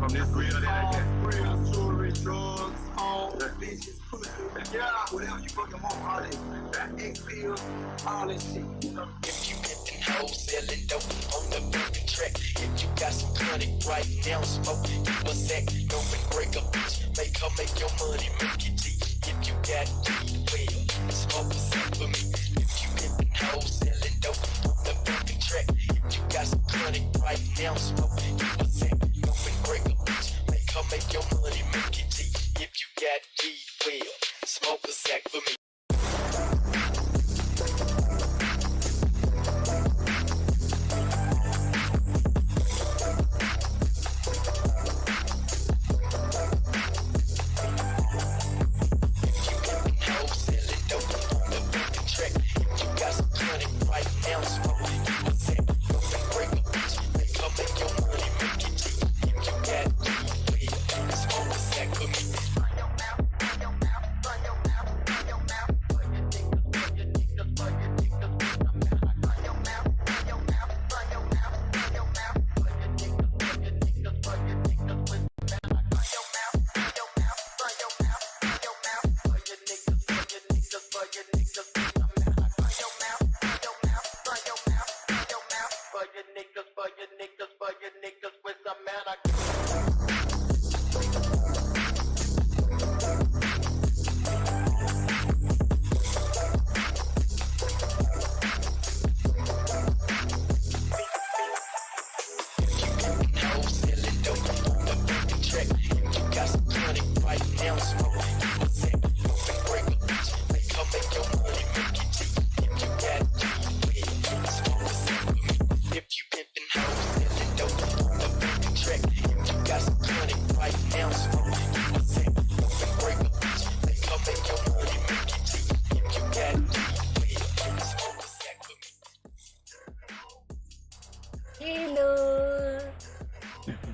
from this real that I get real jewelry, drugs, home, bitches, pussy, yeah, whatever you fucking want, all this, that X pills, all this shit. If you getting hoes selling dope on the fucking track, if you got some chronic right now, smoke you a sack, don't break a bitch, make her make your money, make it G. If you got weed, well, smoke a sack for me. If you getting hoes selling dope on the fucking track, if you got some chronic right now, smoke you a sack, don't break a bitch, make her make your money, make it G. If you got weed, well, smoke a sack for me.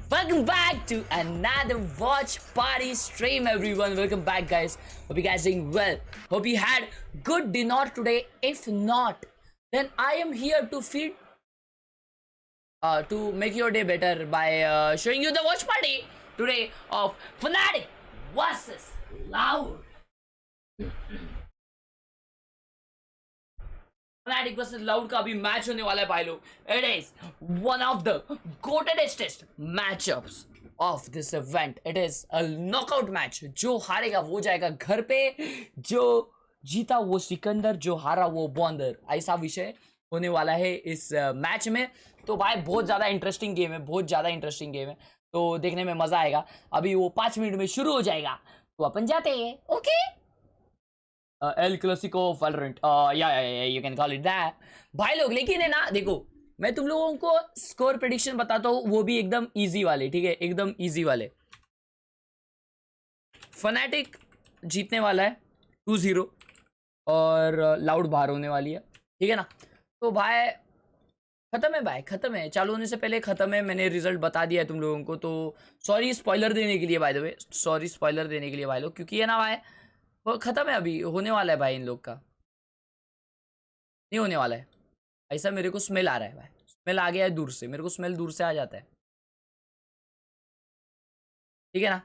Welcome back to another watch party stream, everyone. Welcome back, guys. Hope you guys doing well. Hope you had good dinner today. If not, then I am here to feed to make your day better by showing you the watch party today of Fnatic versus Loud. Fnatic versus Loud का भी match होने वाला है भाई लोग. It is one of the greatest matchups of this event. It is a knockout match. जो हारेगा वो जाएगा घर पे, जो जीता वो सिकंदर, जो हारा वो बॉन्डर. ऐसा विषय होने वाला है इस मैच में. तो भाई बहुत ज़्यादा इंटरेस्टिंग गेम है, बहुत ज़्यादा इंटरेस्टिंग गेम है. तो देखने में मज़ा आएगा. अभी वो 5 मिनट में शुरू हो जाएगा, तो अपन जाते हैं. Okay. El Clasico Valorant, you can call it that. भाई लोग, लेकिन है ना, देखो मैं तुम लोगों को स्कोर प्रेडिक्शन बताता हूँ, वो भी एकदम इजी वाले, ठीक है, एकदम इजी वाले. फनाटिक जीतने वाला है 2-0 और लाउड बाहर होने वाली है, ठीक है ना. तो भाई खत्म है, भाई खत्म है. चालू होने से पहले खत्म है. मैंने रिजल्ट बता दिया है तुम लोगों को, तो सॉरी स्पॉइलर देने के लिए, by the way sorry spoiler देने के लिए भाई लोग, क्योंकि है ना भाई वो खत्म है, अभी होने वाला है भाई. इन लोग का नहीं होने वाला है, ऐसा मेरे को स्मेल आ रहा है भाई. स्मेल आ गया है दूर से, मेरे को स्मेल दूर से आ जाता है, ठीक है ना.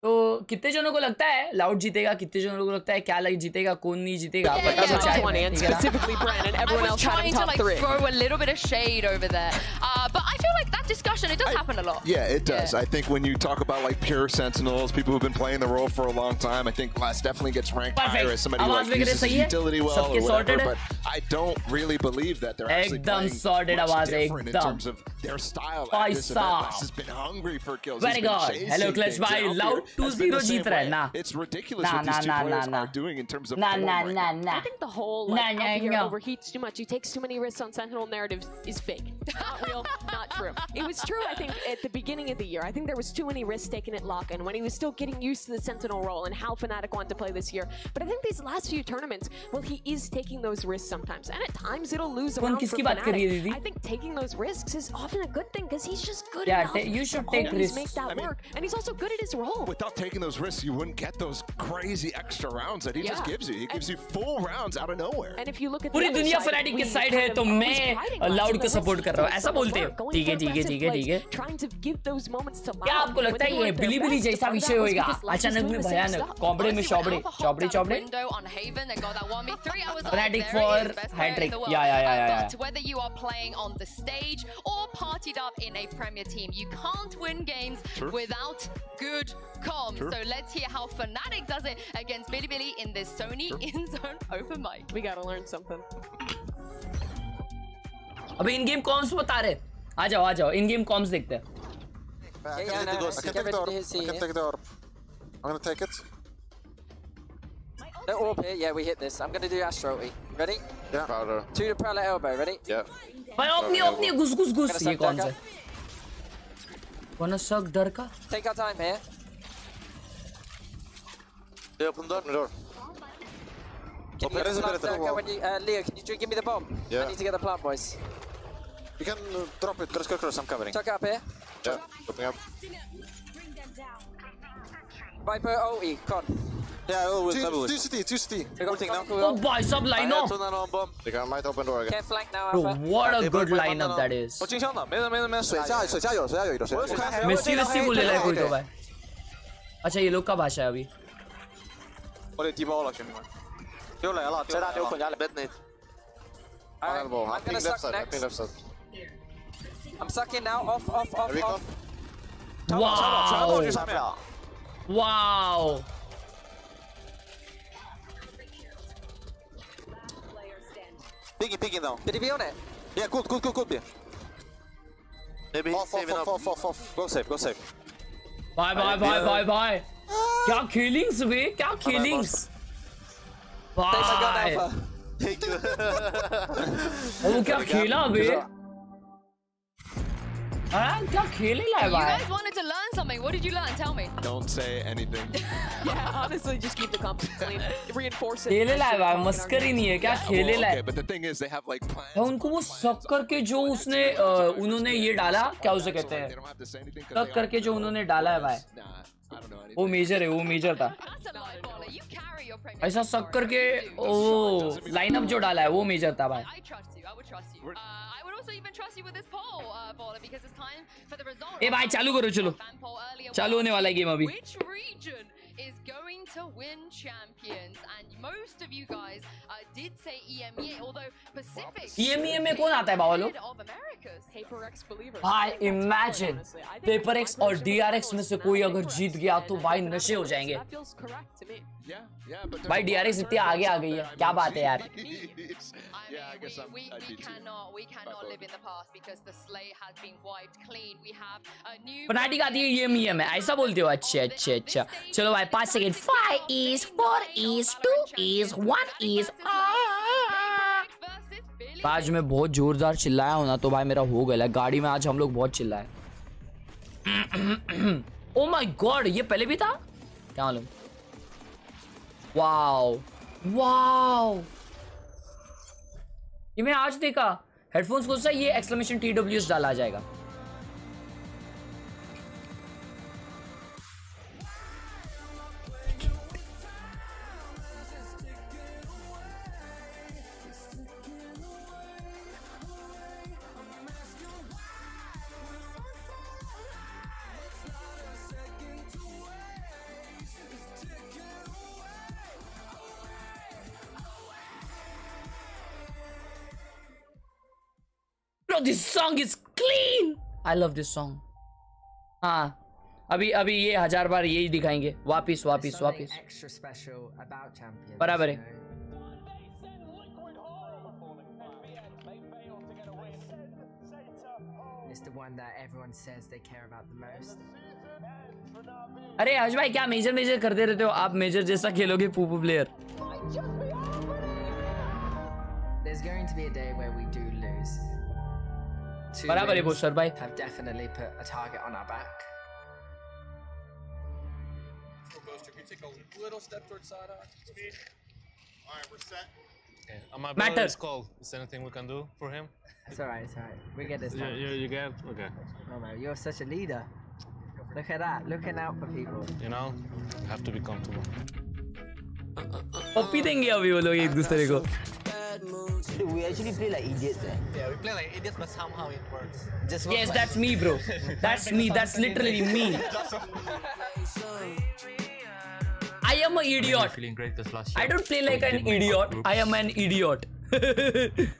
तो कितने जनों को लगता है लाउड जीतेगा, कितने जनों को लगता है क्या जीतेगा, कौन नहीं जीतेगा, पता तो चाहिए. Specifically Brandon, everyone else trying to like throw a little bit of shade over there. But I feel like that discussion, it does happen a lot. Yeah, it does. Yeah. I think when you talk about like pure sentinels, people who've been playing the role for a long time, I think Glass definitely gets ranked higher as somebody who like uses his utility well or whatever. But I don't really believe that they're actually playing much different in terms of their style. At this event, Glass has been hungry for kills. Very good. Hello, Clash by Loud 2-0 जीत रहा है ना. It's ridiculous what these two players are doing in terms of form right now. I think the whole like here overheats too much. He takes too many risks on Sentinel narratives is fake. Not real, not true. It was true, I think, at the beginning of the year. I think there was too many risks taken at lock-in when he was still getting used to the Sentinel role and how Fnatic wanted to play this year. But I think these last few tournaments, well, he is taking those risks sometimes. And at times it'll lose around for Fnatic. I think taking those risks is often a good thing because he's just good enough you should take risks. Make that work. And he's also good at his role. Without taking those risks, you wouldn't get those crazy extra rounds that he just gives you. He gives you full rounds out of nowhere. And if you look at पूरी दुनिया fanatic के side है, तो मैं loud को support कर रहा हूँ, ऐसा बोलते हो, ठीक है। क्या आपको लगता है ये बिली जैसा विषय होगा अचानक में भयानक कॉबड़े में चौबड़े fnatic for hat-trick yeah whether you are playing on the stage or partied up in a premier team, you can't win games without good comms. So let's hear how Fnatic does it against Bilibili in this Sony in-zone open mic. We gotta learn something. अबे इन game corms बता रहे, आ जाओ इन game corms देखते हैं। I can take the orb. I'm gonna take it. No orb here. Yeah, we hit this. I'm gonna do Astro ulti. Ready? Yeah. Powder. 2 to parallel elbow. Ready? Yeah. भाई अपनी घुस ये कौन सा? Wanna suck डर का? Take our time here. They open door. Can you get the plant, when you, Leo, can you give me the bomb? Yeah. I need to get the plant, boys. You can drop it. Let's go cross. I'm covering. Chuck it up here. Yeah. Dropping up. Viper ulti. Con. Yeah, always. Two city. We got now. Oh भाई सब line up. They might open door again. Can't flank now, Bro, Alpha. what a good lineup that is. 我进香的，没水加油。मेसी बोले like कोई तो भाई। अच्छा ये लोग का भाषा है अभी।我哋低包了，兄弟们。丢嚟啦，最大丢捆架嚟 ，Bad net。 Alright, I'm gonna suck next. left side. I'm sucking now. Off. Wow. 去上面了。 Wow. Picking now. Did he be on it? Yeah, good. Maybe he's saving up. Off. Go save. Bye. क्या खेलिंग्स वे क्या खेलिंग्स भाई Thank you. वो क्या खेला बे हाँ क्या खेले ला You भाई guys wanted to learn something. What did you learn? Tell me. Don't say anything. Yeah, honestly, just keep the comps clean. Reinforce it. खेले ला भाई मस्करी नहीं है क्या खेले ला Okay, but the thing is, they have like plans. उनको वो सक करके जो उसने उन्होंने ये डाला क्या उसे कहते They हैं don't have to say anything. सक करके जो उन्होंने डाला है भाई Nah, I don't know anything. वो मेजर था That's a live baller. You carry your premier. ऐसा सक करके ओ लाइनअप जो डाला है वो मेजर था भाई I trust you. I would trust you. I would also even trust you with this poll, baller, because it's time for the result. ए भाई चालू करो चलो Fan poll earlier. चालू होने वाला है गेम अभी Which region is going to win champions? And most of you guys did say EMEA, although Pacific. EMEA में कौन आता है बाबा लोग of Americas. HyperX believers. भाई इमेजिन पेपर एक्स और DRX में से कोई अगर जीत गया तो भाई नशे हो जाएंगे That feels correct to me. Yeah, but भाई DRX इतनी आगे आ गई है क्या बात है यार I mean, we cannot live in the past because the slate has been wiped clean. We have a new. Fanatic आती है EMEA में ऐसा बोलते हो अच्छा चलो भाई 5 second 5 is 4 is 2 is 1 is आज मैं बहुत जोरदार चिल्लाया हूं ना तो भाई मेरा हो गया गाड़ी में आज हम लोग बहुत चिल्लाए ओ माय गॉड ये पहले भी था क्या मालूम वाओ ये मैं आज देखा हेडफोन्स को ये एक्सक्लेमेशन TWS डाला जाएगा Bro, this song is clean. I love this song. हाँ अभी ये 1000 बार यही दिखाएंगे वापिस extra special about champions. बराबर है It's the one that everyone says they care about the most. अरे हर्ष भाई क्या मेजर करते रहते हो आप मेजर जैसा खेलोगे पूपू player There's going to be a day where we do lose. बराबर है बोसर भाई Have definitely put a target on our back. Matter. Matter. Is there anything we can do for him? It's alright. We get this done. You get? Okay. Oh man, you're such a leader. Look at that, looking out for people. You know, you have to be comfortable. पप्पी देंगे अभी वो लोग एक दूसरे को We we actually play like idiots. Yeah, we play like idiots, but somehow it works. Just Yes, that's me, bro. That's me. That's literally me. I am an idiot. Feeling great because last year I don't play like an idiot. I am an idiot.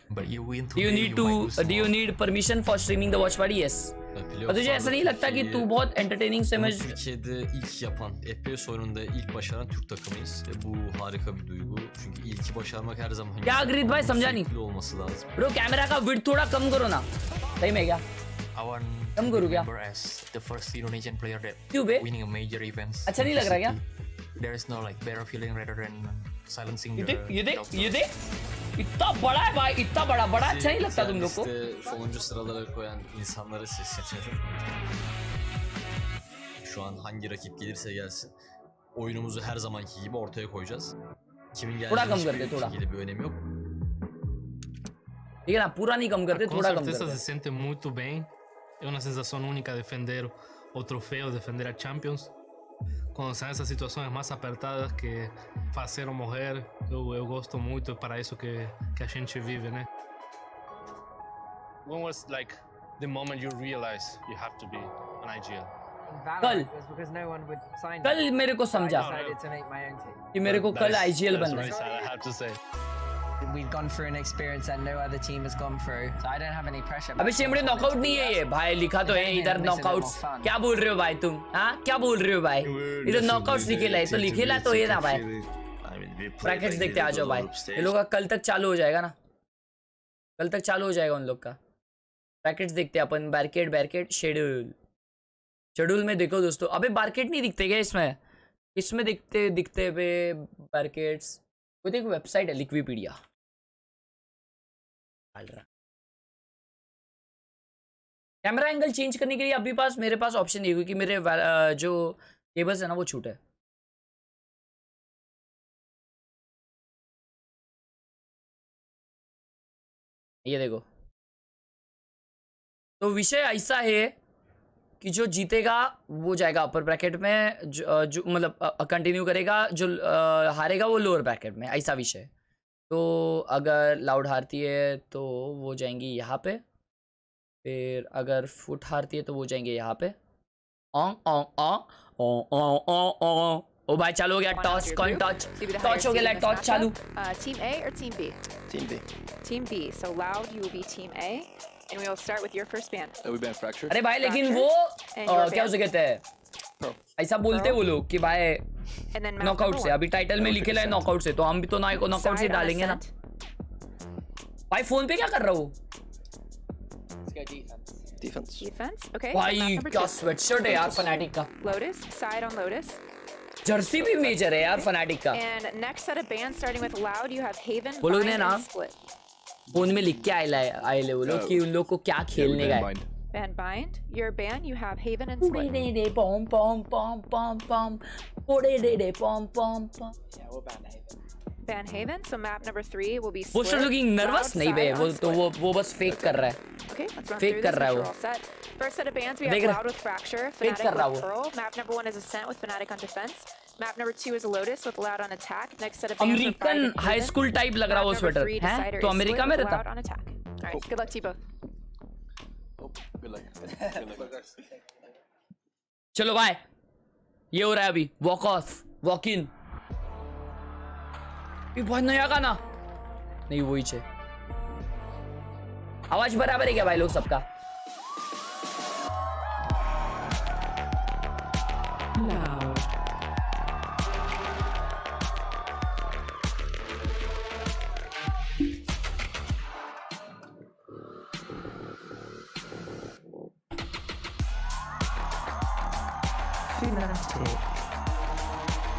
but you win Do you need permission for streaming the watch party? Yes. तुझे ऐसा नहीं लगता कि तू बहुत entertaining समझ? Türkiye'de ilk yapan, FPS oyununda ilk başaran Türk takımıyız. Bu harika bir duygu. Çünkü ilki başarmak her zaman क्या अग्रीत भाई समझा नहीं? olması lazım. Bro कैमरा का width थोड़ा कम करो ना. सही में क्या? कम करूँ क्या? As the first Indonesian player that क्यों बे? winning a major events. अच्छा नहीं लग रहा क्या? There is no like better feeling rather than silencing ये देख इतना बड़ा है भाई, इतना बड़ा अच्छा नहीं लगता तुम लोग को? Sonuncu sıralara koyan insanları sesleniyorum. Şu an hangi rakip gelirse gelsin oyunumuzu her zamanki gibi ortaya koyacağız. Kimin geleceği hiçbir bir önemi yok. ठीक है ना, पूरा नहीं कम करते, थोड़ा कम करते. Se siente muito bem. É uma sensação única defender o troféu, defender a Champions. Quando são essas situações mais apertadas que fazer ou morrer, eu gosto muito, é para isso que a gente vive, né? When was like the moment you realize you have to be an IGL? Valorant was because no one would sign. कल मेरे को समझा decided to make my own team. कि मेरे को कल IGL बनना है. I have to say. We've gone through an experience that no other team has gone through, so I don't have any pressure. अबे शेमड़े नॉकआउट नहीं है ये भाई, लिखा तो है इधर नॉकआउट्स. क्या बोल रहे हो भाई तुम? हाँ क्या बोल रहे हो भाई? इधर नॉकआउट्स लिखेला है तो लिखेला तो ये ना भाई. ब्रैकेट्स देखते आ जाओ भाई. ये लोग का कल तक चालू हो जाएगा ना, कल तक चालू हो जाएगा उन लोग का. ब्रैकेट्स देखते हैं अपन. बैरकेड शेड्यूल में देखो दोस्तों. अबे बैरकेड नहीं दिखते क्या इसमें दिखते पे बैरकेड्स. वो देखो वेबसाइट है लिक्विपीडिया. कैमरा एंगल चेंज करने के लिए अभी मेरे पास ऑप्शन नहीं है क्योंकि मेरे जो केबल्स है ना वो छूटे है. ये देखो. तो विषय ऐसा है कि जो जीतेगा वो जाएगा अपर ब्रैकेट में, जो मतलब कंटिन्यू करेगा, जो हारेगा वो लोअर ब्रैकेट में, ऐसा विषय. तो अगर लाउड हारती है तो वो जाएंगी यहाँ पे, फिर अगर फुट हारती है तो वो जाएंगे यहाँ पे. ओ भाई चालू हो गया टॉस. कौन टॉस हो गया? टॉस चालू. Team A or Team B? Team B. Team B. So loud, you will be Team A, and we will start with your first ban. We ban fractured. अरे भाई लेकिन वो क्या उसे कहते हैं, ऐसा बोलते वो लोग कि भाई नॉकआउट से. अभी टाइटल में लिखे है नॉकआउट से, तो हम भी तो नॉकआउट से डालेंगे ना. भाई फोन पे क्या कर रहा हूँ? Defense. Okay. भाई क्या स्वेटशर्ट है यार फनाटिक का. Lotus. Side on Lotus. Jersey भी मेजर है यार फनाटिक का. And next set of bans starting with loud, you have Haven, वो लोग ने Bind, ना and Split. फोन में लिख के आए ले वो लोग कि उन लोग को क्या खेलने का है. Ban Bind. Your ban, you have Haven and Split. Pom pom pom pom pom. Pom pom pom. Yeah, we'll ban Haven. Ban Haven. So map number 3 will be Split. Poster looking nervous नहीं बे, वो तो वो बस fake कर रहा है. Okay, let's run Fake through कर this. रहा है Make वो. sure we're all set. First set of bans, we देख have रहा- Loud with Fracture, Fake Fnatic कर रहा with वो. Pearl. Map number 1 is Ascent with Fnatic on defense. Map number 2 is Lotus with Loud on attack. Next set of bans with Bind American and high Haven. School type लग रहा वो Map number sweater 3 है Decider तो is America Split में with रहता. Loud on attack. All right, good luck to you both. चलो भाई ये हो रहा है अभी. Walk of, walk in. ये बहुत नया गाना नहीं, वही छे. आवाज बराबर है क्या भाई लोग सबका?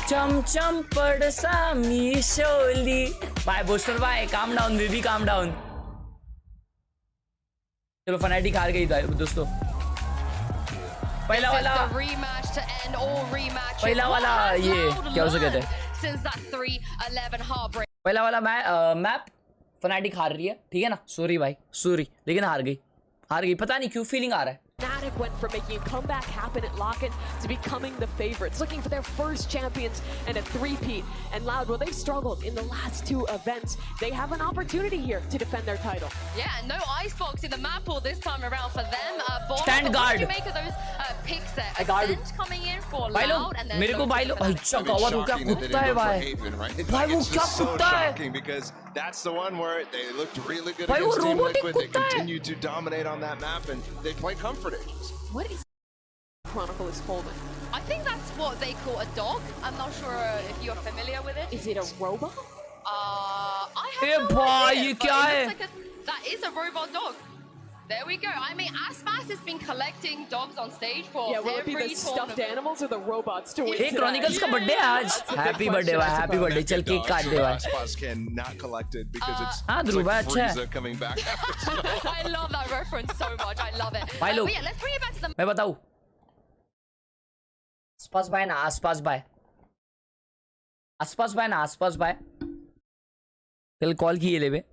चमचम पड़सा मिशोली. भाई बूस्टर भाई calm down, baby calm down. चलो फनाटिक हार गई दोस्तों. पहला वाला ये क्या हो सकता है? पहला वाला मैप फनाटिक हार रही है, ठीक है ना. सॉरी भाई सॉरी, लेकिन हार गई. पता नहीं क्यों फीलिंग आ रहा है. Fnatic Fnatic went from making a comeback happen at Lock-in to becoming the favorites, looking for their first champions and a three-peat. And Loud, well, they've struggled in the last two events. They have an opportunity here to defend their title. Yeah, no icebox in the map pool this time around for them. Stand guard. What do you make of those picks there? Ascent coming in for Loud and then मेरे को भाई लो अच्छा cover वो क्या कुत्ता है भाई भाई वो क्या कुत्ता है because that's the one where they looked really good भाई वो against Team robotic Liquid. They कुत्ता है continued to dominate on that map and they play comfort agents. What is Chronicle is holding? I think that's what they call a dog. I'm not sure if you're familiar with it. Is it a robot? I have A no भाई idea, ये but क्या it है looks like that is a robot dog. There we go. I mean, Aspas has been collecting dogs on stage for Yeah, will it be every the stuffed tournament. animals or the robots to win Hey, Chronicles का birthday है आज happy birthday भाई happy birthday चल cake काट दे भाई Aspas can not collect it because it's हाँ ध्रुव भाई अच्छा है Frieza coming back after I love that reference so much. I love it. भाई लोग But yeah, let's bring it back to the मैं बताऊँ आसपास भाई ना आसपास भाई आसपास भाई ना आसपास भाई कल कॉल किए ले बे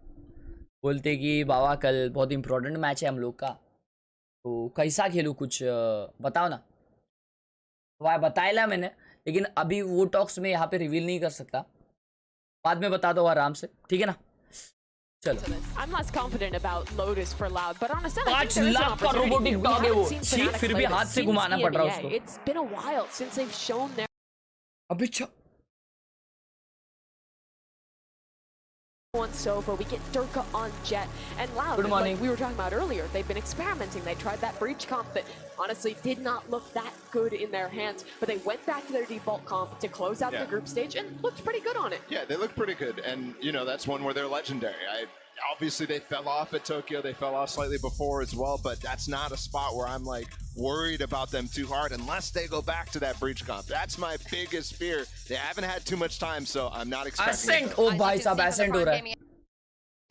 बोलते कि बाबा कल बहुत इंपॉर्टेंट मैच है हम लोग का तो कैसा खेलूँ कुछ बताओ ना तो भाई बताया मैंने लेकिन अभी वो टॉक्स में यहाँ पे रिवील नहीं कर सकता बाद में बता दो आराम से ठीक है ना चलो I'm less confident about Lotus for Loud, but on a side, 5 lakh का रोबोटिक डॉग है वो ठीक फिर भी हाथ से घुमाना पड़ रहा है उसको It's been a while since they've shown their अभी on Sova, we get Durka on Jet, and Loud, Good morning. like we were talking about earlier, they've been experimenting. They tried that breach comp that honestly did not look that good in their hands, but they went back to their default comp to close out the group stage and looked pretty good on it. Yeah, they look pretty good, and you know that's one where they're legendary. Obviously they fell off at Tokyo, they fell off slightly before as well, but that's not a spot where I'm like worried about them too hard unless they go back to that breach comp. That's my biggest fear. They haven't had too much time, so I'm not expecting Ascent, oh भाई साहब Ascent हो रहा है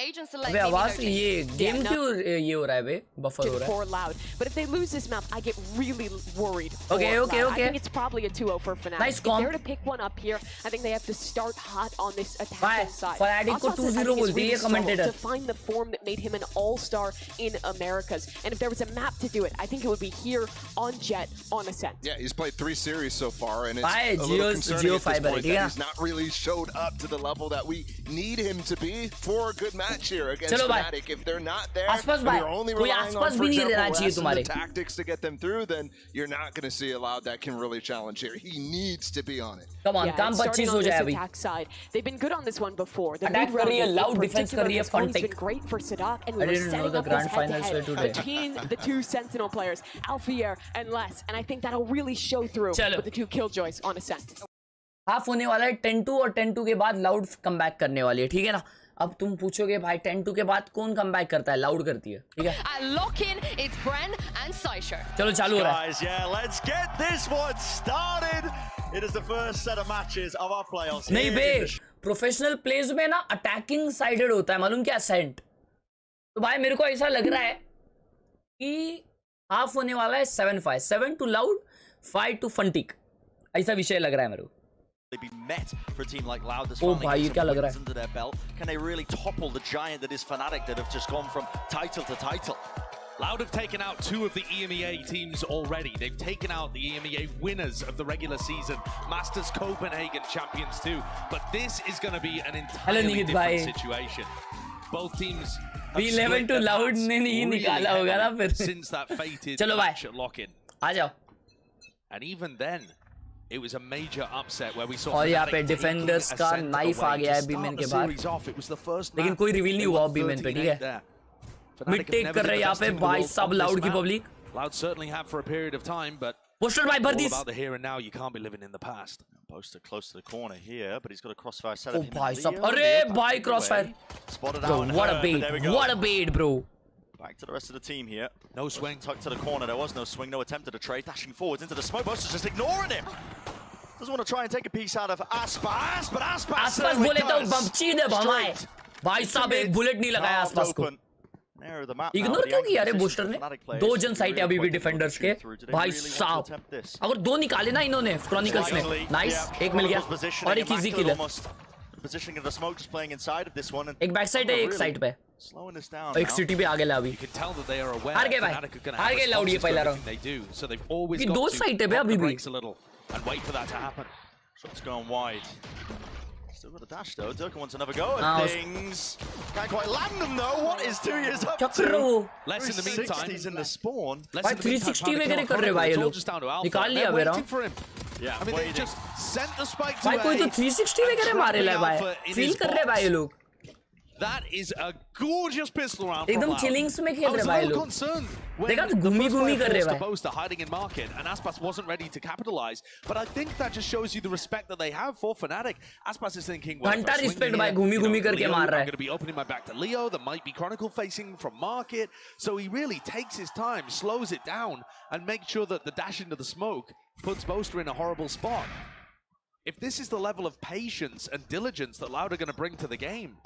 अबे आवाज ये game क्यों ये हो रहा है बे बफर हो रहा है for Loud, but if they lose this map, I get really worried. Okay. I think it's probably a 2-0 for Fnatic. Nice if comp. they're to pick one up here, I think they have to start hot on this attacking side. Fnatic को 2-0 बोलती है commentator. To find the form that made him an all-star in Americas, and if there was a map to do it, I think it would be here on Jet on Ascent. Yeah, he's played 3 series so far, and it's Bye, a little concerning at this Fiber, point that he's not really showed up to the level that we need him to be for a good match here against Fnatic. If they're not there, and you're only relying on, for example, the tactics to get them through, then you're not going to see a Loud that can really challenge here. He needs to be on it. Come on, काम 25 हो जाए अभी. Attack side, they've been good on this one before. Attack कर रही है, Loud defense कर रही है, Fnatic has been great for Sadak, and we were setting up this head-to-head between the two Sentinel players, Alfier and Les, and I think that'll really show through with the two Killjoys on Ascent. Half होने वाला है 10-2 और 10-2 के बाद loud comeback करने वाली है ठीक है ना अब तुम पूछोगे भाई 10-2 के बाद कौन कमबैक करता है लाउड करती है ठीक है Lock-in, it's Bren and Saisho. चलो चालू हो रहा है Guys, yeah, let's get this one started. It is the first set of matches of our playoffs. नहीं बे प्रोफेशनल प्लेस में ना अटैकिंग साइडेड होता है मालूम क्या सेंट तो भाई मेरे को ऐसा लग रहा है कि हाफ होने वाला है 7-5 7 to Loud 5 to Fnatic ऐसा विषय लग रहा है मेरे को Be met for a team like Loud that's oh, finally got some wins under their belt. Can they really topple the giant that is Fnatic that have just gone from title to title? Loud have taken out 2 of the EMEA teams already. They've taken out the EMEA winners of the regular season, Masters Copenhagen champions too. But this is going to be an entirely different situation. Both teams have V11 to Loud ने नहीं निकाला होगा ना फिर since that fated match at Lock-in. आ जाओ. And even then, it was a major upset where we saw और यहाँ पे डिफेंडर्स का नाइफ आ गया है बीमेन के बाद लेकिन कोई रिवील नहीं हुआ बीमेन पे ठीक है मिड टेक कर रहे हैं यहाँ पे भाई सब लाउड की public Loud certainly have for a period of time but poster भाई भर this about the here and now you can't be living in the past. Poster close to the corner here but he's got a crossfire set up. Oh भाई सब अरे भाई crossfire spotted out. What a bait, what a bait bro. Back to the rest of the team here. No swing. Tucked to the corner. There was no swing. No attempt at a trade. Dashing forwards into the smoke. Boster's just ignoring him. Doesn't want to try and take a piece out of Aspas, but Aspas बोले तो बमची दे भमाए. भाई साहब एक bullet नहीं लगाया आसपास को. Ignore क्यों किया रे बूस्टर ने? 2 जन साइट है अभी भी डिफेंडर्स के. भाई साहब अगर 2 निकाले ना इन्होंने क्रॉनिकल्स में. नाइस एक मिल गया और एक इजी किल है. Positioning of the smoke just playing inside of this one. एक बैक साइड है एक साइड पे. Slowing this down. एक सिटी पे आगे ला अभी. You can tell that they are aware. हार गए भाई. हार गए लाउड ये पहला round. They do. So they've always got दो साइड है बे अभी भी. And wait for that to happen. Shots going wide. Still got a dash though. Durka wants another go at things. Can't quite land them though. What is 2 years up to? Let's in the meantime. 60s in the spawn. भाई 360 वगैरह कर रहे भाई ये लोग. निकाल लिया मेरा. Yeah, I mean they just sent the spike to भाई कोई तो 360 वगैरह मारे ला भाई. फील कर रहे भाई ये लोग. That is a gorgeous pistol round. एकदम चिलिंग्स में खेल रहे भाई लोग. देखा तो घूमी कर रहे भाई. Hiding in market, and Aspas wasn't ready to capitalize. But I think that just shows you the respect that they have for Fnatic. Aspas is thinking, well, घंटा respect भाई घूमी करके मार रहा है. I'm going to be opening my back to Leo. That might be Chronicle facing from market. So he really takes his time, slows it down, and makes sure that the dash into the smoke puts Boaster in a horrible spot. If this is the level of patience and diligence that Loud are going to bring to the game,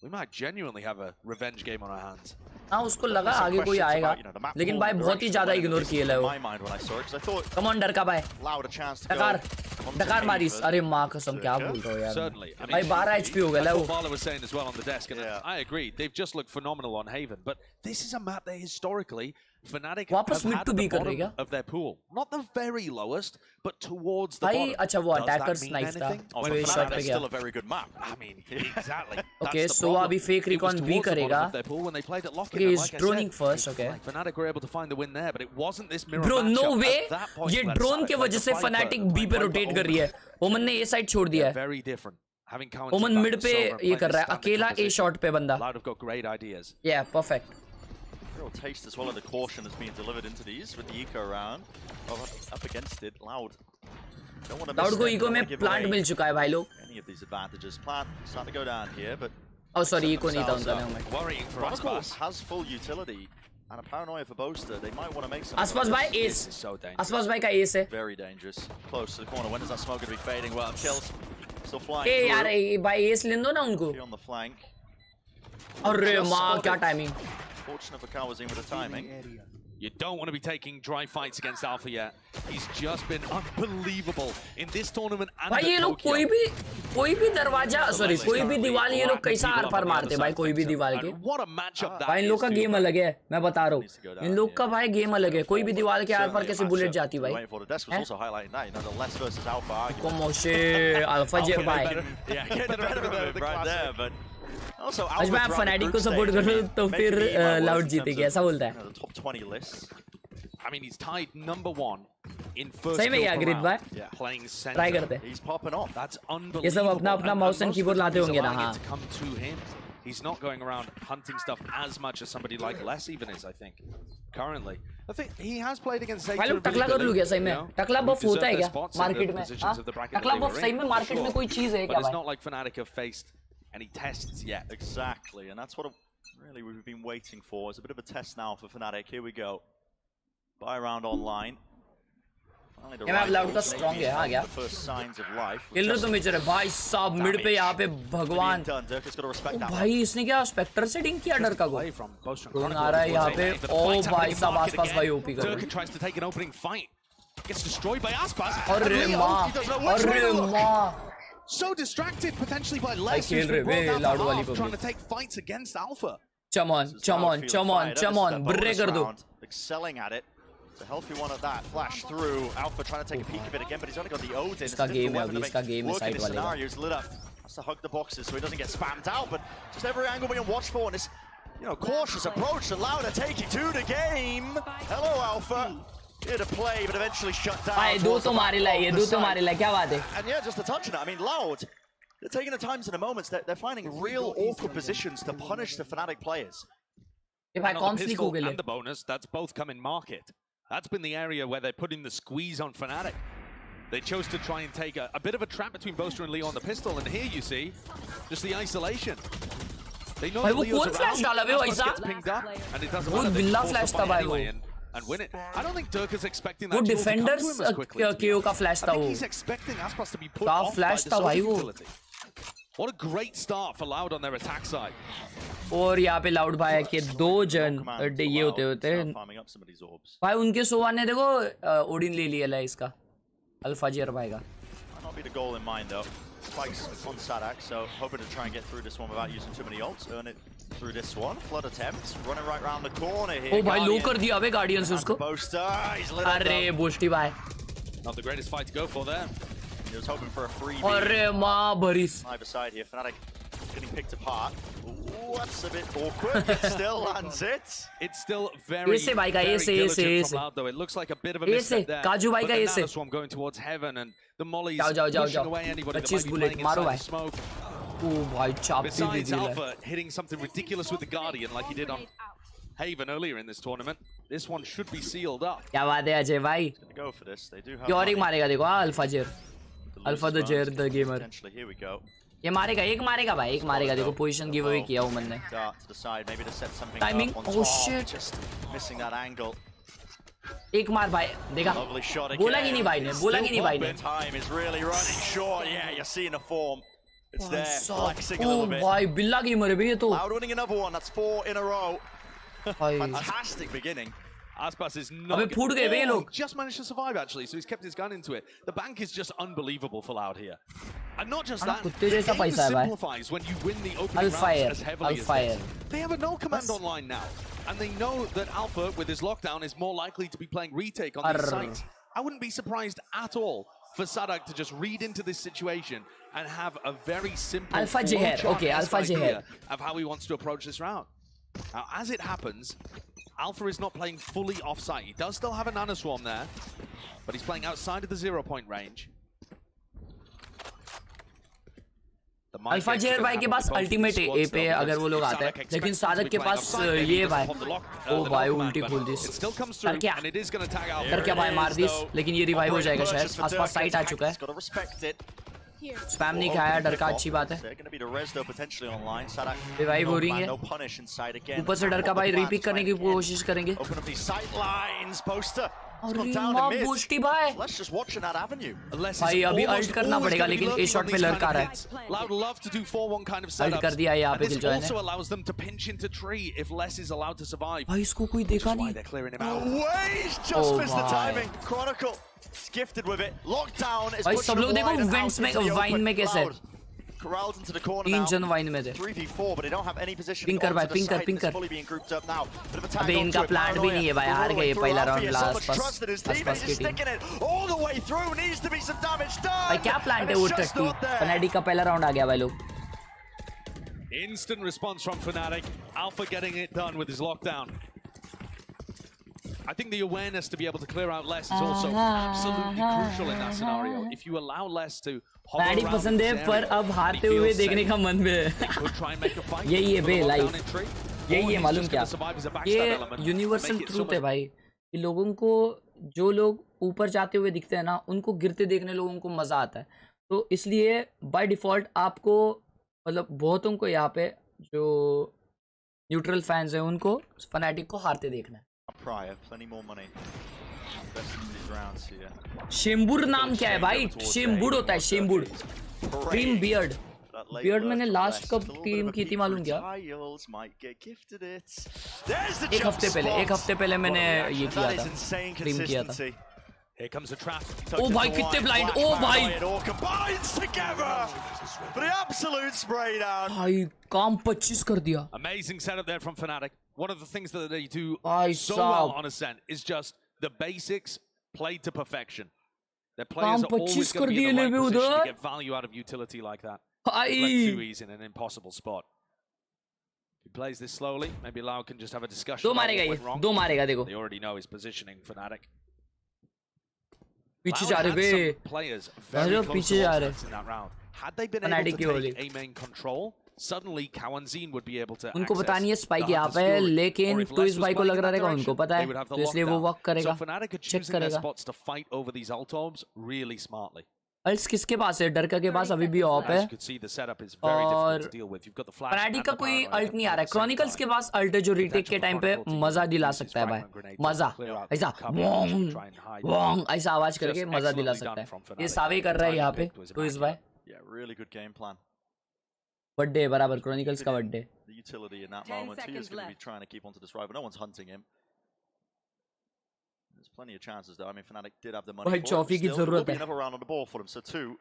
we might genuinely have a revenge game on our hands. हाँ उसको लगा आगे कोई आएगा, लेकिन भाई बहुत ही ज़्यादा इग्नोर किए ले वो. कमांडर का भाई. डकार मारिस. अरे माँ कसम क्या बोल रहे हो यार. भाई 12 HP हो गया ले वो. Bala was saying as well on the desk, and I agree. They've just looked phenomenal on Haven, but this is a map that historically Fnatic have had the bottom of their pool. Not the very lowest, but towards the bottom. अच्छा वो attacker snipe था. वो shot पे गया. Still a very good map. I mean, exactly. Okay, so अभी fake recon भी करेगा. Okay, he's droning first. Okay. Fnatic were able to find the win there, but it wasn't this mirror. Bro, no way. ये drone के वजह से Fnatic B पे rotate कर रही है. ओमन ने A side छोड़ दिया है. Very different. ओमन mid पे ये कर रहा है. अकेला A shot पे बंदा. Loud have got great ideas. Yeah, perfect. Real taste as well of the caution that's being delivered into these with the eco round. Oh, up against it, Loud. Don't want to miss Loud को eco में plant मिल चुका है भाई लोग. Any of these advantages. Plant starting to go down here, but oh sorry, eco नहीं था उनका नाम. Worrying for Aspas has full utility and a paranoia for Boaster. They might want to make some. Aspas by ace. Aspas by का ace है. Very dangerous. Close to the corner. When is that smoke going to be fading? Well, kills. Still flying. Hey यार by ace लेने दो ना उनको. On the flank. अरे माँ क्या timing. Fortunate for Calvazine with the timing. You don't want to be taking dry fights against Alpha yet. He's just been unbelievable in this tournament and भाई ये लोग कोई भी दरवाजा sorry कोई भी दीवार ये लोग कैसा आर पार मारते भाई कोई भी दीवार के. What a matchup that भाई इन लोग का गेम अलग है मैं बता रहा हूँ. इन लोग का भाई गेम अलग है. कोई भी दीवार के आर पार कैसे बुलेट जाती भाई. कोमोशे अल्फा जे भाई. आज मैं फनाटिक को सपोर्ट करूँ तो फिर लाउड जीतेगी ऐसा बोलता है. I mean, he's tied number 1 in first. सही में क्या ग्रिड भाई. Playing center. ट्राई करते. He's popping off. That's unbelievable. ये सब अपना माउस एंड कीबोर्ड लाते होंगे ना. हाँ. Come to him. He's not going around hunting stuff as much as somebody like Les even is, I think. Currently, I think he has played against Zeta. भाई लोग टकला कर लूँ क्या सही में. टकला बफ होता है क्या मार्केट में. टकला बफ सही में मार्केट में कोई चीज है क्या भाई. But it's भाई. not like Fnatic have faced any tests yet. Exactly, and that's what really we've been waiting for. It's a bit of a test now for Fnatic. Here we go. Buy round online. ये मैं loud का strong है हाँ क्या. Killer तो major है भाई साहब मिड पे यहाँ पे भगवान. भाई इसने क्या स्पेक्टर सेटिंग किया डर का को. कौन आ रहा है यहाँ पे. ओ भाई साहब आसपास भाई ओपी कर. अरे माँ अरे माँ. So distracted potentially by Les, who's been brought down the half, trying to take fights against Alpha. Come on, break कर दो. Excelling at it. It's a healthy one of that. Flash through. Alpha trying to take a peek of it again, but he's only got the Odin. इसका game है अभी. इसका game है side वाले का. He's lit up. Has to hug the boxes so he doesn't get spammed out, but just every angle being watched for, and this, cautious approach to Lauda taking 2 to game. Hello, Alpha. Here to play, but eventually shut down. भाई दो तो मारे ला ये. क्या बात है. And yeah, just a touch on it. I mean, Loud, they're taking the times and the moments. They're finding real awkward positions to punish the Fnatic players. If I pistol and the bonus, that's both come in market. That's been the area where they're putting the squeeze on Fnatic. They chose to try and take a bit of a trap between Boaster and Leo on the pistol, and here you see just the isolation. They know that Leo's around, gets pinged up, and it doesn't matter. They flash anyway and win it. I don't think Durka's expecting that. वो defenders केओ का flash था वो. I think he's expecting Aspas to be put off by the social utility. What a great start for Loud on their attack side. और यहाँ पे loud भाई के 2 जन ये होते हैं भाई. उनके सोवा ने देखो ओडिन ले लिया है इसका अल्फा जेर भाई का. Not be the goal in mind though. Spikes on Sadak, so hoping to try and get through this one without using too many ults. Earn it through this one. Flood attempts, running right round the corner here. Oh भाई low कर दिया अबे Guardians उसको. अरे Boosty भाई. Not the greatest fight to go for there. He was hoping for a freebie. अरे माँ भरीस. Either side here, fnatic getting picked apart. Ooh, that's a bit awkward, but still lands it. It's still very, very diligent from Loud, though. It looks like a bit of a misstep there. Kaju भाई का but the ऐसे. Nanoswarm going towards heaven, and the Molly's जाओ pushing away anybody that might be playing inside the smoke. Oh भाई चाप दी Besides the Alpha hitting something ridiculous with the Guardian like he did on Haven earlier in this tournament, this one should be sealed up. क्या बात है अजय भाई? Go for this. They do have. ये और एक मारेगा देखो Alpha Jer. Alpha the Jer the gamer. Here we go. ये मारेगा एक मारेगा भाई एक मारेगा देखो पोजीशन गिव अवे किया वुमन ने. Timing oh shit. Just missing that angle. एक मार भाई देखा बोला कि नहीं भाई ने बोला कि नहीं भाई ने. Time is really running short. Yeah, you're seeing the form. It's there, flexing a little bit. भाई बिल्ला गेमर है भाई ये तो. Loud winning another one. That's 4 in a row. Fantastic beginning. Aspas is not. Just managed to survive actually, so he's kept his gun into it. The bank is just unbelievable for Loud here, and not just that. The game simplifies when you win the opening rounds as heavily as this. They have a no command online now, and they know that Alpha with his lockdown is more likely to be playing retake on these sites. I wouldn't be surprised at all for Sadak to just read into this situation and have a very simple Alpha Jihad. Okay, Alpha Jihad of how he wants to approach this round. Now, as it happens, Alpha is not playing fully off-site. He does still have a Nanoswarm there, but he's playing outside of the 0-point range. Alpha jeer भाई के पास ultimate ए पे अगर वो लोग आते हैं, लेकिन सादक के पास ये भाई ओ भाई उल्टी खोल दी कर क्या भाई मार दी, लेकिन ये रिवाइव हो जाएगा शायद. आसपास साइट आ चुका है, स्पैम नहीं खाया, डर का अच्छी बात है. रिवाइव हो रही है, ऊपर से डर का भाई रीपिक करने की कोशिश करेंगे. बूस्टी भाई भाई अभी अल्ट करना पड़ेगा, लेकिन ए शॉट पे लड़का रहा है. अल्ट कर दिया यहाँ पे किलजॉय ने. भाई इसको कोई देखा नहीं. भाई सब लोग देखो वेंट्स में वाइन में कैसे तीन जन वाइन में थे. पिंकर भाई पिंकर अबे इनका प्लान भी नहीं है भाई, हार गए पहला राउंड आसपास की टीम. भाई क्या प्लान है वो टीम. फनाटिक का पहला राउंड आ गया भाई लोग. Instant response from Fnatic. Alpha getting it done with his lockdown. I think the awareness to be able to clear out less is also absolutely crucial in that scenario. If you allow less to fanatic पसंद है, पर अब हारते हुए देखने का मन में है. यही है बे लाइफ, यही है मालूम क्या, ये यूनिवर्सल ट्रूथ है भाई. कि लोगों को जो लोग ऊपर जाते हुए दिखते हैं ना, उनको गिरते देखने लोगों को मजा आता है. तो इसलिए बाय डिफॉल्ट आपको मतलब बहुतों को यहाँ पे जो न्यूट्रल फैंस हैं उनको फनाटिक को हारते देखना है. शेम्बुर नाम क्या है भाई? शेम्बुर होता है शेम्बुर. Cream beard. बियर्ड मैंने लास्ट कब टीम की थी मालूम क्या? एक हफ्ते पहले मैंने ये किया था, टीम किया था. ओ भाई कितने ब्लाइंड. ओ भाई भाई काम 25 कर दिया. Amazing setup there from Fnatic. One of the things that they do so well on Ascent is just the basics played to perfection. Their players are always going to be in the right position to get value out of utility like that. Like 2E's in an impossible spot. If he plays this slowly, maybe Lau can just have a discussion. दो मारेगा ये, दो मारेगा देखो. They already know his positioning, Fnatic. पीछे जा रहे बे. अरे पीछे जा रहे. Had they been able to take A main control, suddenly Kawanzin would be able to. उनको पता नहीं है स्पाइक यहाँ पे, लेकिन तो इस भाई को लग रहा रहेगा उनको पता है, तो इसलिए वो वॉक करेगा, चेक करेगा. अल्ट्स किसके पास है? डरका के पास अभी भी ऑफ है, और फनाटिक का कोई अल्ट नहीं आ रहा है. क्रॉनिकल्स के पास अल्ट है जो रीटेक के टाइम पे मजा दिला सकता है भाई. मजा ऐसा वोंग ऐसा आवाज करके मजा दिला सकता है. ये सावे कर रहा है यहाँ पे तो इस भाई. बर्थडे बराबर क्रॉनिकल्स का birthday. There's plenty of chances though. I mean, Fnatic did have the money. भाई चॉफी की जरूरत है. Another round on the ball for them. So 2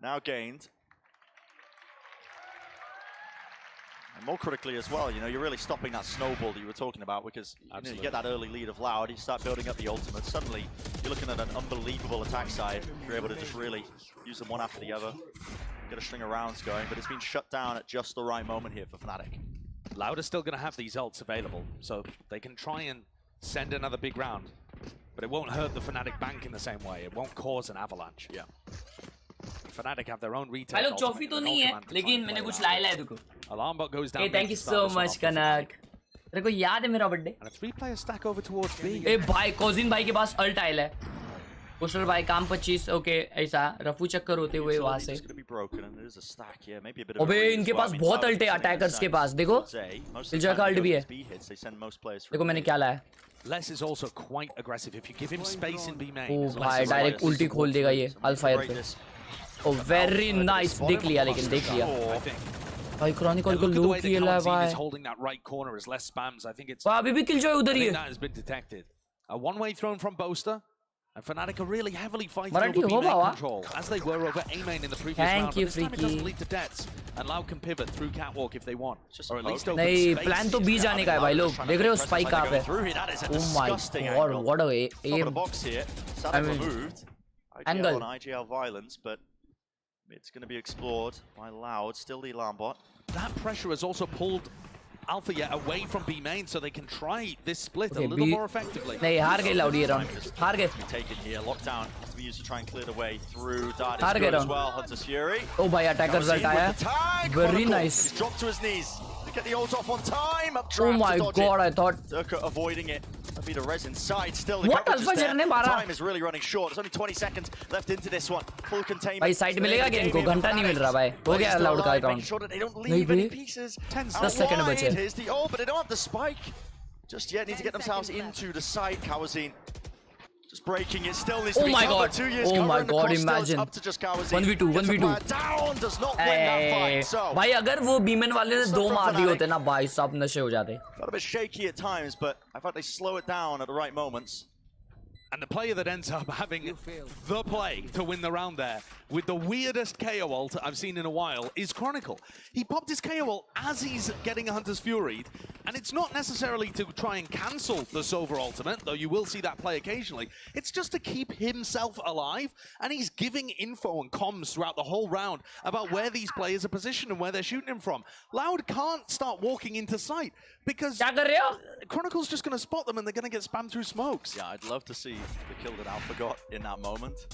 now gained. And more critically as well, you know, you're really stopping that snowball that you were talking about, because you get that early lead of Loud, you start building up the ultimate, suddenly you're looking at an unbelievable attack side. You're able to just really use them one after the other, get a string of rounds going, but it's been shut down at just the right moment here for Fnatic. Loud are still going to have these ults available, so they can try and send another big round, but it won't hurt the Fnatic bank in the same way. It won't cause an avalanche. Yeah. Fnatic have their own retail. Hello चॉफी तो नहीं है, लेकिन मैंने कुछ लाया है देखो. Alarm bot goes down. Hey, thank you so much, Kanak. तेरे को याद है मेरा birthday? And a 3-player stack over towards B. ए भाई, कॉजिन भाई के पास अल्ट आयल है. पोस्टर भाई काम 25, ओके ऐसा रफू चक्कर होते हुए वहां से. अबे इनके पास बहुत अल्ट है अटैकर्स के पास, देखो. किलजॉय का अल्ट भी है. देखो मैंने क्या लाया. Les is also quite aggressive if you give him space in B main. ओ भाई डायरेक्ट उल्टी खोल देगा ये अल्फायर पे. ओ वेरी नाइस, देख लिया लेकिन देख लिया. भाई क्रॉनिकल को लूट किया है भाई. वाह अभी भी किलजॉय उधर ही है. A one-way thrown from Boaster. And Fnatic are really heavily fighting Marathi over B main hoga control, as they were over A main in the previous round. Thank you, but this time it doesn't Freaky. lead to deaths, and Loud can pivot through Catwalk if they want. Or at least open नहीं space. Plan तो B जाने का है भाई लोग. देख रहे हो स्पाइक कहाँ पे? Oh my god, what a aim. I mean, angle. On IGL violence, but it's going to be explored by Loud. Still the alarm bot. That pressure has also pulled Alpha yet away from B main, so they can try this split a little more effectively. नहीं हार गए loud ये round. हार गए. Taken here, lockdown has to be used to try and clear the way through. Dart हार is गए good as round. well. Hunter's Fury. ओ भाई attacker result आया. Very nice. He's dropped to his knees. To get the ult off on time. Oh my god, I thought. Durka avoiding it. That'd be the res inside. Still, the What coverage is Alpha there. ने मारा? Time is really running short. There's only 20 seconds left into this one. Full containment. भाई side मिलेगा game को, घंटा नहीं मिल रहा भाई. हो गया लाउड का अकाउंट. नहीं भाई 10 सेकंड बचे. Here's the ult, but they don't have the spike just yet. Need to get themselves into the site. Kawazin just breaking it. Still needs to be covered. 2 years Oh my covering the god, cross. imagine. Up to just Kawazin. 1v2, 1v2. Down does not win that fight. So भाई अगर वो बीमन वाले ने 2 मार दिए होते ना भाई सब नशे हो जाते. got a bit shaky at times, but I thought they slow it down at the right moments. And the player that ends up having the play to win the round there with the weirdest KO ult I've seen in a while is Chronicle. He popped his KO ult as he's getting a Hunter's Fury, and it's not necessarily to try and cancel the Sova ultimate, though you will see that play occasionally. It's just to keep himself alive, and he's giving info and comms throughout the whole round about where these players are positioned and where they're shooting him from. Loud can't start walking into sight because Chronicle's just going to spot them and they're going to get spammed through smokes. Yeah, I'd love to see the kill that Alpha got in that moment,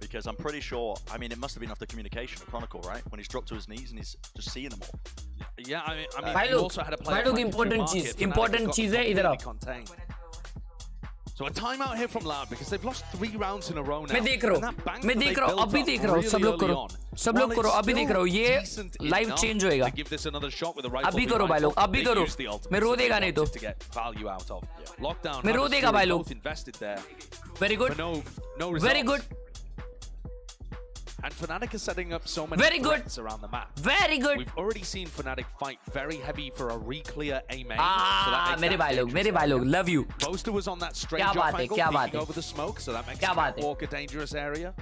because I'm pretty sure, I mean, it must have been off the communication of Chronicle, right? When he's dropped to his knees and he's just seeing them all. Yeah, I mean, you also had a player important cheese है इधर आओ. So a timeout here from Loud because they've lost 3 rounds in a row now. मैं देख रहा हूँ, अभी देख रहा हूँ, सब लोग करो, अभी देख रहा हूँ, ये लाइव चेंज होएगा. अभी करो भाई लोग, अभी करो. मैं रो देगा नहीं तो. मैं रो देगा भाई लोग. Very good. Very good. And Fnatic is setting up so many threats around the map. Very good. We've already seen Fnatic fight very heavy for a re-clear A main. मेरे भाई लोग, love you. Boaster was on that strange off angle, peeking over the smoke, so that makes Catwalk a dangerous area.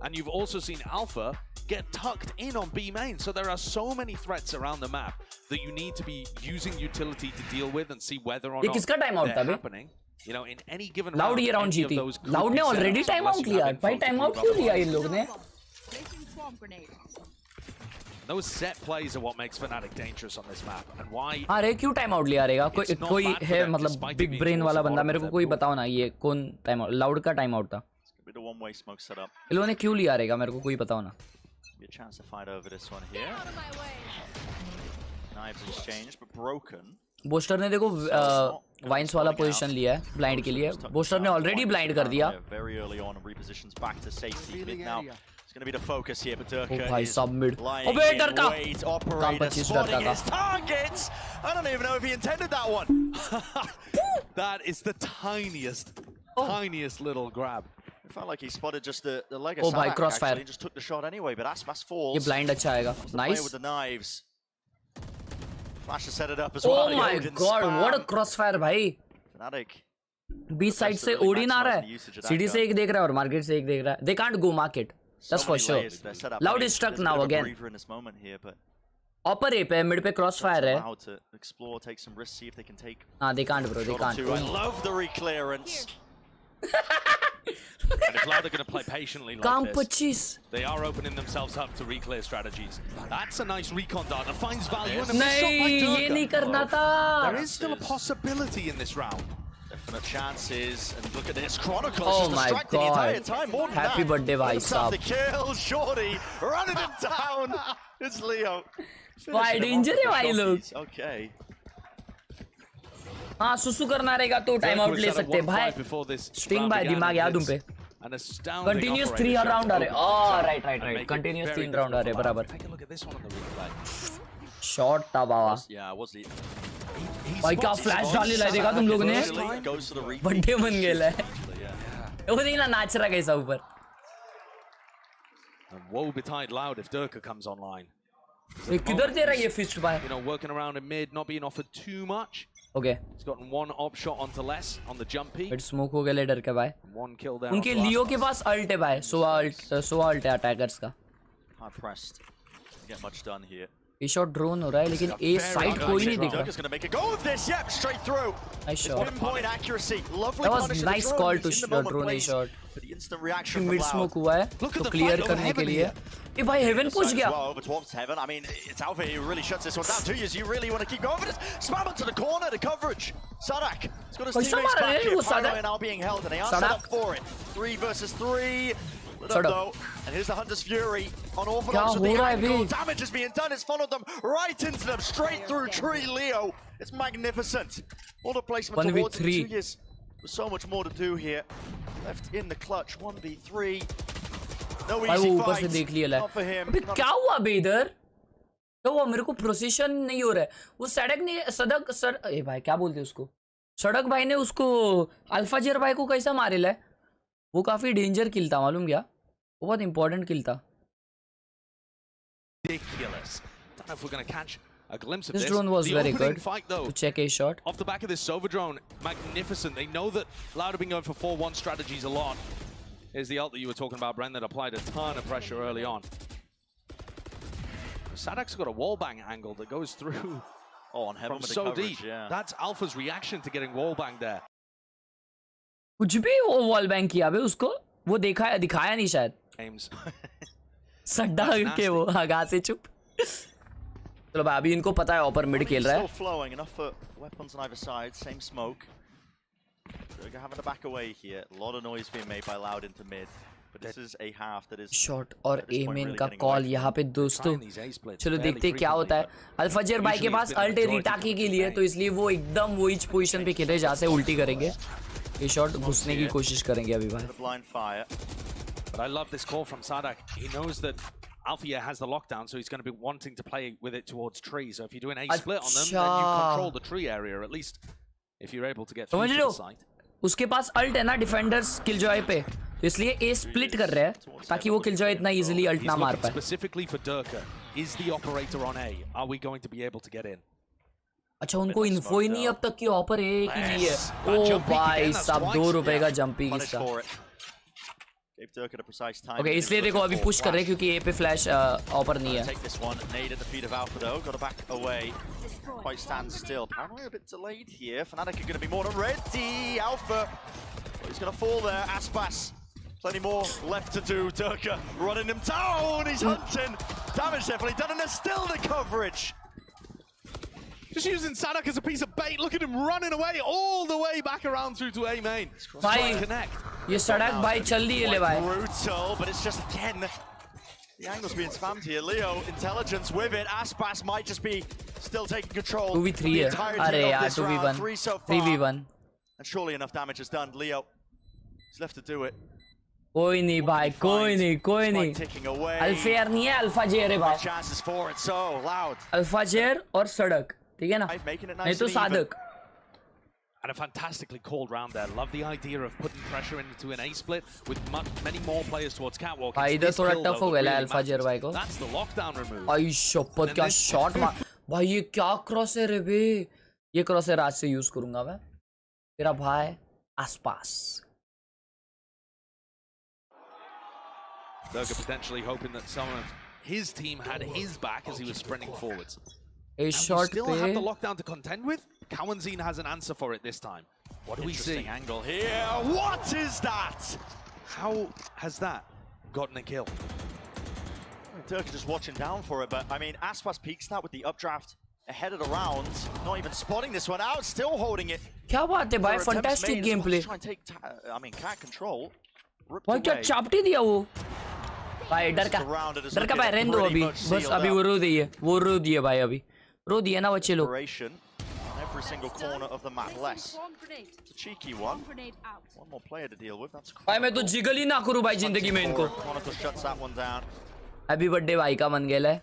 And you've also seen Alpha get tucked in on B main, so there are so many threats around the map that you need to be using utility to deal with and see whether or not they're happening. You know, in any given round, Loud ये round जीती. Loud ने already time out लिया. भाई time out क्यों लिया इन लोग ने? Those set plays are what makes Fnatic dangerous on this map, and why? अरे क्यों टाइम आउट लिया रहेगा? कोई है मतलब बिग ब्रेन वाला बंदा, मेरे को कोई बताओ ना, ये कौन टाइम आउट? लाउड का टाइम आउट था. इन लोगों ने क्यों लिया रहेगा? मेरे को कोई बताओ ना. A chance to fight over this one here. Knives exchanged, but broken. Booster ने देखो वाइंस वाला पोजीशन लिया है ब्लाइंड के लिए. बोस्टर ने ऑलरेडी ब्लाइंड कर दिया. Very early on, repositions back to safety. Mid now. It's going to be the focus here, but Durka is submid. अबे डरका. Operator spotting his targets. I don't even know if he intended that one. That is the tiniest little grab. It felt like he spotted just the leg of Oh my, Samak, crossfire. actually, just took the shot anyway, but Asmas falls. ये blind अच्छा आएगा. Nice. With the knives. Flash to set it up as well. Oh my god, what a crossfire भाई. Fnatic. B side से Odin आ रहा है. CD से एक देख रहा है और market से एक देख रहा है. They can't go market. That's for sure. Loud is stuck now again. Upper A पे mid पे crossfire है. Allowed to explore, take some risks, see if they can take. They can't, bro. They can't. I love the reclearance. And if Loud are going to play patiently like this, they are opening themselves up to reclear strategies. That's a nice recon dart that finds value in a missed shot by Durga. ये नहीं करना था. There is still a possibility in this round. Definite chances, and look at this. Chronicles Oh just my distracting the entire God. time. More than Happy that. birthday, bhai Stop the sahab. kill, Shorty running him down. It's Leo. Why Finishing him danger off है with भाई the लोग. shotties. Okay. हाँ सुसु करना रहेगा तो time out ले सकते हैं भाई. स्ट्रिंग भाई दिमाग याद उन पे. Continuous 3 round आ रहे. Oh right. Continuous 3 round आ रहे बराबर. Shot था बाबा. भाई क्या फ्लैश डाल लिया देखा तुम लोग ने. बंदे बन गए ले. वो नहीं ना नाच रहा कैसा ऊपर. And woe betide Loud if Durka comes online. किधर दे रहा है ये fist भाई. You know, working around in mid, not being offered too much. Okay. He's gotten one op shot onto less on the jumpy. Mid smoke हो गया ले डर के भाई. One kill there. उनके लियो के पास ult है भाई. सो ult है attackers का. Hard pressed. Get much done here. ये शॉट ड्रोन हो रहा है लेकिन ए साइड कोई नहीं दिख रहा. Durga's going to make a go of this. Yep, straight through. Nice shot. Pinpoint accuracy. Lovely. That was nice call to drone a shot. The instant reaction from Mid Loud. smoke हुआ है तो clear करने के लिए. ये भाई haven पूछ गया. Well, over towards heaven. I mean, it's Alpha who really shuts this one down. 2 years, you really want to keep going for this. Spam into the corner, the coverage. Sadak. He's got his teammates back here. Pyro now being held, and they are set up for it. 3 versus 3. Though. And here's the Hunter's Fury on Orthodox with the angle. Damage is being done. It's followed them right into them, straight through Tree Leo. It's magnificent. All the placement towards 2 years. There's so much more to do here. Left in the clutch. 1v3. No easy ऊपर से देख लिया Not for him. अबे क्या हुआ बे इधर? क्या हुआ? मेरे को प्रोसेशन नहीं हो रहा है. वो सड़क ने ए भाई क्या बोलते हैं उसको? सड़क भाई ने उसको अल्फाजेर भाई को कैसा मारे ला? वो काफी डेंजर किल था मालूम क्या? वो बहुत इंपॉर्टेंट किल था. Ridiculous. Don't know if we're going to catch a glimpse of This this. drone was very good fight, though, to check a shot. Off the back of this Sova drone, magnificent. They know that Loud have been going for 4-1 strategies a lot. Here's the ult that you were talking about, Bren, that applied a ton of pressure early on. Sadak's got a wallbang angle that goes through on heaven from with the so coverage, deep. yeah. That's Alpha's reaction to getting wallbanged there. कुछ भी वो wall bank किया बे उसको वो दिखाया नहीं शायद. सड्डा के वो आगा से चुप. चलो भाई अभी इनको पता है ऊपर मिड खेल रहा है. Still flowing enough for weapons on either side. Same smoke. They're having to back away here. A lot of noise being made by Loud into mid. But this is a half that is shot और amen का call यहाँ पे दोस्तों. चलो देखते क्या होता है. अल्फाजेर भाई के पास अल्ट रिटाकी के लिए तो इसलिए वो एकदम वो इच पोजीशन पे खेल रहे जहाँ से उल्टी करेंगे. ये शॉट घुसने की कोशिश करेंगे अभी भाई. But I love this call from Sadak. He knows that Alfia has the lockdown, so he's going to be wanting to play with it towards tree. So if you're doing a split on them, then you control the tree area at least. If you're able to get through to the site. उसके पास alt है ना defenders killjoy पे तो इसलिए ए split कर रहे हैं ताकि वो किलजॉय इतना इजीली अल्ट ना मार पाए. Specifically for Durka, is the operator on A? Are we going to be able to get in? अच्छा उनको इन्फो ही नहीं अब तक कि ऑपर है कि नहीं है. ओ भाई साहब 2 रुपए का जंपिंग इसका. ओके इसलिए देखो अभी पुश कर रहे हैं क्योंकि ए पे फ्लैश ऑपर नहीं है. Quite stand still. Apparently a bit delayed here. Fnatic are going to be more than ready. Alpha, he's going to fall there. Aspas, plenty more left to do. Durka running him down. He's hunting. Damage definitely done, and there's still the coverage. Just using Sadak as a piece of bait. Look at him running away all the way back around through to A main. भाई ये सड़क भाई चल रही है ले भाई. Brutal, but it's just again. The angle's being spammed here. Leo, intelligence with it. Aspas might just be still taking control. 2v3 है. अरे यार 2v1. 3v1. And surely enough damage is done. Leo, he's left to do it. कोई नहीं भाई कोई नहीं. अल्फेयर नहीं है अल्फाजेर है भाई. Chances for it. So Loud. अल्फाजेर और सड़क ठीक है ना. नहीं तो Sadiq. And a fantastically called round there. Love the idea of putting pressure into an A split with many more players towards catwalk. भाई इधर थोड़ा टफ हो गया अल्फाजेर भाई को. That's the lockdown remove. भाई शपथ क्या शॉट मार. भाई ये क्या क्रॉस है रे बे. ये क्रॉस है रात से यूज करूंगा मैं. तेरा भाई आसपास. Durga potentially hoping that some of his team had his back as he was sprinting forwards. A short still pay. have the lockdown to contend with. Cowanzine has an answer for it this time. What do we see? Interesting angle here. What is that? How has that gotten a kill? Turk just watching down for it, but I mean, Aspas peeks that with the updraft ahead of the round. Not even spotting this one out, still holding it. क्या बात है भाई, fantastic gameplay. Try and take, I mean, cat control. भाई क्या चापटी दिया वो? भाई डर का भाई रहने दो अभी, बस अभी वो रो दिए भाई अभी, रो दिए ना बच्चे लोग. Every single corner of the map less. It's a cheeky one. One more player to deal with. That's भाई मैं तो जिगल ही ना करूँ भाई जिंदगी में इनको. shuts that one down. Happy birthday भाई का मन गेला है.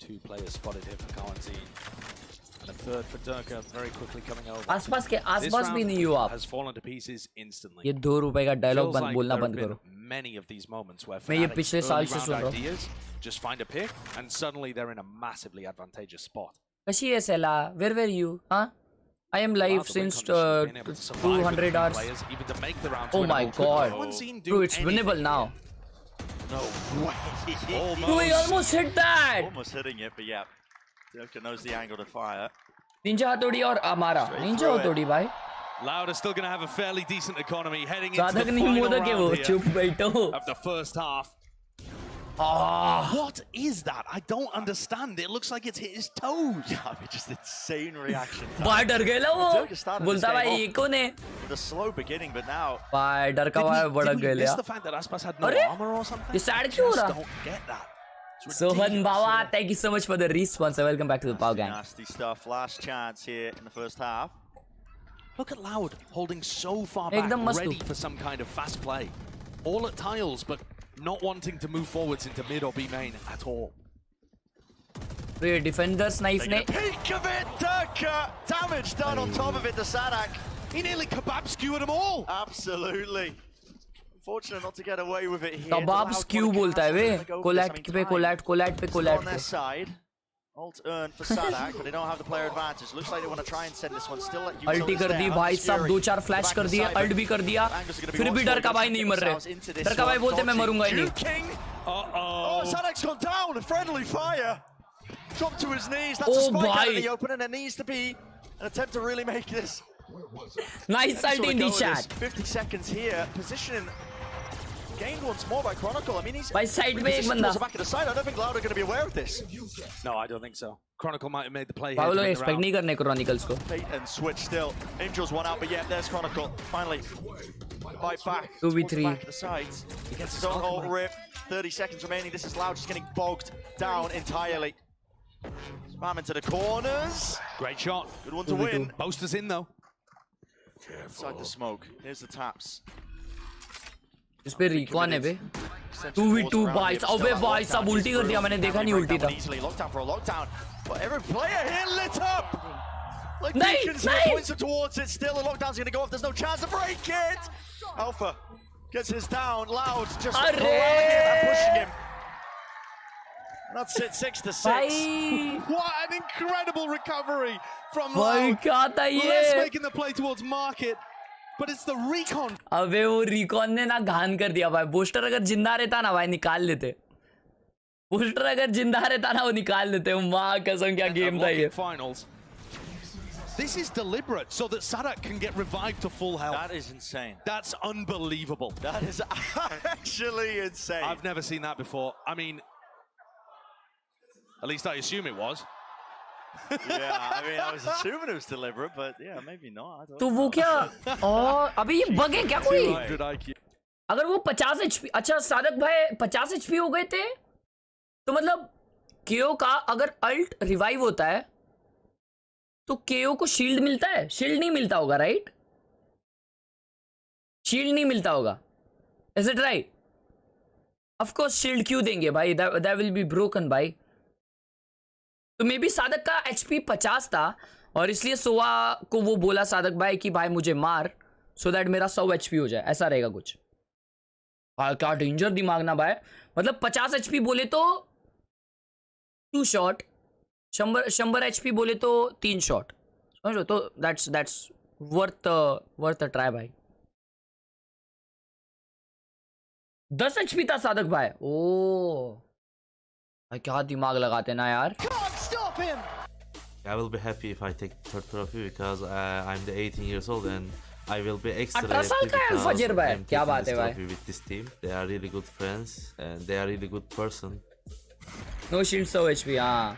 2 players spotted here for Cowanzine. And a third for Durka very quickly coming over. आसपास भी नहीं हो आप. Has fallen to pieces instantly. ये 2 रुपए का डायलॉग बोलना बंद करो. Many of these moments where मैं ये पिछले साल से सुन रहा हूँ. Just find a pick and suddenly they're in a massively advantageous spot. कशी है सेला? Where were you? Huh? I am live since 200 hours. Oh my god. Bro, it's winnable now. No way. Bro, he almost hit that. Almost hitting it, but yeah. Durka knows the angle to fire. Ninja Hattori or Amara? Ninja Hattori, bhai. Loud is still going to have a fairly decent economy heading into the final round here of the first half. What is that? I don't understand. It looks like it's hit his toes. Yeah, just insane reaction. भाई डर गया लो वो. बोलता भाई ये कौन है? With a slow beginning, but now. भाई डर का भाई बड़ा गया. Is the fact that Aspas had no armor or something? ये sad क्यों हो रहा? Don't get that. Sohan Bawa, thank you so much for the response. Welcome back to the Power Gang. Nasty stuff. Last chance here in the first half. Look at Loud holding so far back, ready for some kind of fast play. All at tiles, but not wanting to move forwards into mid or B main at all. Wait, defenders knife ne. Peek of it, Durka! Damage done on top of it to Sadak. He nearly kebab skewered them all. Absolutely. Fortunate not to get away with it here. Kebab skew bolta hai ve. Collect pe collect pe collect. On their side. Ult earned for Sadak, but they don't have the player advantage. Looks like they want to try and send this one. Still let you. Ulti कर दी भाई सब 2-4 flash कर दिए, alt भी कर दिया, फिर भी डर का भाई नहीं मर रहे. डर का भाई बोलते मैं मरूंगा ही नहीं. Oh, Sadak's gone down. A friendly fire. Dropped to his knees. That's a spike out of the open, and there needs to be an attempt to really make this. Nice ult in the chat. 50 seconds here. Positioning. Gained once more by Chronicle. I mean, he's by side में एक बंदा. Back of the side. I don't think Loud are going to be aware of this. No, I don't think so. Chronicle might have made the play. Paolo expect नहीं करने Chronicles को. And switch still. Angel's one out, but yeah, there's Chronicle. Finally, fight back. 2v3. Back to the sides. He gets his own ult rip. 30 seconds remaining. This is Loud just getting bogged down entirely. Spam into the corners. Great shot. Good one to win. Boaster's in though. Inside the smoke. Here's the taps. इस पे recon है बे. 2v2 boys. अबे भाई सब उल्टी कर दिया मैंने देखा नहीं उल्टी था. Lockdown for a lockdown. But every player here lit up. Like नहीं, beacons here points them towards it. Still the lockdown's going to go off. There's no chance to break it. Alpha gets his down. Loud just allowing it and pushing him. That's it, 6-6. What an incredible recovery from भाई Loud. क्या था ये? Less making the play towards market. But it's the recon. अबे वो recon ने ना घान कर दिया भाई. बूस्टर अगर जिंदा रहता ना भाई निकाल लेते. बूस्टर अगर जिंदा रहता ना वो निकाल लेते. माँ कसम क्या गेम था ये. Finals. This is deliberate so that Sadak can get revived to full health. That is insane. That's unbelievable. That is actually insane. I've never seen that before. I mean, at least I assume it was. Yeah, I mean, I was assuming it was deliberate, but yeah, maybe not. तो वो क्या? और अभी ये bug है क्या कोई? अगर वो 50 HP, अच्छा सादक भाई 50 HP हो गए थे, तो मतलब KO का अगर अल्ट रिवाइव होता है, तो KO को शील्ड मिलता है? शील्ड नहीं मिलता होगा, राइट? शील्ड नहीं मिलता होगा. Is it right? Of course shield क्यों देंगे भाई? That will be broken भाई. तो मे बी सादक का HP 50 था और इसलिए सोवा को वो बोला सादक भाई कि भाई मुझे मार सो दैट मेरा 100 HP हो जाए. ऐसा रहेगा कुछ. भाई क्या डेंजर दिमाग ना भाई. मतलब 50 HP बोले तो 2 शॉट, 100 HP बोले तो 3 शॉट. समझो तो दैट्स वर्थ अ ट्राई भाई. 10 HP था सादक भाई. ओ क्या दिमाग लगाते ना यार. I will be happy if I take third trophy because I'm the 18 years old and I will be extra 18 साल happy का है because फजर भाई. I'm क्या taking बात this है भाई. trophy with this team. They are really good friends and they are really good person. No shield, so HP. हाँ.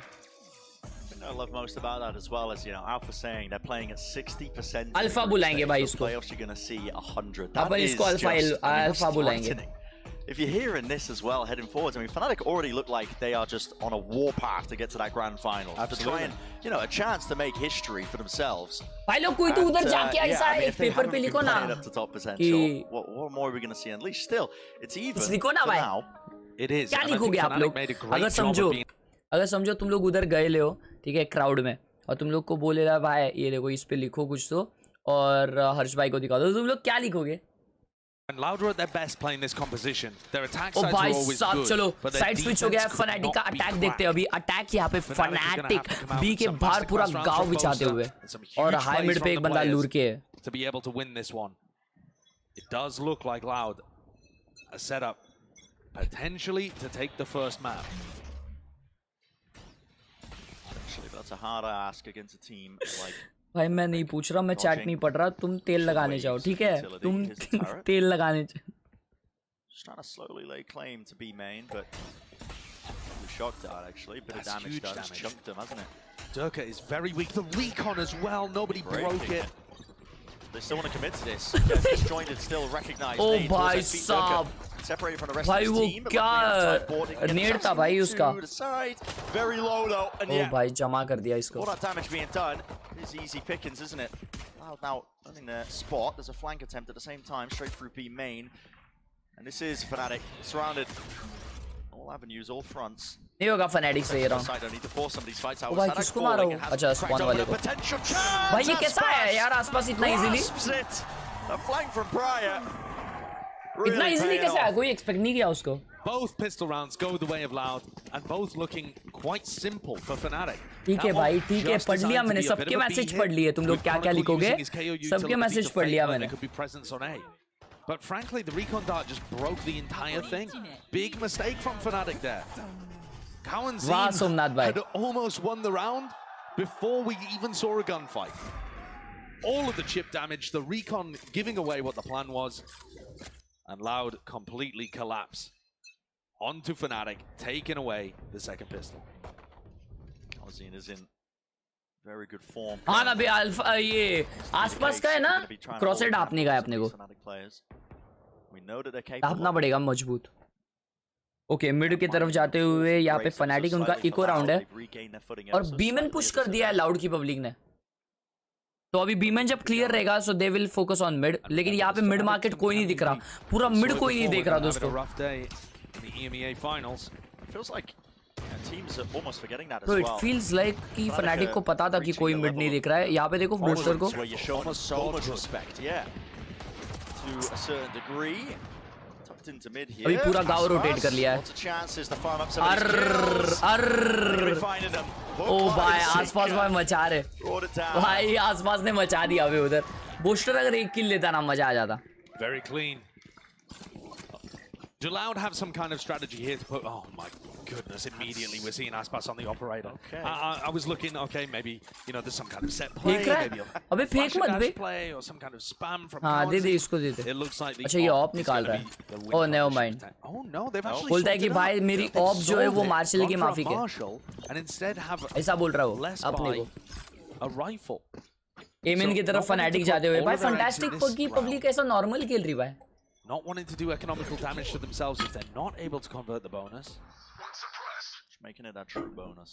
I love most about that as well as, you know, Alpha saying they're playing at 60%. Alpha बुलाएंगे भाई इसको. Playoffs you're going to see 100. That upon is इसको alpha बुलाएंगे. If you're hearing this as well, heading forwards, I mean, Fnatic already look like they are just on a warpath to get to that grand final. Absolutely. To try and, you know, a chance to make history for themselves. भाई लोग कोई तो उधर जाके ऐसा एक paper पे लिखो ना कि what more are we going to see? And at least still, it's even लिखो ना भाई. It is. क्या लिखोगे आप लोग? अगर समझो तुम लोग उधर गए ले हो, ठीक है, क्राउड में, और तुम लोग को बोले रहा भाई ये देखो इस पे लिखो कुछ तो, और हर्ष भाई को दिखा दो, तुम लोग क्या लिखोगे? And Loud are at their best playing this composition. Their attack sides भाई are always साहब good. चलो साइड स्विच हो गया है. defense फनाटिक का could not अटैक be देखते हैं अभी. अटैक यहाँ पे फनाटिक बी के बाहर पूरा गांव बिछाते हुए, और हाई मिड पे एक बंदा लूर के है. To be able to win this one. It does look like Loud a setup potentially to take the first map. Actually, that's a hard ask against a team like. भाई मैं नहीं पूछ रहा, मैं चैट नहीं पढ़ रहा, तुम तेल लगाने जाओ, ठीक है, तुम तेल लगाने जाओ. Just trying to slowly lay claim to B main, but we shocked out actually. Bit of damage done, just chunked him, hasn't it? Durka is very weak. The recon as well. Nobody broke it. They still want to commit to this. Yes, disjointed, still recognized. Oh भाई साहब. Separated from the rest भाई of वो his team. क्या नेड था भाई उसका. Very low though, and oh भाई जमा कर दिया इसको. All that damage being done is easy pickings, isn't it? Now in the spot, there's a flank attempt at the same time, straight through B main, and this is Fnatic surrounded. All avenues, all fronts. नहीं होगा Fnatic से ये round. ओ भाई किसको मारा हो? अच्छा spawn वाले को. भाई ये कैसा है यार आसपास इतना इजीली? इतना इजीली कैसे आया? कोई एक्सपेक्ट नहीं किया उसको. Both pistol rounds go the way of Loud, and both looking quite simple for Fnatic. ठीक है भाई, ठीक है, पढ़ लिया मैंने, सबके मैसेज पढ़ लिए. तुम लोग क्या क्या लिखोगे? सबके मैसेज पढ़ लिया मैंने. But frankly, the recon dart just broke the entire thing. Big mistake from Fnatic there. Cowan had almost won the round before we even saw a gunfight. All of the chip damage, the recon giving away what the plan was, and Loud completely collapse onto Fnatic, taking away the second pistol. Ozine is in very good form. हाँ ना भी alpha ये आसपास का है ना, crosshead आपने कहा अपने को. आपना पड़ेगा मजबूत. ओके मिड की तरफ जाते हुए यहाँ पे फनाटिक उनका इको राउंड है, और बीमन पुश कर दिया है लाउड की पब्लिक ने. तो अभी बीमन जब क्लियर रहेगा so they will focus on mid. लेकिन यहाँ पे मिड मार्केट कोई नहीं दिख रहा, पूरा मिड कोई नहीं देख रहा दोस्तों. तो इट फील्स लाइक कि फनाटिक को पता था कि कोई मिड नहीं दिख रहा है. यहाँ पे देखो बूस्टर को अभी पूरा गाँव रोटेट कर लिया है. ओ भाई आसपास भाई मचा रहे भाई, आसपास ने मचा दिया अभी उधर. बूस्टर अगर एक किल लेता ना मजा आ जाता. Very clean. Do Loud have some kind of strategy here to put? Oh my goodness! Immediately we're seeing Aspas on the operator. Okay. I was looking. Okay, maybe you know there's some kind of set play, maybe अबे fake मत बे. Play or some kind of spam from. हाँ दे दे इसको दे दे. It looks like. अच्छा ये op निकाल रहा है. Oh never mind. Oh no, they've actually. बोलता है कि भाई मेरी ऑप जो है वो मार्शल की माफी के. And instead have. ऐसा बोल रहा हो अपने को. A rifle. एमिन की तरफ फनाटिक जाते हुए भाई फैंटास्टिक की पब्लिक ऐसा नॉर्मल खेल रही भाई. Not wanting to do economical damage to themselves if they're not able to convert the bonus. Just making it that true bonus.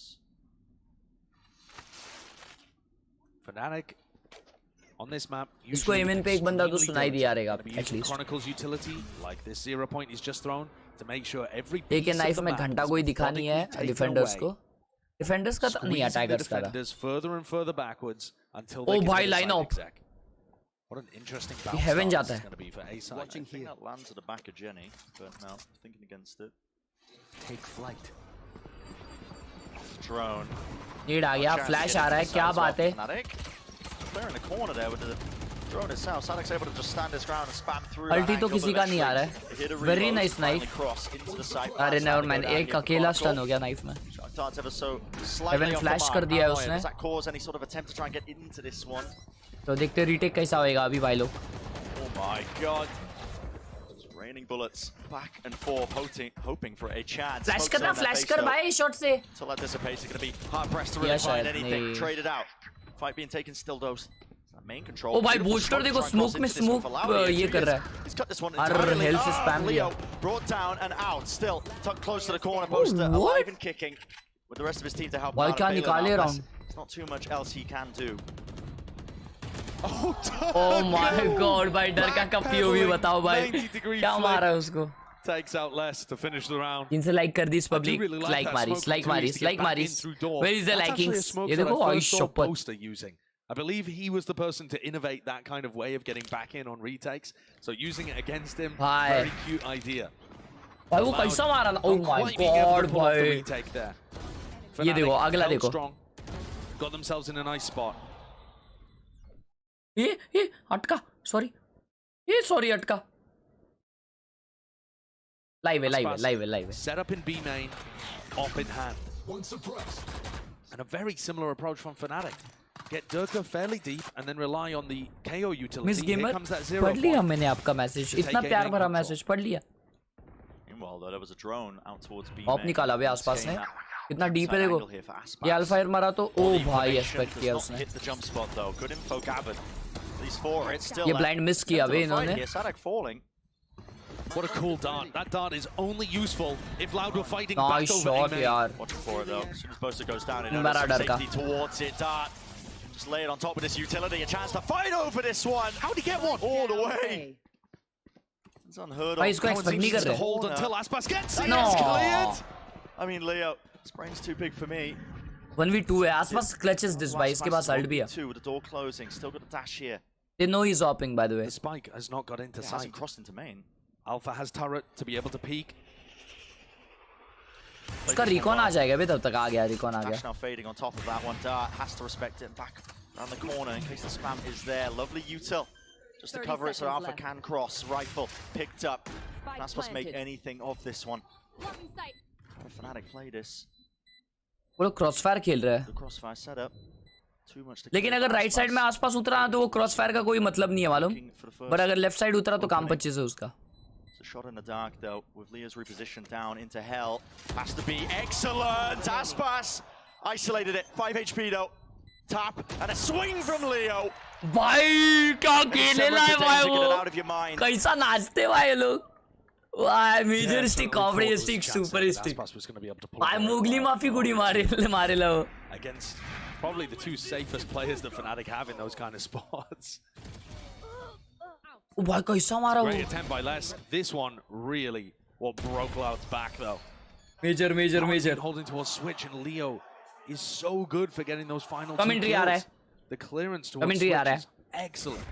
Fnatic on this map. इसको एमिन पे एक बंदा तो सुनाई दिया रहेगा at least. Chronicles utility like this 0 point is just thrown to make sure every. एक knife में घंटा कोई दिखा नहीं है डिफेंडर्स को. डिफेंडर्स का नहीं अटैकर्स का था. Further and further backwards until. ओ भाई line of. What an interesting bounce heaven जाता है. Watching here. That lands at the back of Jenny, but no, thinking against it. Take flight. Drone. Need आ गया, flash आ रहा है, क्या बात है. Player in the corner there with the Drone itself, Sadic's able to just stand his ground and spam through. Ulti तो किसी का नहीं आ रहा है. Very nice knife. अरे never mind, एक अकेला stun हो गया knife में. Even flash कर दिया है उसने. Does that cause any sort of attempt to try and get into this one? तो देखते हैं retake कैसा होएगा अभी भाई लोग. Oh my god. Raining bullets back and forth, hoping for a chance. Flash करना, flash कर भाई shot से. Until that dissipates, it's going to be hard pressed to really find anything. Traded out. Fight being taken still dose. Main control. Oh भाई booster देखो smoke में smoke ये कर रहा है. harshkhel से spam दिया. Brought down and out. Still tucked close to the corner post, alive and kicking with the rest of his team to help. भाई क्या निकाले round. There's not too much else he can do. Oh my god भाई डर का POV बताओ भाई क्या मारा है उसको. Takes out less to finish the round. इनसे like कर दी इस public like मारिस where is the likings ये देखो आई shopper. I believe he was the person to innovate that kind of way of getting back in on retakes. So using it against him, very cute idea. भाई वो कैसा मारा ना. Oh my god भाई. ये देखो अगला देखो. Got themselves in a nice spot. ये अटका. Sorry. अटका. Live. Set up in B main, op in hand. And a very similar approach from Fnatic. Get Durka fairly deep and then rely on the KO utility. Miss Gamer, पढ़ लिया मैंने आपका message. इतना प्यार भरा message पढ़ लिया. Meanwhile, there was a drone out towards B. Op निकाला भाई आसपास ने. कितना डीप है देखो. ये अल्फा एयर मारा तो ओ भाई एक्सपेक्ट किया उसने. Hit the jump spot though. Good info gathered. These four, it's still. ये ब्लाइंड मिस किया भाई इन्होंने. Sadec falling. What a cool dart. That dart is only useful if Loud were fighting back nice over shot यार. Watch for it though. As soon as Boaster goes down, it knows safety towards it. Dart. Just lay it on top of this utility, a chance to fight over this one. How'd he get one? All the way. It's unheard of. भाई इसको expect नहीं कर रहे. Hold until Aspas gets it. No. Cleared. I mean, Leo, this brain's too big for me. 1v2 है. आसपास clutches this भाई. इसके पास ult भी है. With the door closing, still got a dash here. They know he's hopping by the way. The spike has not got into sight. Hasn't crossed into main. Alpha has turret to be able to peek. उसका recon आ जाएगा अभी तब तक आ गया recon आ गया. Now fading on top of that one. Dart has to respect it back around the corner in case the spam is there. Lovely util. Just to cover it so Alpha can cross. Rifle picked up. Not supposed to make anything of this one. How did Fnatic play this? वो लोग crossfire खेल रहे हैं. The crossfire setup. Too much to लेकिन अगर right side में आसपास उतरा तो वो crossfire का कोई मतलब नहीं है मालूम. पर अगर लेफ्ट साइड उतरा तो काम 25 है उसका. Shot in the dark though, with Leo's repositioned down into hell. Has to be excellent. Aspas isolated it. 5 HP though. Tap and a swing from Leo. भाई क्या खेलेला है भाई वो. कैसा नाचते भाई लोग. वाह major stick comedy stick super stick. भाई मोगली माफी गुड़ी मारे लो. Against probably the two safest players that Fnatic have in those kind of spots. भाई कैसा मारा वो. Great attempt by Les. This one really broke Loud's back though. Major. Holding towards switch and Leo is so good for getting those final commentary आ रहा है. The clearance towards commentary आ रहा है. Excellent.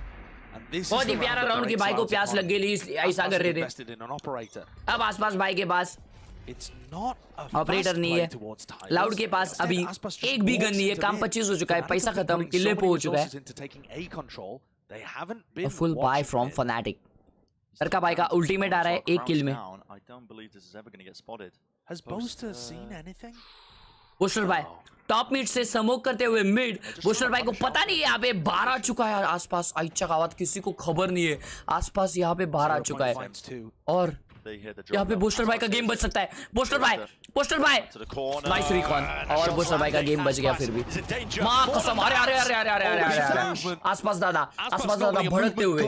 And this बहुत ही प्यारा round की भाई को प्यास लग गई ऐसा कर रहे थे. अब आसपास भाई के पास ऑपरेटर नहीं है. लाउड के पास अभी एक भी गन नहीं है. काम 25 हो चुका है. पैसा खत्म. किले पे हो चुका है. A full buy from Fnatic. लड़का भाई का ultimate आ रहा है 1 kill में. Has Boaster seen anything? Booster भाई टॉप मिड से स्मोक करते हुए मिड. बूस्टर भाई को पता नहीं है यहाँ पे 12 चुका है आसपास. आइचा का बात किसी को खबर नहीं है. आसपास यहाँ पे 12 चुका है और यहाँ पे बूस्टर भाई का गेम बच सकता है. बूस्टर भाई नाइस रिकॉन और बूस्टर भाई का गेम बच गया फिर भी. मां कसम. अरे आसपास दादा भड़कते हुए.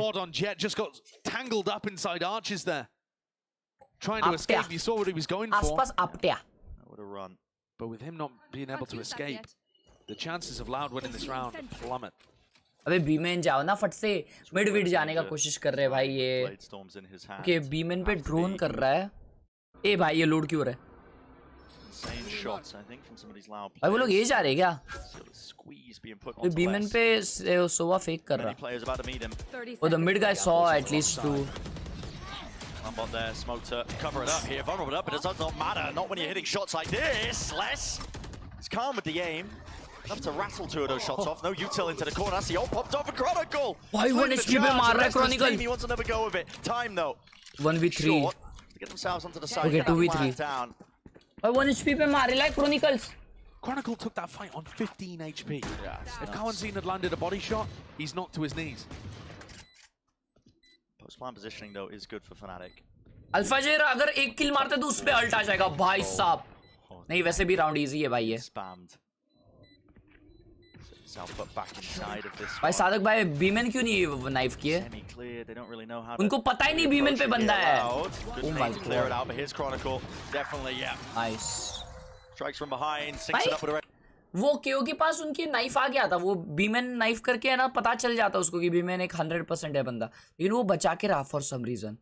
आसपास आपट्या. But with him not being able to escape, the chances of Loud winning this round plummet. अबे बीमेन जाओ ना फट से. मिड विड जाने का कोशिश कर रहे भाई ये. कि बीमेन पे ड्रोन कर रहा है. ए भाई ये लोड क्यों हो रहा है. भाई वो लोग ये जा रहे हैं क्या. तो बीमेन पे सोवा फेक कर रहा है. वो the mid guy saw at least to. Bot there, smoke to cover it up here, vulnerable it up, but it does not matter, not when you're hitting shots like this. Les is calm with the aim. Enough to rattle two of those shots off. No util into the corner. That's the ult popped off for Chronicle. Why 1 HP पे मार रहा है Chronicle? He wants another go of it. Time though. 1v3. Short to get themselves onto the side. Okay, 2v3. Why 1 HP पे मार रहा है Chronicles? Chronicle took that fight on 15 HP. Yeah, if Kawanzin had landed a body shot, he's knocked to his knees. Post-plan positioning though is good for Fnatic. अल्फाजेर अगर एक किल मारते तो उस पे अल्ट आ जाएगा भाई साहब. नहीं वैसे भी राउंड इजी है भाई ये. Spammed. Back inside of this भाई सादक भाई बीमेन क्यों नहीं नाइफ किए? उनको पता ही नहीं बीमेन पे बंदा है. Oh my god. Here's Chronicle. Definitely, yeah. Nice. Strikes from behind, sinks it up with a red. वो केओ के पास उनकी नाइफ आ गया था. वो बीमेन नाइफ करके है ना पता चल जाता उसको कि बीमेन एक 100% है बंदा. लेकिन वो बचा के रहा फॉर सम रीजन.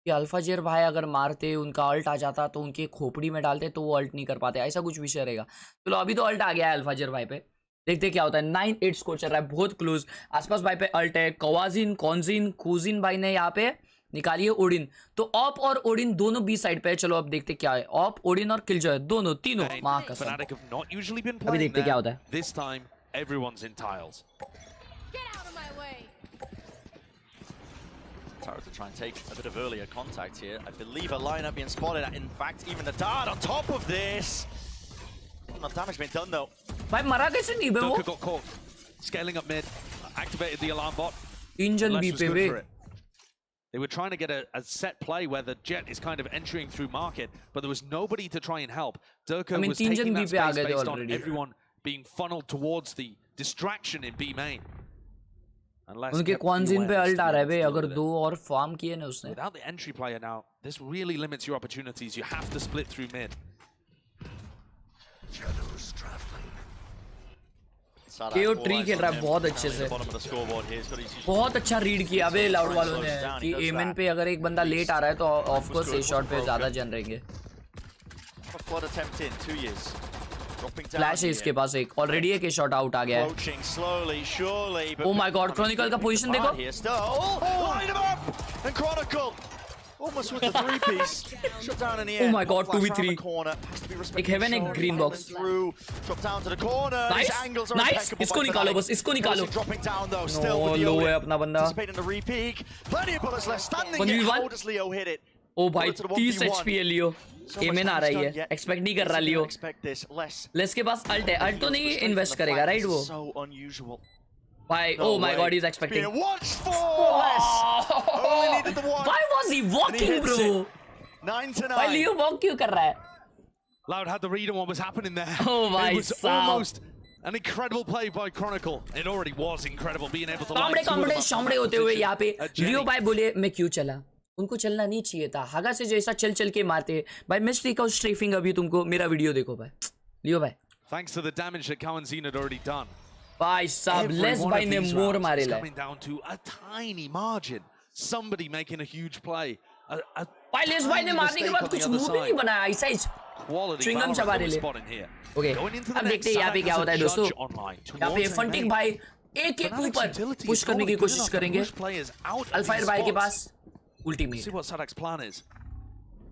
कि अल्फाजेर भाई अगर मारते उनका अल्ट आ जाता तो उनके खोपड़ी में डालते तो वो अल्ट नहीं कर पाते. ऐसा कुछ विषय रहेगा. चलो अभी तो अल्ट आ गया है अल्फाजेर भाई पे. देखते क्या होता है. 9-8 स्कोर चल रहा है बहुत क्लोज. आसपास भाई पे अल्ट है. कवाजिन कॉन्जिन कूजिन भाई ने यहाँ पे निकालिए ओडिन. तो ऑप और ओडिन दोनों बी साइड पे है. चलो अब देखते क्या है. ऑप ओडिन और किलजॉय दोनों तीनों मां कसम. अभी देखते क्या होता है. This time everyone's in tiles. To try and take a bit of earlier contact here. I believe a lineup being spotted. In fact, even the dart on top of this. Not enough damage being done though. भाई मरा कैसे नहीं बे वो? Got caught. Scaling up mid. Activated the alarm bot. Engine B pay way. They were trying to get a set play where the jet is kind of entering through market, but there was nobody to try and help. Durko was taking that space based on everyone being funneled towards the distraction in B main. उनके क्वांजिन पे alt आ रहा है बे. अगर 2 और farm किए ना उसने. Without the entry player now, this really limits your opportunities. You have to split through mid. केओ ट्री खेल रहा है बहुत अच्छे से. बहुत अच्छा रीड किया बे लाउड वालों ने कि एमएन पे अगर एक बंदा लेट आ रहा है तो ऑफ कोर्स ए शॉट पे ज्यादा जन रहेंगे. फ्लैश है इसके पास एक. ऑलरेडी एक शॉट आउट आ गया है. ओ माय गॉड क्रोनिकल का पोजीशन देखो. Almost with the 3-piece. Shut down in the air. Oh my god, 2v3. एक हेवन एक green box. Drop down to the corner. Nice. Nice. इसको निकालो बस. इसको निकालो. Dropping down though. Still with लो है अपना बंदा. Anticipating the repeak. Plenty of bullets left standing. How does Leo hit it? ओ भाई 30 HP है लियो. एमएन आ रही है. एक्सपेक्ट नहीं कर रहा लियो. लेस के पास अल्ट है. अल्ट तो नहीं इन्वेस्ट करेगा राइट वो. So unusual. Why? Oh my god, he's expecting. Only needed the one. Why was he walking, bro? 9-9. Why Leo walk क्यों कर रहा है? Loud had the read on what was happening there. Oh my god. It was almost an incredible play by Chronicle. It already was incredible being able to. Kamde शामड़े होते हुए यहाँ पे लियो भाई बोले मैं क्यों चला. उनको चलना नहीं चाहिए था. हागा से जैसा चल के मारते भाई. मिस का स्ट्रेफिंग अभी तुमको मेरा वीडियो देखो भाई. लियो भाई. Thanks to the damage that Kawanzin had already done. भाई साहब लेस भाई ने मोर मारे ला. Coming down to a tiny margin. Somebody making a huge play. भाई लेस भाई ने मारने के बाद कुछ मूव भी नहीं बनाया. ऐसा ही च्युइंगम चबा रहे ले. ओके अब देखते हैं यहाँ पे क्या होता है दोस्तों. यहाँ पे फंटिक भाई एक ऊपर पुश करने की कोशिश करेंगे. अल्फायर भाई के पास अल्टीमेट.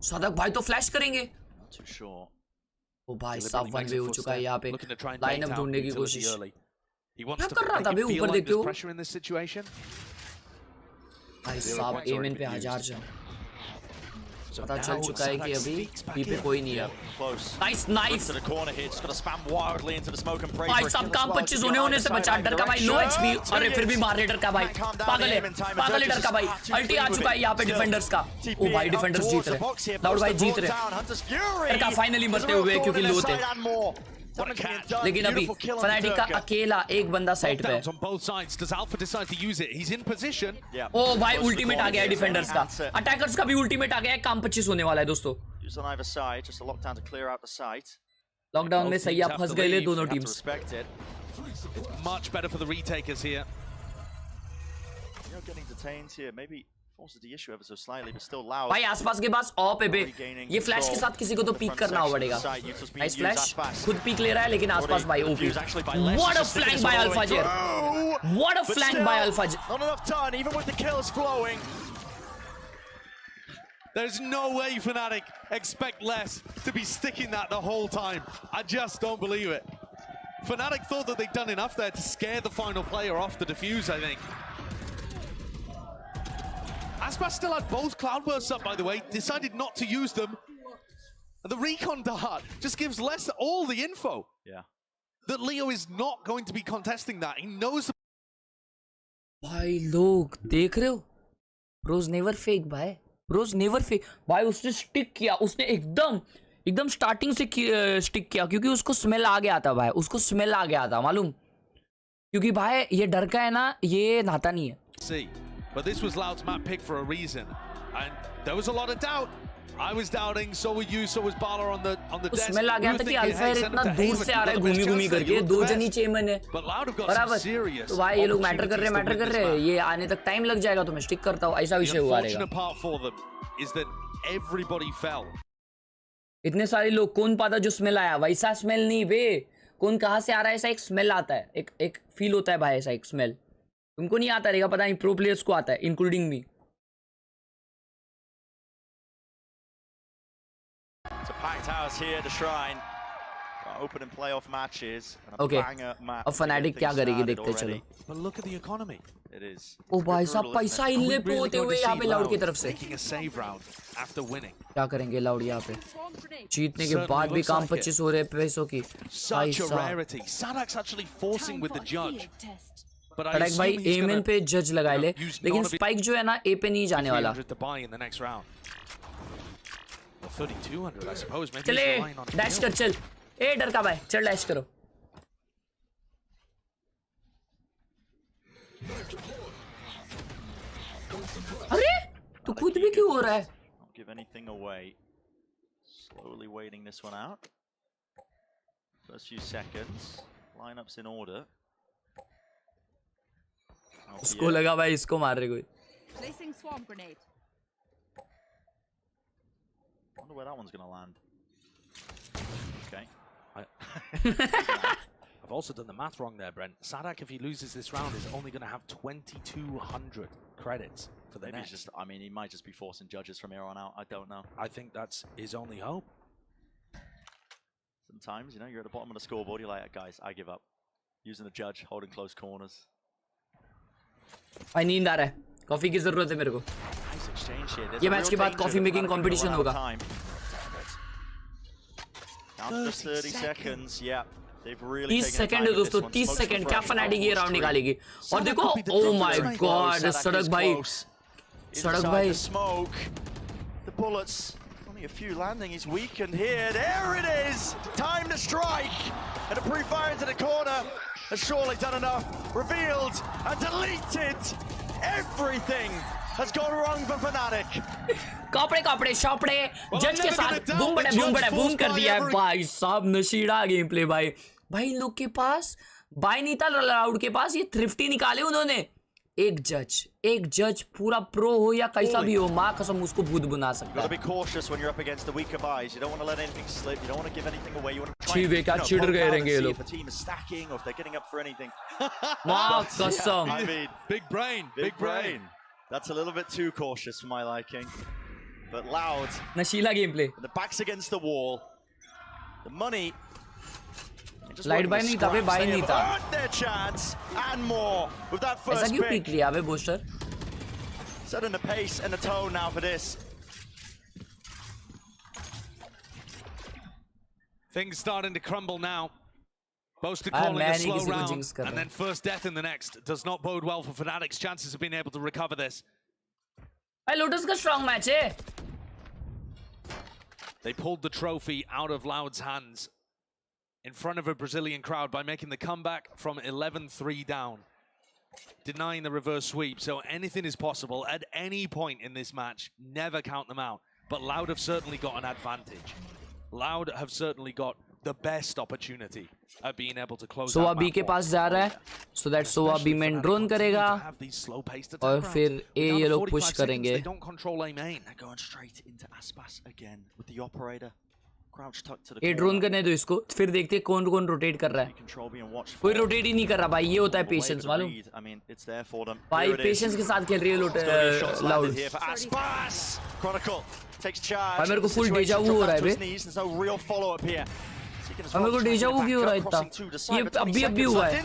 सदक भाई तो फ्लैश करेंगे. ओ भाई साहब 1v हो चुका है यहाँ पे. लाइनअप ढूंढने की कोशिश. क्या कर रहा था बे ऊपर देखो. भाई साहब एमएन पे 1000 जन. पता चल चुका है कि अभी बी पे कोई नहीं है. Nice nice. भाई साहब काम 25 होने से बचा. डर का भाई लो एचपी. अरे फिर भी मार रहे डर का भाई. पागल है डर का भाई. अल्टी आ चुका है यहाँ पे डिफेंडर्स का. ओ भाई डिफेंडर्स जीत रहे. लाउड भाई जीत रहे. डर का फाइनली मरते हुए क्योंकि लो थे. लेकिन अभी फनाटिक का अकेला एक बंदा साइड पे है. ओ भाई अल्टीमेट आ गया है डिफेंडर्स का. अटैकर्स का भी अल्टीमेट आ गया है. काम 25 होने वाला है दोस्तों. लॉकडाउन में सही आप फंस गए ले दोनों टीम्स. भाई आसपास के पास ऑप है बे. ये फ्लैश के साथ किसी को तो पीक करना पड़ेगा. Nice flash. खुद पीक ले रहा है लेकिन आसपास भाई OP. What a flank by Alfajer. What a flank by Alfajer. There's no way Fnatic expect less to be sticking that the whole time. I just don't believe it. Fnatic thought that they'd done enough there to scare the final player off the defuse, I think. Aspas still had both cloudbursts up, by the way, decided not to use them. And the recon dart just gives less all the info. Yeah. That Leo is not going to be contesting that. He knows. भाई लोग देख रहे हो? Bros never fake भाई. Bros never fake. भाई उसने stick किया. उसने एकदम स्टार्टिंग से स्टिक किया क्योंकि उसको स्मेल आ गया था भाई. उसको स्मेल आ गया था मालूम? क्योंकि भाई ये डर का है ना, ये नहाता नहीं है. See, but this was Loud's map pick for a reason, and there was a lot of doubt. I was doubting, so were you, so was Bala on the desk. Smell आ गया था कि अल्फायर इतना दूर से आ रहा है घूमी करके, दो जनी चेमन है बराबर. तो भाई ये लोग मैटर कर रहे हैं, ये आने तक टाइम लग जाएगा तो मैं स्टिक करता हूँ, ऐसा विषय हुआ रहेगा. इतने सारे लोग, कौन पाता जो स्मेल आया? वैसा स्मेल नहीं बे, कौन कहाँ से आ रहा है, ऐसा एक स्मेल आता है, एक फील होता है भाई, ऐसा एक स्मेल. तुमको नहीं आता रहेगा, पता नहीं, प्रो प्लेयर्स को आता है, including me. It's a packed house here at the Shrine. Opening playoff matches. Okay. अब Fnatic क्या करेगी देखते चलो. But look at the economy. It is. ओ भाई साहब पैसा इल्ले पे होते हुए यहाँ पे लाउड की तरफ से. Making a save round after winning. क्या करेंगे लाउड यहाँ पे? जीतने के बाद भी काम 25 हो रहे पैसों की. Such a rarity. Sadak's actually forcing with the judge. सड़क भाई एमएन पे जज लगाए ले, लेकिन स्पाइक जो है ना ए पे नहीं जाने वाला. चले डैश कर, चल ए डर का भाई, चल डैश करो. अरे तू खुद भी क्यों हो रहा है? Don't give anything away. Slowly waiting this one out. First few seconds. Lineups in order. उसको लगा भाई इसको मार रहे कोई. Placing swamp grenade. Wonder where that one's gonna land. Okay. I've also done the math wrong there, Brent. Sadak, if he loses this round, is only gonna have 2,200 credits for the next. Just, I mean, he might just be forcing judges from here on out. I don't know. I think that's his only hope. Sometimes, you know, you're at the bottom of the scoreboard. You're like, guys, I give up. Using the judge, holding close corners. भाई नींद आ रहा है, coffee की जरूरत है मेरे को. ये मैच के बाद कॉफी मेकिंग कंपटीशन होगा. 30 सेकंड है दोस्तों, 30 सेकंड. क्या फनाटिक ये राउंड निकालेगी. और देखो, ओ माय गॉड, सड़क भाई. The bullets, only a few landing. He's weakened here. There it is. Time to strike. And a pre-fire into the corner. Has surely done enough. Revealed and deleted. Everything has gone wrong for Fnatic. कपड़े शॉपड़े जज के साथ boom कर दिया है भाई साहब. नशीड़ा game play भाई. भाई इन लोग के पास बाय नहीं था, लाउड के पास ये थ्रिफ्टी निकाले उन्होंने. एक जज पूरा प्रो हो या कैसा भी हो, माँ कसम उसको भूत बना सकता है. चीवे क्या चिढ़ गए रहेंगे ये लोग. माँ कसम. Big brain. That's a little bit too cautious for my liking. But Loud. नशीला game play. The back's against the wall. The money. Light by नहीं था, वे बाय नहीं था. ऐसा क्यों पीक लिया वे booster? Setting the pace and the tone now for this. Things starting to crumble now. Boaster calling a slow round, and then first death in the next does not bode well for Fnatic's chances of being able to recover this. भाई lotus का strong match है. They pulled the trophy out of Loud's hands in front of a Brazilian crowd by making the comeback from 11-3 down, denying the reverse sweep. So anything is possible at any point in this match. Never count them out. But Loud have certainly got an advantage. Loud have certainly got the best opportunity at being able to close. Soa B के पास जा रहा है, so that Soa B में drone करेगा और फिर A ये लोग पुश करेंगे. They don't control A main. They're going straight into Aspas again with the operator. A drone करने दो इसको, फिर देखते हैं कौन रोटेट कर रहा है. कोई रोटेट ही नहीं कर रहा भाई. ये होता है पेशेंस, मालूम भाई. पेशेंस के साथ खेल रही है लाउड. भाई मेरे को फुल डेजा वू हो रहा है बे. हमें को डेजा वू क्यों हो रहा है इतना? ये अभी हुआ है.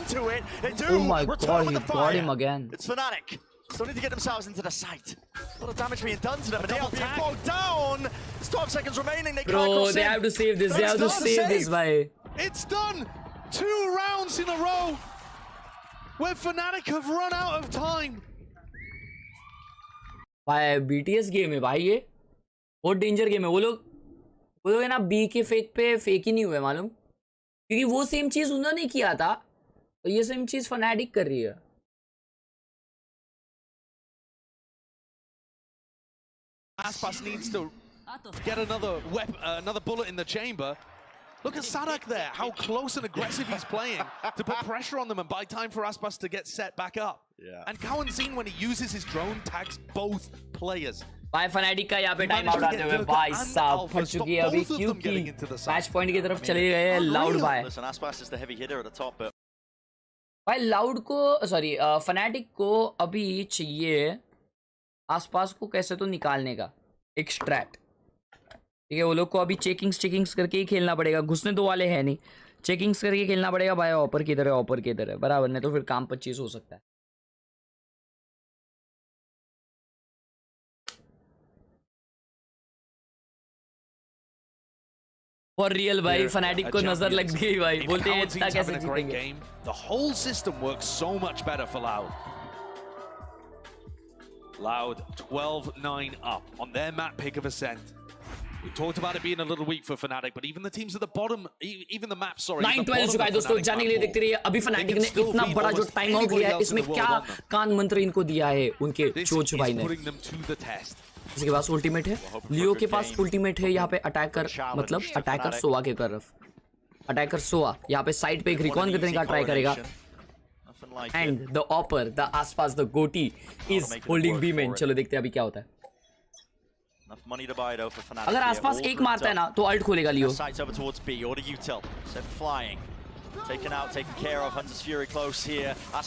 Oh my God, he got him again. It's fnatic. Still need to get themselves into the site. A lot of damage being done to them, and they are being bogged down. There's 12 seconds remaining. They can't cross they have to save this. They have to save this, bhai. It's done. 2 rounds in a row where Fnatic have run out of time. भाई BTS game है भाई, ये बहुत danger game है. वो लोग है ना बी के फेक पे फेक ही नहीं हुए मालूम, क्योंकि वो सेम चीज उन्होंने किया था, तो ये सेम चीज फनाटिक कर रही है. Aspas needs to get another bullet in the chamber. Look at Sadak there, how close and aggressive he's playing to put pressure on them and buy time for Aspas to get set back up. Yeah. And Kawanzin, when he uses his drone, tags both players. भाई fanatic का यहाँ पे time out आते हुए भाई साहब फट चुकी है अभी, क्योंकि मैच पॉइंट की तरफ चले गए लाउड भाई. Listen, Aspas is the heavy hitter at the top, but भाई लाउड को सॉरी फनाटिक को अभी चाहिए आसपास को कैसे तो निकालने का एक स्ट्रैट. ठीक है, वो लोग को अभी चेकिंग्स करके ही खेलना पड़ेगा. घुसने तो वाले हैं नहीं, चेकिंग्स करके खेलना पड़ेगा भाई. ऑपर किधर है बराबर, नहीं तो फिर काम 25 हो सकता है. फॉर रियल भाई फनाटिक को नजर लग गई भाई, बोलते हैं इतना कैसे जीतेंगे. The whole system works so much better for Loud. Loud 12-9 up on their map pick of Ascent. We talked about it being a little weak for Fnatic, but even the teams at the bottom, even the map, sorry. 9-12 चुका है दोस्तों, जाने के लिए देखते रहिए. अभी fanatic ने इतना बड़ा जो टाइम आउट लिया है, इसमें क्या कान मंत्र इनको दिया है उनके चोच भाई ने. इसके पास अल्टीमेट है, लियो के पास अल्टीमेट है. यहाँ पे अटैकर मतलब अटैकर सोआ के तरफ, अटैकर सोआ यहाँ पे साइड पे एक रिकॉन करने का ट्राई करेगा. एंड द ऑपर द आसपास द गोटी इज होल्डिंग बी मेन. चलो देखते हैं अभी क्या होता है. अगर आसपास एक मारता है ना तो अल्ट खोलेगा लियो.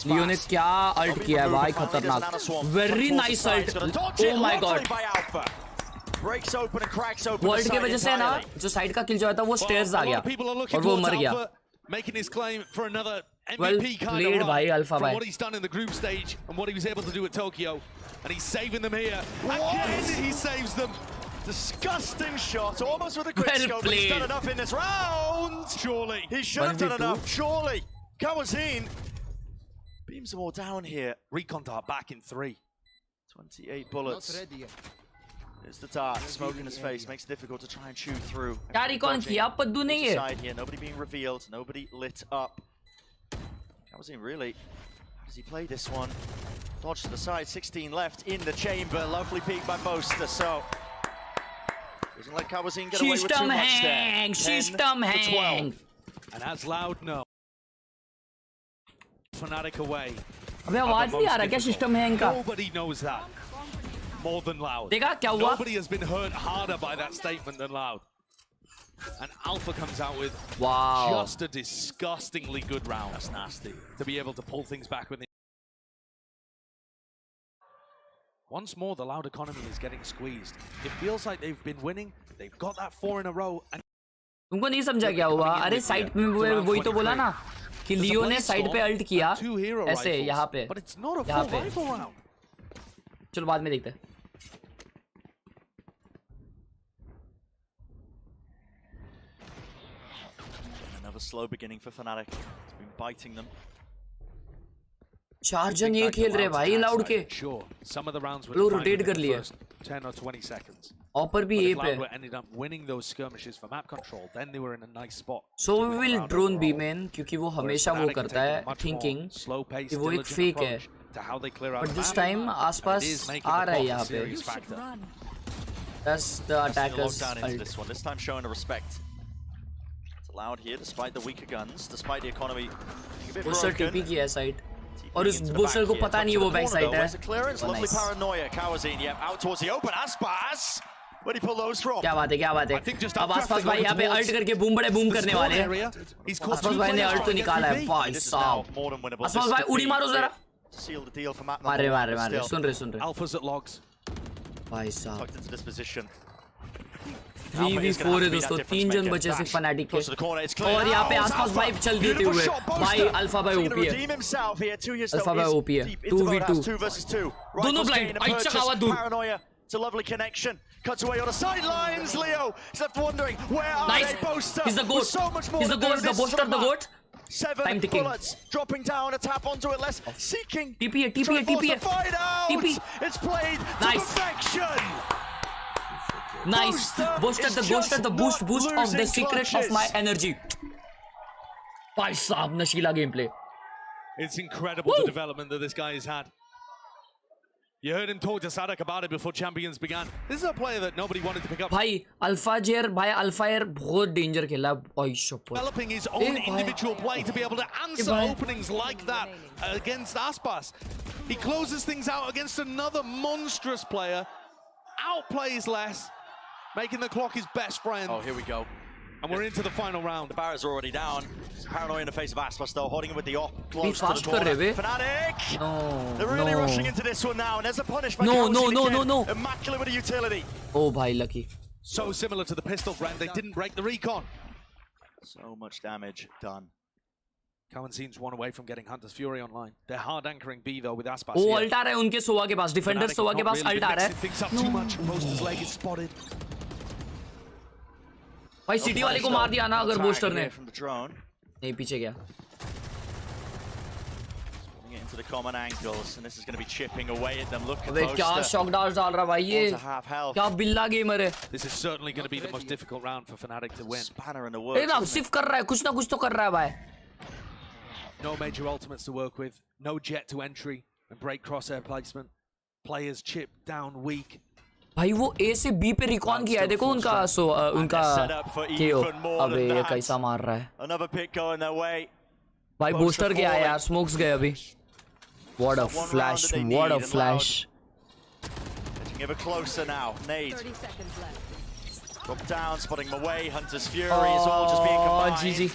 लियो ने क्या अल्ट किया है भाई, खतरनाक. Very nice ult. Oh my God, world के वजह से ना जो साइड का किल जो था वो स्टेयर्स आ गया और वो मर गया. Making his claim for another well MVP kind played of by run Alpha from by. what he's done in the group stage and what he was able to do at Tokyo, and he's saving them here. Again, he saves them. Disgusting shot, almost with a quick scope. But he's done enough in this round. Surely he should have done enough. Surely, Kawazin beams them all down here. Recon dart back in 3. 28 bullets. It's the dart, smoke in his face, makes it difficult to try and chew through. क्या recon किया पद्दू ने ये? Side here, nobody being revealed, nobody lit up. Kawazin really, how does he play this one? Dodge to the side, 16 left in the chamber. Lovely peek by Boaster, so doesn't let Kawazin get away with too much there. System hang. And as Loud know, Fnatic away. अबे आवाज नहीं आ रहा क्या system hang का? Nobody knows that. More than Loud. देखा क्या हुआ? Nobody has been hurt harder by that statement than Loud. And Alpha comes out with just a disgustingly good round. That's nasty. To be able to pull things back with it. Once more, the Loud economy is getting squeezed. It feels like they've been winning. They've got that 4 in a row. And तुमको नहीं समझा क्या हुआ? अरे side में वही तो बोला ना कि लियो ने साइड पे अल्ट किया ऐसे यहाँ पे. But it's not a full rifle round. चलो बाद में देखते हैं. Another slow beginning for Fnatic. It's been biting them. 4 जन ये खेल रहे भाई लाउड के. Some of the rounds were लोग रोटेट कर लिए. 10 or 20 seconds. ऑपर भी ए पे. Ended up winning those skirmishes for map control. Then they were in a nice spot. So we will drone B man क्योंकि वो हमेशा वो करता है thinking कि वो एक फेक है. But this time आसपास आ रहा है यहाँ पे. That's the attackers. This time showing a respect. It's allowed here despite the weaker guns, despite the economy being a bit broken. Booster TP की है साइड. और उस बूस्टर को पता नहीं वो बैक साइड है. Lovely paranoia. Kawazin, out towards the open. Aspas. Where did he pull those from? क्या बात है क्या बात है. अब आसपास भाई यहाँ पे अल्ट करके बूम बड़े बूम करने वाले हैं. आसपास भाई ने अल्ट तो निकाला है भाई साहब. आसपास भाई उड़ी मारो जरा. मारे मारे मारे. सुन रहे Alphas at logs. भाई साहब. Tucked into this position. 3v4 है दोस्तों, 3 जन बचे सिर्फ फनाटिक के और यहाँ पे आसपास वाइप चल देते हुए भाई अल्फा भाई ओपी है, अल्फा भाई ओपी है 2v2 दोनों ब्लाइंड अच्छा खावा दूर It's a lovely connection. Cuts away on the sidelines. Leo is left wondering where are they? Boaster. He's the goat. So much more He's the goat. The Boaster, the goat. 7 bullets dropping down. A tap onto it. Less seeking. TP. Fight out. TP. It's played to perfection. Nice. Boaster, the boost of the secret of my energy. Bhai saab, nashila gameplay. It's incredible the development that this guy has had. You heard him talk to Sadak about it before Champions began. This is a player that nobody wanted to pick up. भाई alpha air बहुत danger खेला developing his own individual play to be able to answer openings like that against Aspas. He closes things out against another monstrous player, outplays less, making the clock his best friend. Oh, here we go. And we're into the final round. The barriers are already down. Paranoia in the face of Aspas though, holding him with the op close to the fast corner. Fnatic! No, they're really rushing into this one now, and there's a punish by No. Immaculate with a utility. Oh, bhai, lucky. So similar to the pistol brand, they didn't break the recon. So much damage done. Cohen's one away from getting Hunter's Fury online. They're hard anchoring B though with Aspas. Oh, ult आ रहा है उनके सोवा के पास, defender सोवा के पास ult आ रहा है. Things up too much. Boaster's leg is spotted. भाई city वाले को मार दिया ना अगर बोस्टर ने. नहीं पीछे गया. Into the common angles, and this is going to be chipping away at them. Look at अबे क्या शॉक डाल रहा भाई ये. क्या बिल्ला गेमर है. This is certainly going to be the most difficult round for Fnatic to win. Spanner in the works. ना सिर्फ कर रहा है, कुछ ना कुछ तो कर रहा है भाई. No major ultimates to work with, no jet to entry and break crosshair placement. Players chip down weak. भाई वो A से B पे रिकॉन किया है, देखो उनका KO. अबे ये कैसा मार रहा है. Another pick going their way. भाई बूस्टर गया है यार, स्मोक्स गए अभी. What a flash, what a flash. Getting ever closer now. Nade. 30 seconds left. Drop down, spotting him away. Hunter's Fury is all just being combined. GG.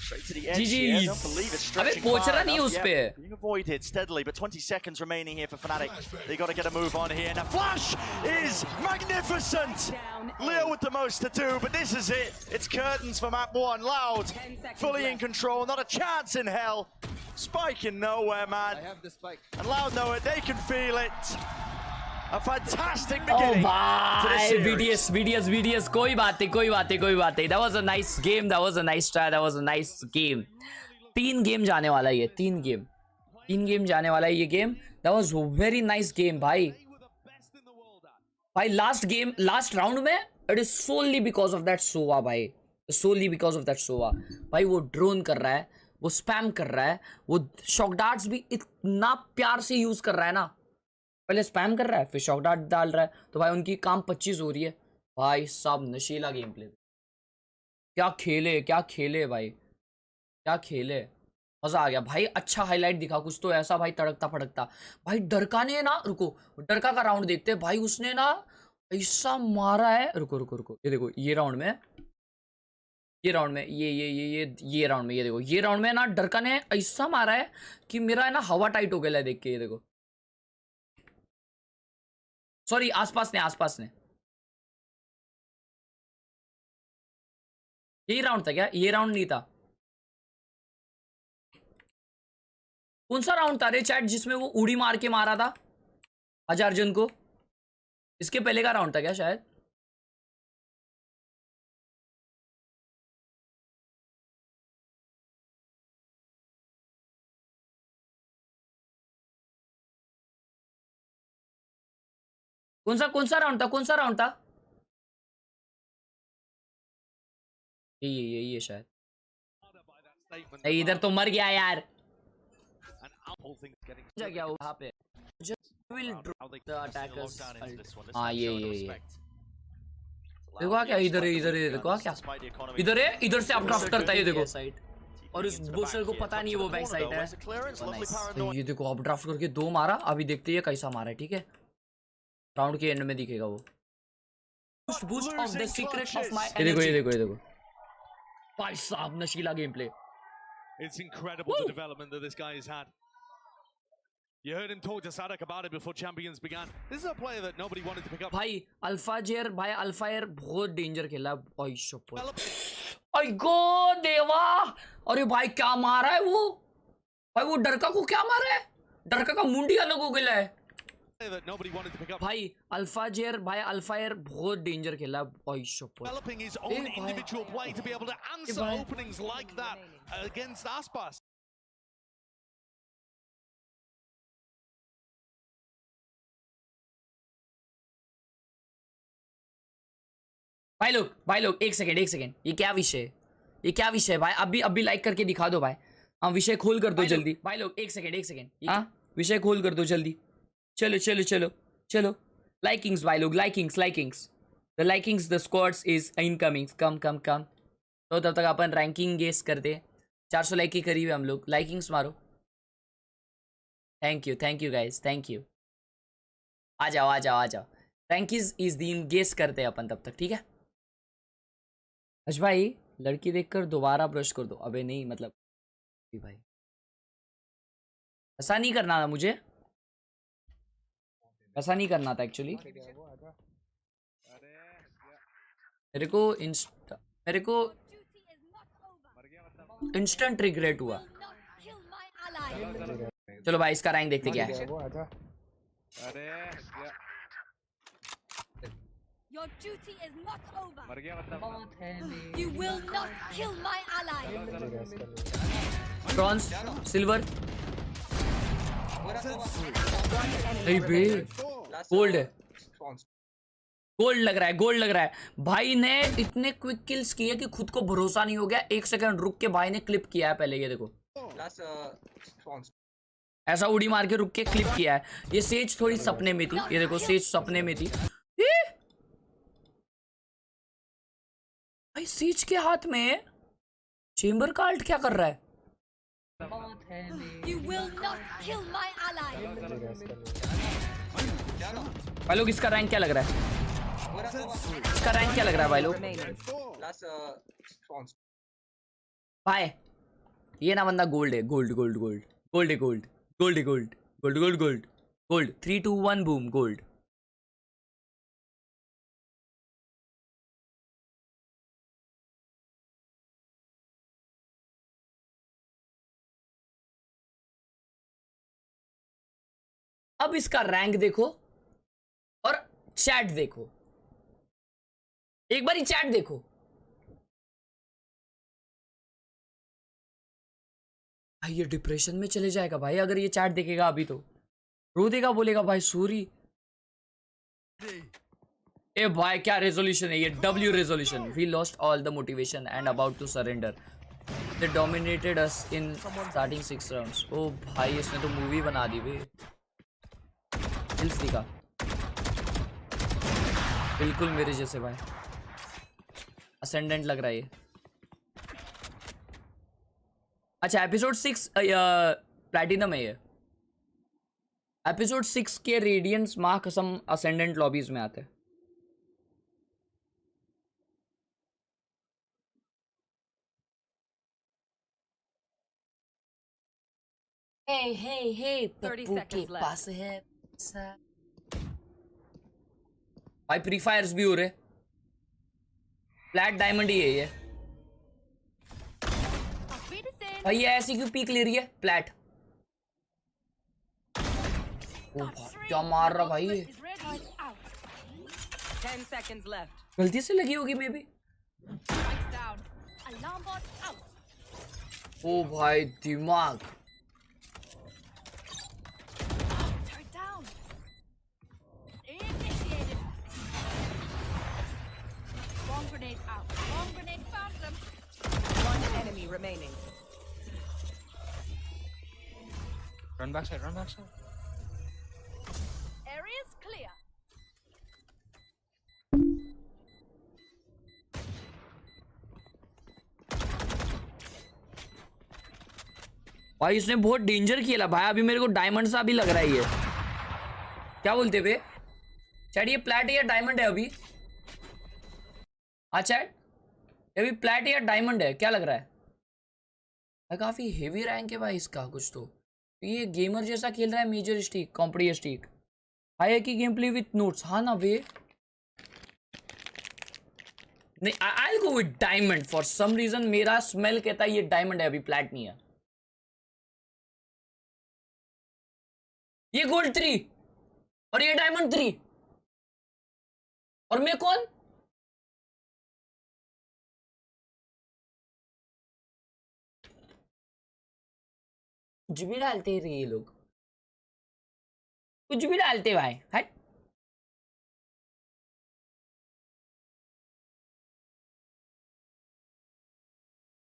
Straight to the edge here. I don't believe it's stretching far enough. Being avoided steadily, but 20 seconds remaining here for Fnatic. They got to get a move on here. Now Flash is magnificent. Leo with the most to do, but this is it. It's curtains for map 1. Loud, fully in control. Not a chance in hell. Spike in nowhere, man. I have the spike. And Loud know it. They can feel it. A fantastic beginning. Oh bye, VDS. कोई बात नहीं. That was a nice game. That was a nice try. That was a nice game. 3 game जाने वाला है ये. 3 game जाने वाला है ये game. That was a very nice game, भाई. भाई last round में it is solely because of that Sova भाई. Solely because of that Sova. भाई वो ड्रोन कर रहा है, वो स्पैम कर रहा है, वो शॉक डार्ट्स भी इतना प्यार से यूज कर रहा है ना. पहले स्पैम कर रहा है, फिर शॉक डार्ट डाल रहा है, तो भाई उनकी काम 25 हो रही है. भाई सब नशीला गेम प्ले. क्या खेले भाई, क्या खेले. मजा आ गया भाई. अच्छा हाईलाइट दिखा कुछ तो ऐसा भाई, तड़कता फड़कता. भाई डरका ने ना, रुको डरका का राउंड देखते भाई. उसने ना ऐसा मारा है. रुको ये देखो, ये राउंड में ये राउंड में ये देखो, ये राउंड में ना डरका ने ऐसा मारा है कि मेरा है ना हवा टाइट हो गया है देख के. ये देखो, सॉरी आसपास ने यही राउंड था क्या? ये राउंड नहीं था. कौन सा राउंड था रे चैट जिसमें वो उड़ी मार के मारा था अर्जुन को? इसके पहले का राउंड था क्या शायद? कौन सा राउंड था? ये शायद. इधर तो मर गया यार. क्या वहाँ पे हाँ ये देखो क्या इधर देखो क्या इधर से अपड्राफ्ट करता है. ये देखो और उस बूस्टर को पता नहीं है वो बैक साइड है. ये देखो अपड्राफ्ट करके 2 मारा. अभी देखते हैं कैसा मारा है. ठीक है, राउंड के एंड में दिखेगा वो. Boost of the secret of my energy. ये देखो भाई साहब नशीला game play. It's incredible the development that this guy has had. You heard him talk to Sadak about it before Champions began. This is a player that nobody wanted to pick up. भाई alpha जेर भाई alpha air बहुत danger खेला भाई शप्पर आई गो देवा अरे भाई क्या मारा है वो भाई वो डरका को क्या मारा है डरका का मुंडी अलग हो गया है That nobody wanted to pick up. भाई अल्फा जेर भाई अल्फा एयर बहुत डेंजर खेला भाई शप्पर Developing his own individual play to be able to answer openings like that against Aspas. भाई लोग एक सेकंड ये क्या विषय है भाई अभी लाइक करके दिखा दो भाई हाँ विषय खोल कर दो जल्दी भाई लोग एक सेकंड हाँ विषय खोल कर दो जल्दी चलो लाइकिंग्स भाई लोग likings the likings the squads is incoming come तो तब तक अपन रैंकिंग गेस करते 400 लाइक के करीब है हम लोग लाइकिंग्स मारो thank you guys thank you आ जाओ रैंकिंग्स इज दिन गेस करते हैं अपन तब तक ठीक है भाई लड़की देखकर दोबारा ब्रश कर दो अबे नहीं मतलब भाई ऐसा नहीं करना था मुझे ऐसा नहीं करना था एक्चुअली मेरे को इंस्टेंट रिग्रेट हुआ चलो भाई इसका रैंक देखते क्या है Your duty is not over. You will not kill my ally. Bronze, silver. नहीं बे, गोल्ड है. गोल्ड लग रहा है. भाई ने इतने क्विक किल्स किए कि खुद को भरोसा नहीं हो गया. 1 सेकंड रुक के भाई ने क्लिप किया है पहले ये देखो. ऐसा उड़ी मार के रुक के क्लिप किया है. ये सेज थोड़ी सपने में थी. ये देखो सेज सपने में थी. भाई सीज के हाथ में चेंबर का अल्ट क्या कर रहा है भाई लोग इसका रैंक क्या लग रहा है भाई लोग भाई ये ना बंदा गोल्ड है गोल्ड 3 2 1 बूम गोल्ड अब इसका रैंक देखो और चैट देखो एक बार ही चैट देखो भाई ये डिप्रेशन में चले जाएगा भाई अगर ये चैट देखेगा अभी तो रो देगा बोलेगा भाई सूरी ए भाई क्या रेजोल्यूशन है ये W resolution we lost all the motivation and about to surrender they dominated us in starting 6 rounds ओ भाई इसने तो मूवी बना दी बे दिखा बिल्कुल मेरे जैसे भाई असेंडेंट लग रहा है ये अच्छा एपिसोड 6 प्लैटिनम है ये एपिसोड 6 के रेडियंस माँ कसम असेंडेंट लॉबीज में आते हैं हे 30 seconds left पास है भाई फ्री फायर्स भी हो रहे फ्लैट डायमंड ही है ये भाई ये ऐसी क्यों पीक ले रही है फ्लैट ओ भाई क्या मार रहा भाई ये 10 seconds left. गलती से लगी होगी मे बी ओ भाई दिमाग Remaining. Run back side. Area's clear. भाई इसने बहुत डेंजर खेला भाई अभी मेरे को डायमंड सा भी लग रहा है ये क्या बोलते बे चैट ये प्लैट या डायमंड है अभी हाँ चैट अभी प्लैट या डायमंड है क्या लग रहा है काफी हेवी रैंक है भाई इसका कुछ तो ये गेमर जैसा खेल रहा है, मेजर स्टिक, कॉम्प्री स्टिक, हाई की गेम प्ले विथ नोट्स। हाँ ना बे, नहीं I will go with Diamond for some reason. मेरा स्मेल कहता है ये डायमंड है, अभी प्लैट नहीं है। ये गोल्ड 3 और ये डायमंड 3 और मैं कौन? कुछ भी डालते रहे ये लोग, कुछ भी डालते भाई। हट,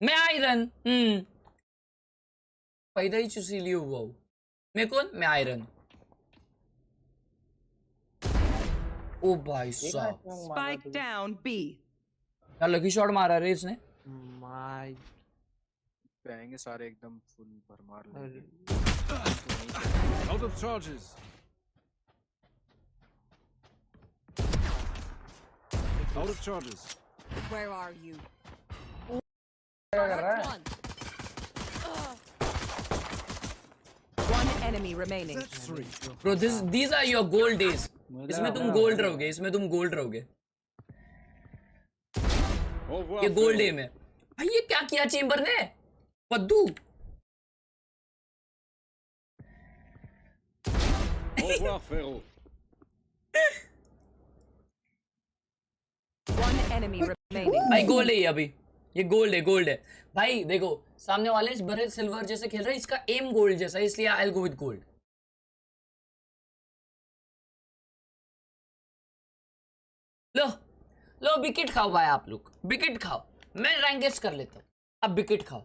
मैं आयरन पैदा ही इसीलिए हुआ हूं। मैं कौन? मैं आयरन। ओ भाई साहब, Spike down B. क्या लकी शॉट मारा रे इसने। माय पैंगे सारे एकदम फुल पर मार लेंगे। Out of charges. Out of charges. Where are you? One enemy remaining. Bro, these are your gold days. इसमें तुम गोल्ड रहोगे, इसमें तुम गोल्ड रहोगे। ये गोल्ड एम है भाई। ये क्या किया चेंबर ने? पद्दू One enemy remaining. भाई गोल्ड है ये, अभी ये गोल्ड है, गोल्ड है भाई। देखो सामने वाले बड़े सिल्वर जैसे खेल रहे हैं, इसका एम गोल्ड जैसा है, इसलिए आई will go with gold. Low low wicket खाओ भाई, आप लोग विकेट खाओ, मैं रैंकेज कर लेता हूँ, आप विकेट खाओ।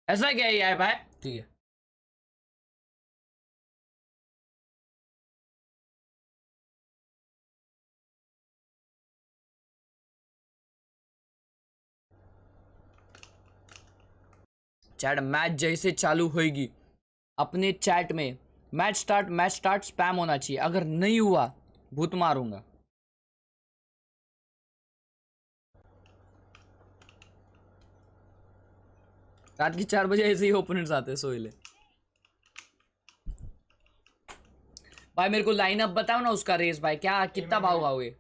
ऐसा क्या है भाई? ठीक है, चैट मैच जैसे चालू होगी अपने चैट में मैच स्टार्ट स्पैम होना चाहिए। अगर नहीं हुआ भूत मारूंगा। रात की 4 बजे ऐसे ही ओपोनेंट्स आते हैं, सोइले भाई। मेरे को लाइनअप बताओ ना उसका रेस भाई, क्या कितना भाव खाओगे?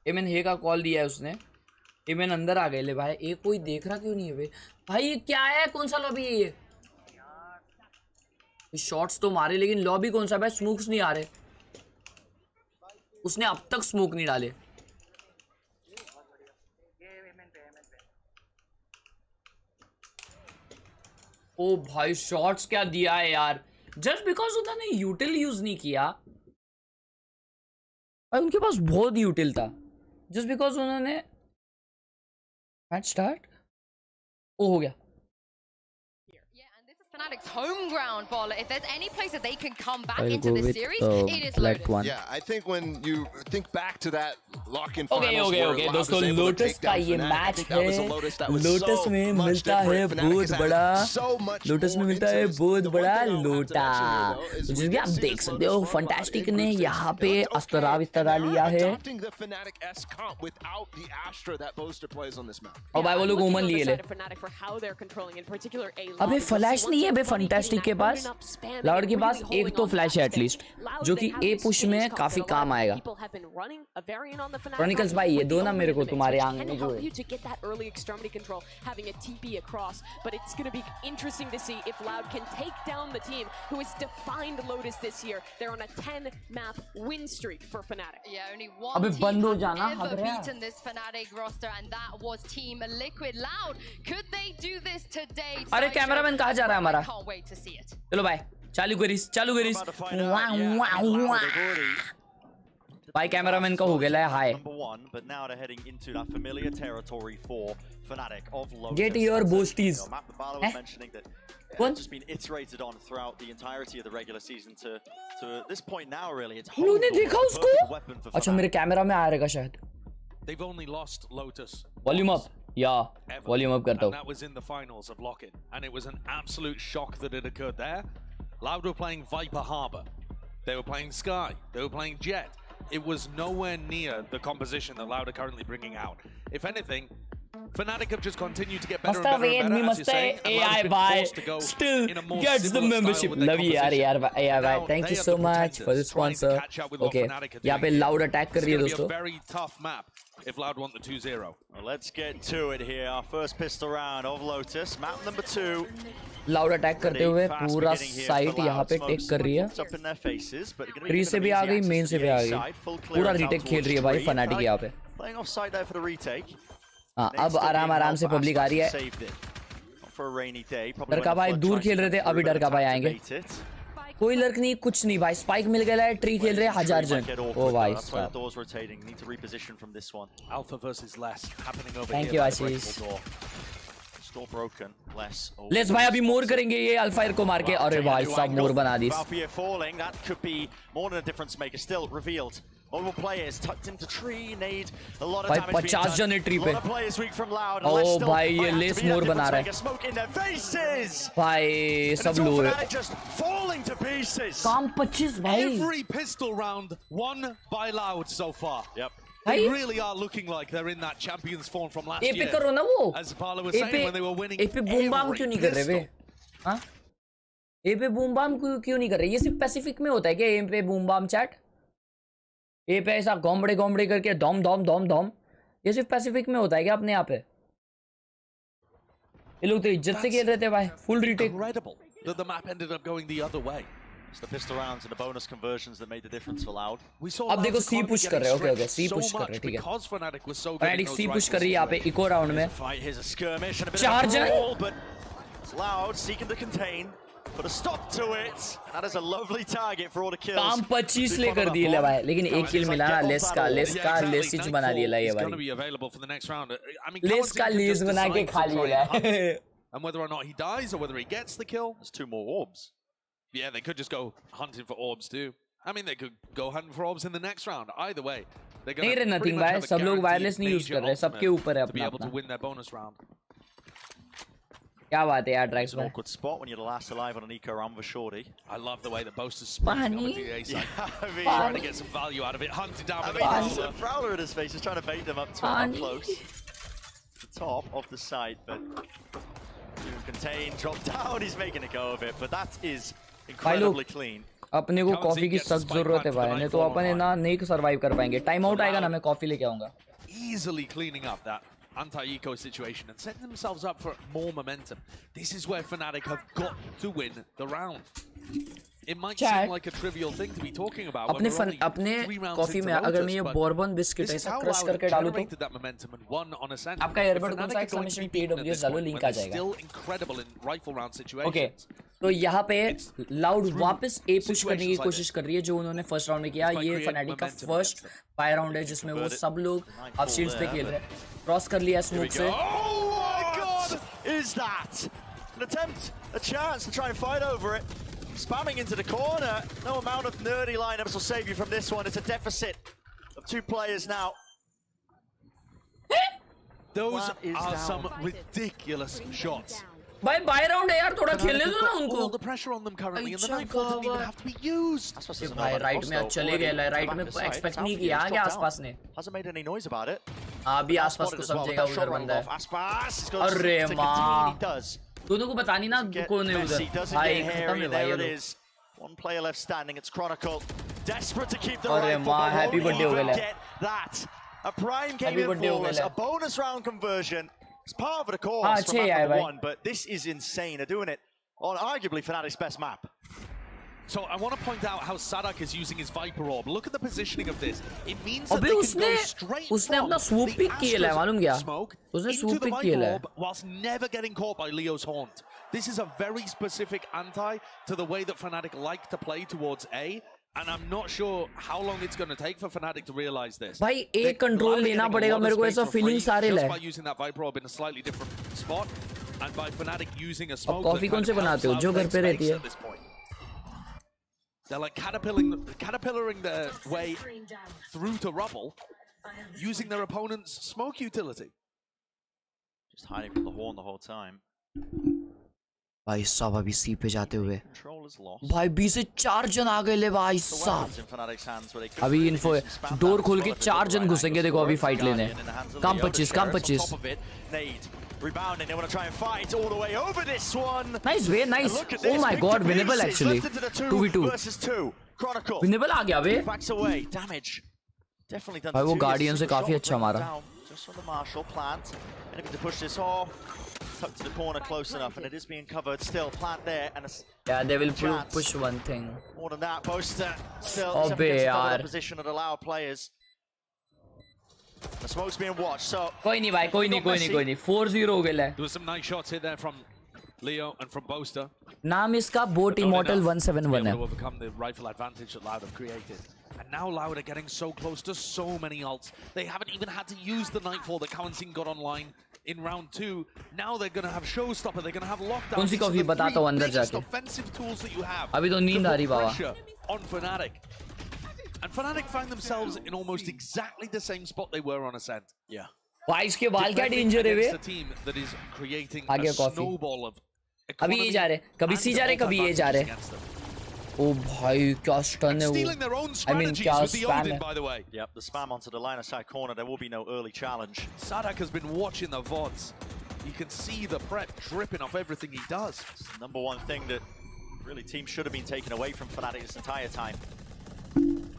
एमएन हे का कॉल दिया है उसने। एमएन अंदर आ गए ले भाई। एक कोई देख रहा क्यों नहीं है भाई? ये क्या है? कौन सा लॉबी है ये? शॉट्स तो मारे लेकिन लॉबी कौन सा भाई? स्मोक्स नहीं आ रहे। उसने अब तक स्मोक नहीं डाले। ओ भाई शॉट्स क्या दिया है यार, जस्ट बिकॉज उन्होंने यूटिल यूज नहीं किया। भाई उनके पास बहुत यूटिल था, जस्ट बिकॉज उन्होंने मैच स्टार्ट हो गया। Fnatic's home ground, Bola. If there's any place that they can come back I'll into go this with, series, it is Lotus. Lotus. Yeah, I think when you think back to that lock-in finals Okay, where Loud दोस्तों was able to lotus take का down ये Fnatic, match I think that was a है। Lotus that was lotus so में much मिलता है different. Fnatic बहुत has बड़ा, added so much lotus में more मिलता है into this. बहुत The one बड़ा thing I'll have to लोटा। mention here, though, is we जिसके did आप see देख this सकते हो Lotus run फंटास्टिक in ने Crucible. यहाँ पे It looked अस्त्रा okay, Vistara and लिया they're है। adopting the Fnatic S comp without the Astra that Boaster plays on this map. और भाई वो लोग ओमन लिए ले। अबे फ्लैश नहीं है बे फंटास्टिक के पास, लाउड के पास एक तो फ्लैश है एटलीस्ट, जो कि ए पुश में काफी काम आएगा। क्रॉनिकल्स भाई ये दो ना मेरे को तुम्हारे आंग में जो है। अबे बंद हो जाना हग रहा है। अरे कैमरामैन कहाँ जा रहा है हमारा? चलो भाई चालू करिस भाई कैमरामैन का हो गया है हाय। गेट योर बोस्टीज कौन? उन्होंने देखा उसको? अच्छा मेरे कैमरा में आ रहेगा शायद। Volume up Yeah, volume up करता हूँ. And that was in the finals of Lock-In, and it was an absolute shock that it occurred there. Loud were playing Viper Harbor. They were playing Sky. They were playing Jet. It was nowhere near the composition that Loud are currently bringing out. If anything, Fnatic have just continued to get better and better and better, as you're saying, and Loud has been forced to go still in a more gets the membership. Love you yaar. Thank you so much for the sponsor. Okay, यहाँ पे Loud attack कर रही है दोस्तों. It's going to be a very tough map if Loud want the 2-0. Well, let's get to it here. Our first pistol round of Lotus. Map number 2. Loud attack करते हुए पूरा site यहाँ पे take कर रही है. 3 से भी आ गई, मेन से भी आ गई. पूरा रीटेक खेल रही है भाई Fnatic यहाँ पे. Playing off site there for the retake. हाँ, अब आराम से पब्लिक आ रही है. डर का भाई दूर खेल रहे थे, अभी डर का भाई आएंगे. कोई लर्क नहीं, कुछ नहीं भाई. स्पाइक मिल गया है, ट्री खेल रहे हैं 1000 जन. ओ भाई थैंक यू आशीष. लेट्स भाई अभी मोर करेंगे ये अल्फायर को मार के. अरे भाई सब मोर बना दी. Multiple players tucked into tree, need a lot of damage. 50 जन है ट्री पे. ओ भाई ये लेस मोर बना रहा है. भाई सब लो है. काम 25 भाई. Every pistol round won by Loud so far. Yep. They really are looking like they're in that champions form from last year. ए पे करो ना वो. As Parla was saying when they were winning. ए पे बूम बम क्यों नहीं कर रहे वे? हाँ? ए पे बूम बम क्यों नहीं कर रहे? ये सिर्फ पैसिफिक में होता है क्या? ए पे बूम बम चैट? ए पे ऐसा गोमड़े करके दम ये सिर्फ पैसिफिक में होता है क्या अपने यहाँ पे? ये लोग तो इज्जत से खेल रहे थे भाई. Full retake. The map ended up going the other way. It's the pistol rounds and the bonus conversions that made the difference for Loud. अब देखो सी पुश कर रहे हैं. ओके सी पुश कर रहे हैं. ठीक है. Fnatic सी पुश कर रही है यहाँ पे इको राउंड में. 4 जन. Loud seeking to contain. Put a stop to it. That is a lovely target for all the kills. काम 25 ले कर दिए ले भाई. लेकिन एक किल मिला ना लेस का लेसिज बना दिया ले ये भाई. लेस का लेस बना के खा लिया है. And whether or not he dies or whether he gets the kill, there's 2 more orbs. Yeah, they could just go hunting for orbs too. I mean, they could go hunting for orbs in the next round. Either way, they're going to nothing भाई. सब लोग wireless नहीं use कर रहे. सबके ऊपर है अपना. To be able to win their bonus round. क्या बात है यार ड्रैक्स में. Awkward spot when you're the last alive on an eco round for Shorty. I love the way the boasters spun over the A side. Trying to get some value out of it. Hunted down with the Prowler in his face, just trying to bait them up close. The top of the side, but you contain, drop down. He's making a go of it, but that is incredibly clean. अपने को coffee की सख्त जरूरत है भाई. नहीं तो अपन ना नहीं सर्वाइव कर पाएंगे. टाइम आउट आएगा ना, मैं कॉफी लेके आऊंगा. Easily cleaning up that anti-eco situation and setting themselves up for more momentum. This is where Fnatic have got to win the round. It might seem like a trivial thing to be talking about. अपने coffee में अगर मैं ये Bourbon biscuit ऐसा crush करके डालूं तो आपका एयरबड कौन सा एक्सक्लेमेशन TWS डालो, लिंक आ जाएगा. ओके, तो यहाँ पे लाउड वापस ए पुश करने की कोशिश कर रही है जो उन्होंने फर्स्ट राउंड में किया. ये Fnatic का फर्स्ट फायर राउंड है जिसमें वो सब लोग अब शील्ड्स पे खेल रहे हैं. क्रॉस कर लिया स्मोक से. Oh my God! Is that an attempt, a chance to try and fight over it? Spamming into the corner. No amount of nerdy lineups will save you from this one. It's a deficit of 2 players now. Those are some ridiculous shots. भाई bye round है यार, थोड़ा खेलने दो ना उनको. All the pressure on them currently, and the nightfall didn't even have to be used. भाई right में चले गए. राइट में एक्सपेक्ट नहीं किया क्या आसपास ने. Hasn't made any noise about it. अभी आसपास को समझेगा उधर बंदा है. अरे माँ, दोनों को बतानी ना कौन है उधर. भाई खत्म है भाई ये. One player left standing. It's Chronicle. Desperate to keep the अरे माँ, हैप्पी बर्थडे हो गया. That a prime came in flawless. A bonus round conversion. It's part of the course from map number 1, but this is insane. They're doing it on arguably Fnatic's best map. So I want to point out how Sadak is using his Viper Orb. Look at the positioning of this. It means that they can go straight from the smoke into the Viper Orb whilst never getting caught by Leo's Haunt. This is a very specific anti to the way that Fnatic like to play towards A. And I'm not sure how long it's going to take for Fnatic to realize this. भाई एक control लेना पड़ेगा मेरे को, ऐसा feeling सारे ले. By using that Viper Orb in a slightly different spot, and by Fnatic using a smoke. Coffee कौन से बनाते हो जो घर पे रहती है? They're like caterpillaring their way through to rubble, using their opponent's smoke utility. Just hiding from the horn the whole time. भाई साहब अभी सी पे जाते हुए भाई बी से 4 जन आ गए ले भाई साहब अभी इन्फो डोर खोल के 4 जन घुसेंगे देखो अभी फाइट लेने काम 25 Rebounding, they want to try and fight all the way over this one. Nice way, nice. Oh my god, winnable actually. 2v2 versus 2. Chronicle. Winnable आ गया बे. Backs away, damage. Definitely done. भाई वो guardian से काफी अच्छा मारा. Just from the Marshall plant. Anything to push this off. Tucked to the corner close enough, and it is being covered still. Plant there, and yeah, they will push one thing. More than that, Boaster still oh, the position that allow players. The smoke's being watched, so कोई नहीं भाई, कोई नहीं 4-0 हो गया है. There were some nice shots hit there from Leo and from Boaster. नाम इसका Boat Immortal 171 है. To overcome the rifle advantage that Loud have created. And now Loud are getting so close to so many ults. They haven't even had to use the Nightfall that Kawansing got online in round 2. Now they're going to have Showstopper, they're going to have Lockdown. कौन सी coffee बताता हूँ अंदर जाके. Offensive tools that you have. अभी तो नींद आ रही बाबा. On Fnatic. And Fnatic find themselves in almost exactly the same spot they were on Ascent. Yeah. भाई इसके बाल क्या डेंजर है वे? A team that is creating a snowball of अभी ये जा रहे, कभी सी जा रहे, कभी ये जा रहे. ओ भाई क्या स्टन है वो. I mean क्या स्पैम है. Yep, the spam onto the line of sight corner. There will be no early challenge. Sadak has been watching the VODs. You can see the prep dripping off everything he does. It's the number one thing that really teams should have been taken away from Fnatic this entire time.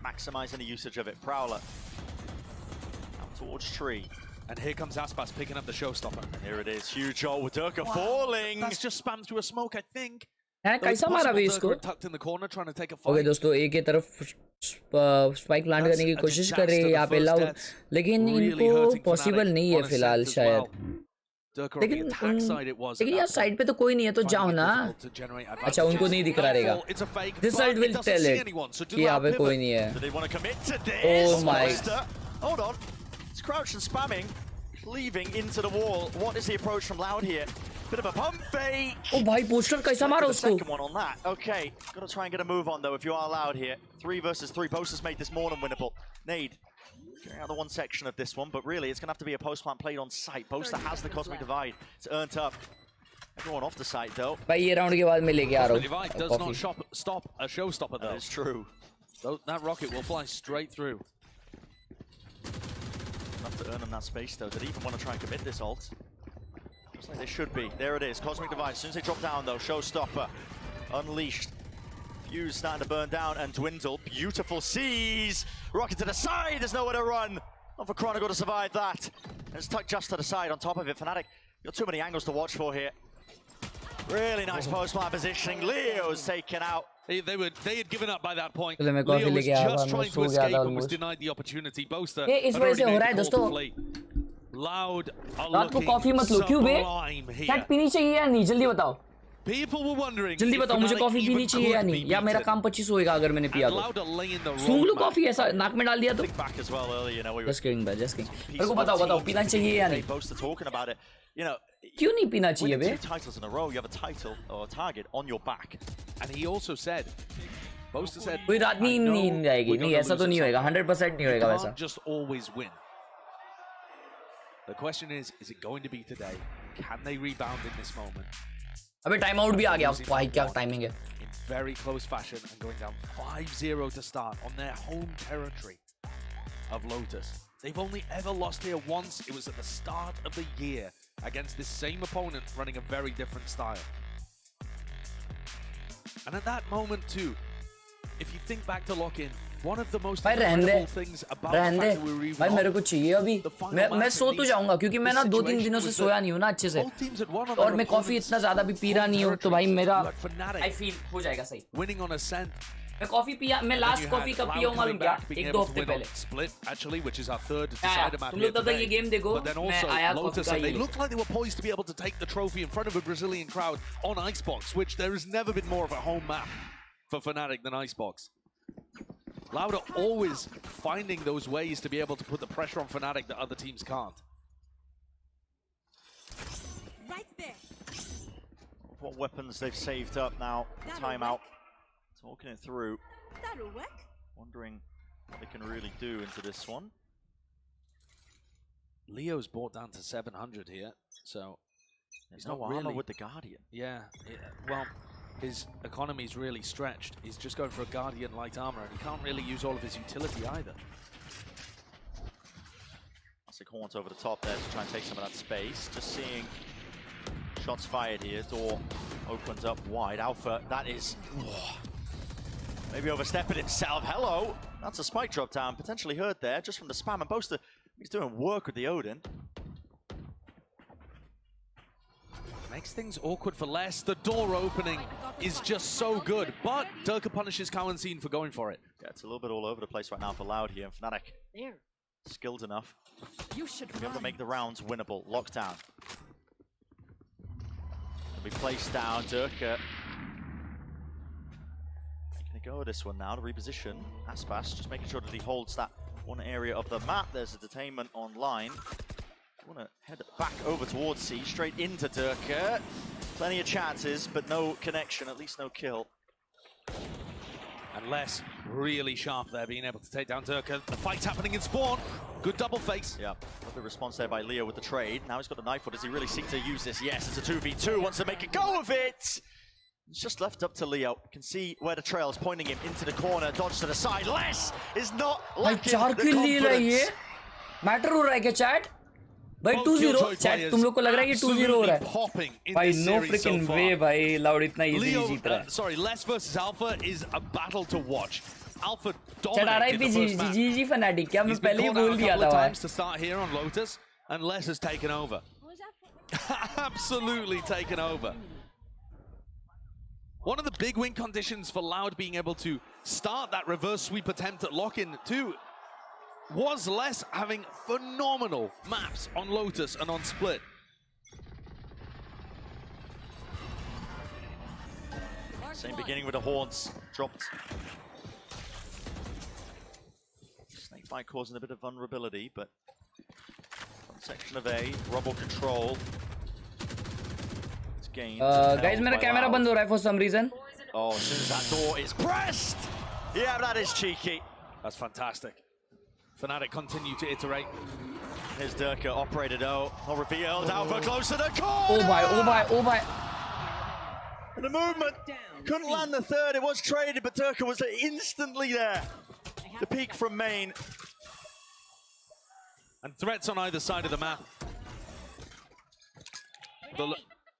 Maximizing the usage of it. Prowler out towards tree. And here comes Aspas picking up the Showstopper. And here it is. Huge ult with Durka falling. That's just spammed through a smoke, I think. है कैसा मारा बे इसको? Okay दोस्तों एक ही तरफ spike plant करने की कोशिश कर रहे हैं यहाँ पे लाउड, लेकिन इनको पॉसिबल नहीं है फिलहाल शायद. लेकिन यार साइड पे तो कोई नहीं है तो जाओ ना. अच्छा उनको नहीं दिख रहा रहेगा. रिजल्ट विल टेल इट कि यहाँ पे कोई नहीं है. Oh my. Hold on. It's crouched and spamming, leaving into the wall. What is the approach from Loud here? Bit of a pump fake. Oh भाई पोस्टर कैसा मारा उसको? Second one on that. Okay, gotta try and get a move on though if you are Loud here. 3 versus 3. Posters made this more than winnable. Nade. Getting out the one section of this one, but really it's gonna have to be a post plant played on site. Poster has the cosmic divide. It's earned up. Everyone off the site though. भाई ये round के बाद मैं लेके आ रहा हूँ. Divide does not stop a Showstopper though. That is true. That rocket will fly straight through. Enough to earn them that space though. Did they even want to try and commit this ult? Looks like they should be. There it is. Cosmic Divide. As soon as they drop down though, Showstopper unleashed. Fuse starting to burn down and dwindle. Beautiful seas. Rocket to the side. There's nowhere to run. Not for Chronicle to survive that. And it's tucked just to the side on top of it. Fnatic, got too many angles to watch for here. Really nice post-plant positioning. Leo's taken out. They had given up by that point. Leo was just trying to escape and was denied the opportunity. Boaster इस वजह से हो रहा है दोस्तों. Loud are रात को coffee मत लो क्यों बे? क्या पीनी चाहिए या नहीं जल्दी बताओ. People were wondering. जल्दी बताओ मुझे कॉफी पीनी चाहिए या नहीं, या मेरा काम 25 होएगा अगर मैंने पिया तो. सूंघ लो कॉफी ऐसा नाक में डाल दिया तो. Just kidding bro, just kidding. मेरे को बताओ पीना चाहिए या नहीं. क्यों नहीं पीना चाहिए बे? 2 titles in a row, you have a title or a target on your back. And he also said, Boaster said, कोई रात नहीं जाएगी. नहीं ऐसा तो नहीं होएगा. 100% नहीं होएगा वैसा. Just always win. The question is it going to be today? Can they rebound in this moment? अबे टाइम आउट भी आ गया. भाई क्या टाइमिंग है. In very close fashion and going down 5-0 to start on their home territory of Lotus. They've only ever lost here once. It was at the start of the year against this same opponent running a very different style. And at that moment too, if you think back to lock-in, one of the most incredible things about the fact that we revolved. भाई मेरे को चाहिए अभी. मैं सो तो जाऊंगा क्योंकि मैं ना 2-3 दिनों से सोया नहीं हूँ ना अच्छे से. और मैं कॉफी इतना ज़्यादा भी पी रहा नहीं हूँ तो भाई मेरा I feel हो जाएगा सही. Winning on Ascent. मैं कॉफी पिया. मैं लास्ट कॉफी कब पिया हूँ मालूम क्या? 1-2 हफ्ते पहले. Split actually, which is our third decider match. तुम लोग तब तक ये गेम देखो. मैं आया कॉफी का. They looked like they were poised to be able to take the trophy in front of a Brazilian crowd on Icebox, which there has never been more of a home map for Fnatic than Icebox. Loud are always finding those ways to be able to put the pressure on Fnatic that other teams can't. Right there. What weapons they've saved up now. Timeout. Talking it through. That'll work. Wondering what they can really do into this one. Leo's brought down to 700 here, so he's not armor with the Guardian. Yeah, well, his economy is really stretched. He's just going for a Guardian light armor, and he can't really use all of his utility either. Classic Haunt over the top there to try and take some of that space. Just seeing shots fired here. Door opens up wide. Alpha, that is maybe overstepping himself. Hello, that's a spike drop down, potentially heard there just from the spam. And Boaster, he's doing work with the Odin. Makes things awkward for Les. The door opening is just so good, but Durka punishes Cowan for going for it. Yeah, it's a little bit all over the place right now for Loud here. And Fnatic skilled enough to be able to make the rounds winnable. Lockdown. Can be placed down. Durka gonna go with this one now to reposition. Aspas just making sure that he holds that one area of the map. There's a detainment online. Want to head back over towards C, straight into Durka. Plenty of chances, but no connection, at least no kill. And Les really sharp there, being able to take down Durka. The fight's happening in spawn. Good double face. Yeah, lovely response there by Leo with the trade. Now he's got the knife. Does he really seek to use this? Yes, it's a 2v2. Wants to make a go of it. It's just left up to Leo. You can see where the trail is pointing him into the corner. Dodge to the side. Les is not lacking the confidence. Matter हो रहा है क्या chat? भाई 2-0 chat तुम लोग को लग रहा है कि 2-0 हो रहा है भाई no freaking way भाई Loud इतना easily जीत रहा है sorry Les versus Alpha is a battle to watch. Alpha dominated the first match. GG Fnatic क्या मैं पहले ही बोल दिया था भाई to start here on Lotus and Les has taken over. Absolutely taken over. One of the big win conditions for Loud being able to start that reverse sweep attempt at lock-in too was Les having phenomenal maps on Lotus and on Split. Same beginning with the Haunts. Dropped. Snakebite causing a bit of vulnerability, but one section of A, Rubble control. It's gained. Guys, मेरा camera बंद हो रहा है for some reason. Oh, as soon as that door is pressed! Yeah, that is cheeky. That's fantastic. Fnatic continue to iterate. Here's Durka, operated out, not revealed. Alpha close to the corner! Oh my, oh my, oh my. And the movement couldn't land the third. It was traded, but Durka was instantly there. The peak from main. And threats on either side of the map.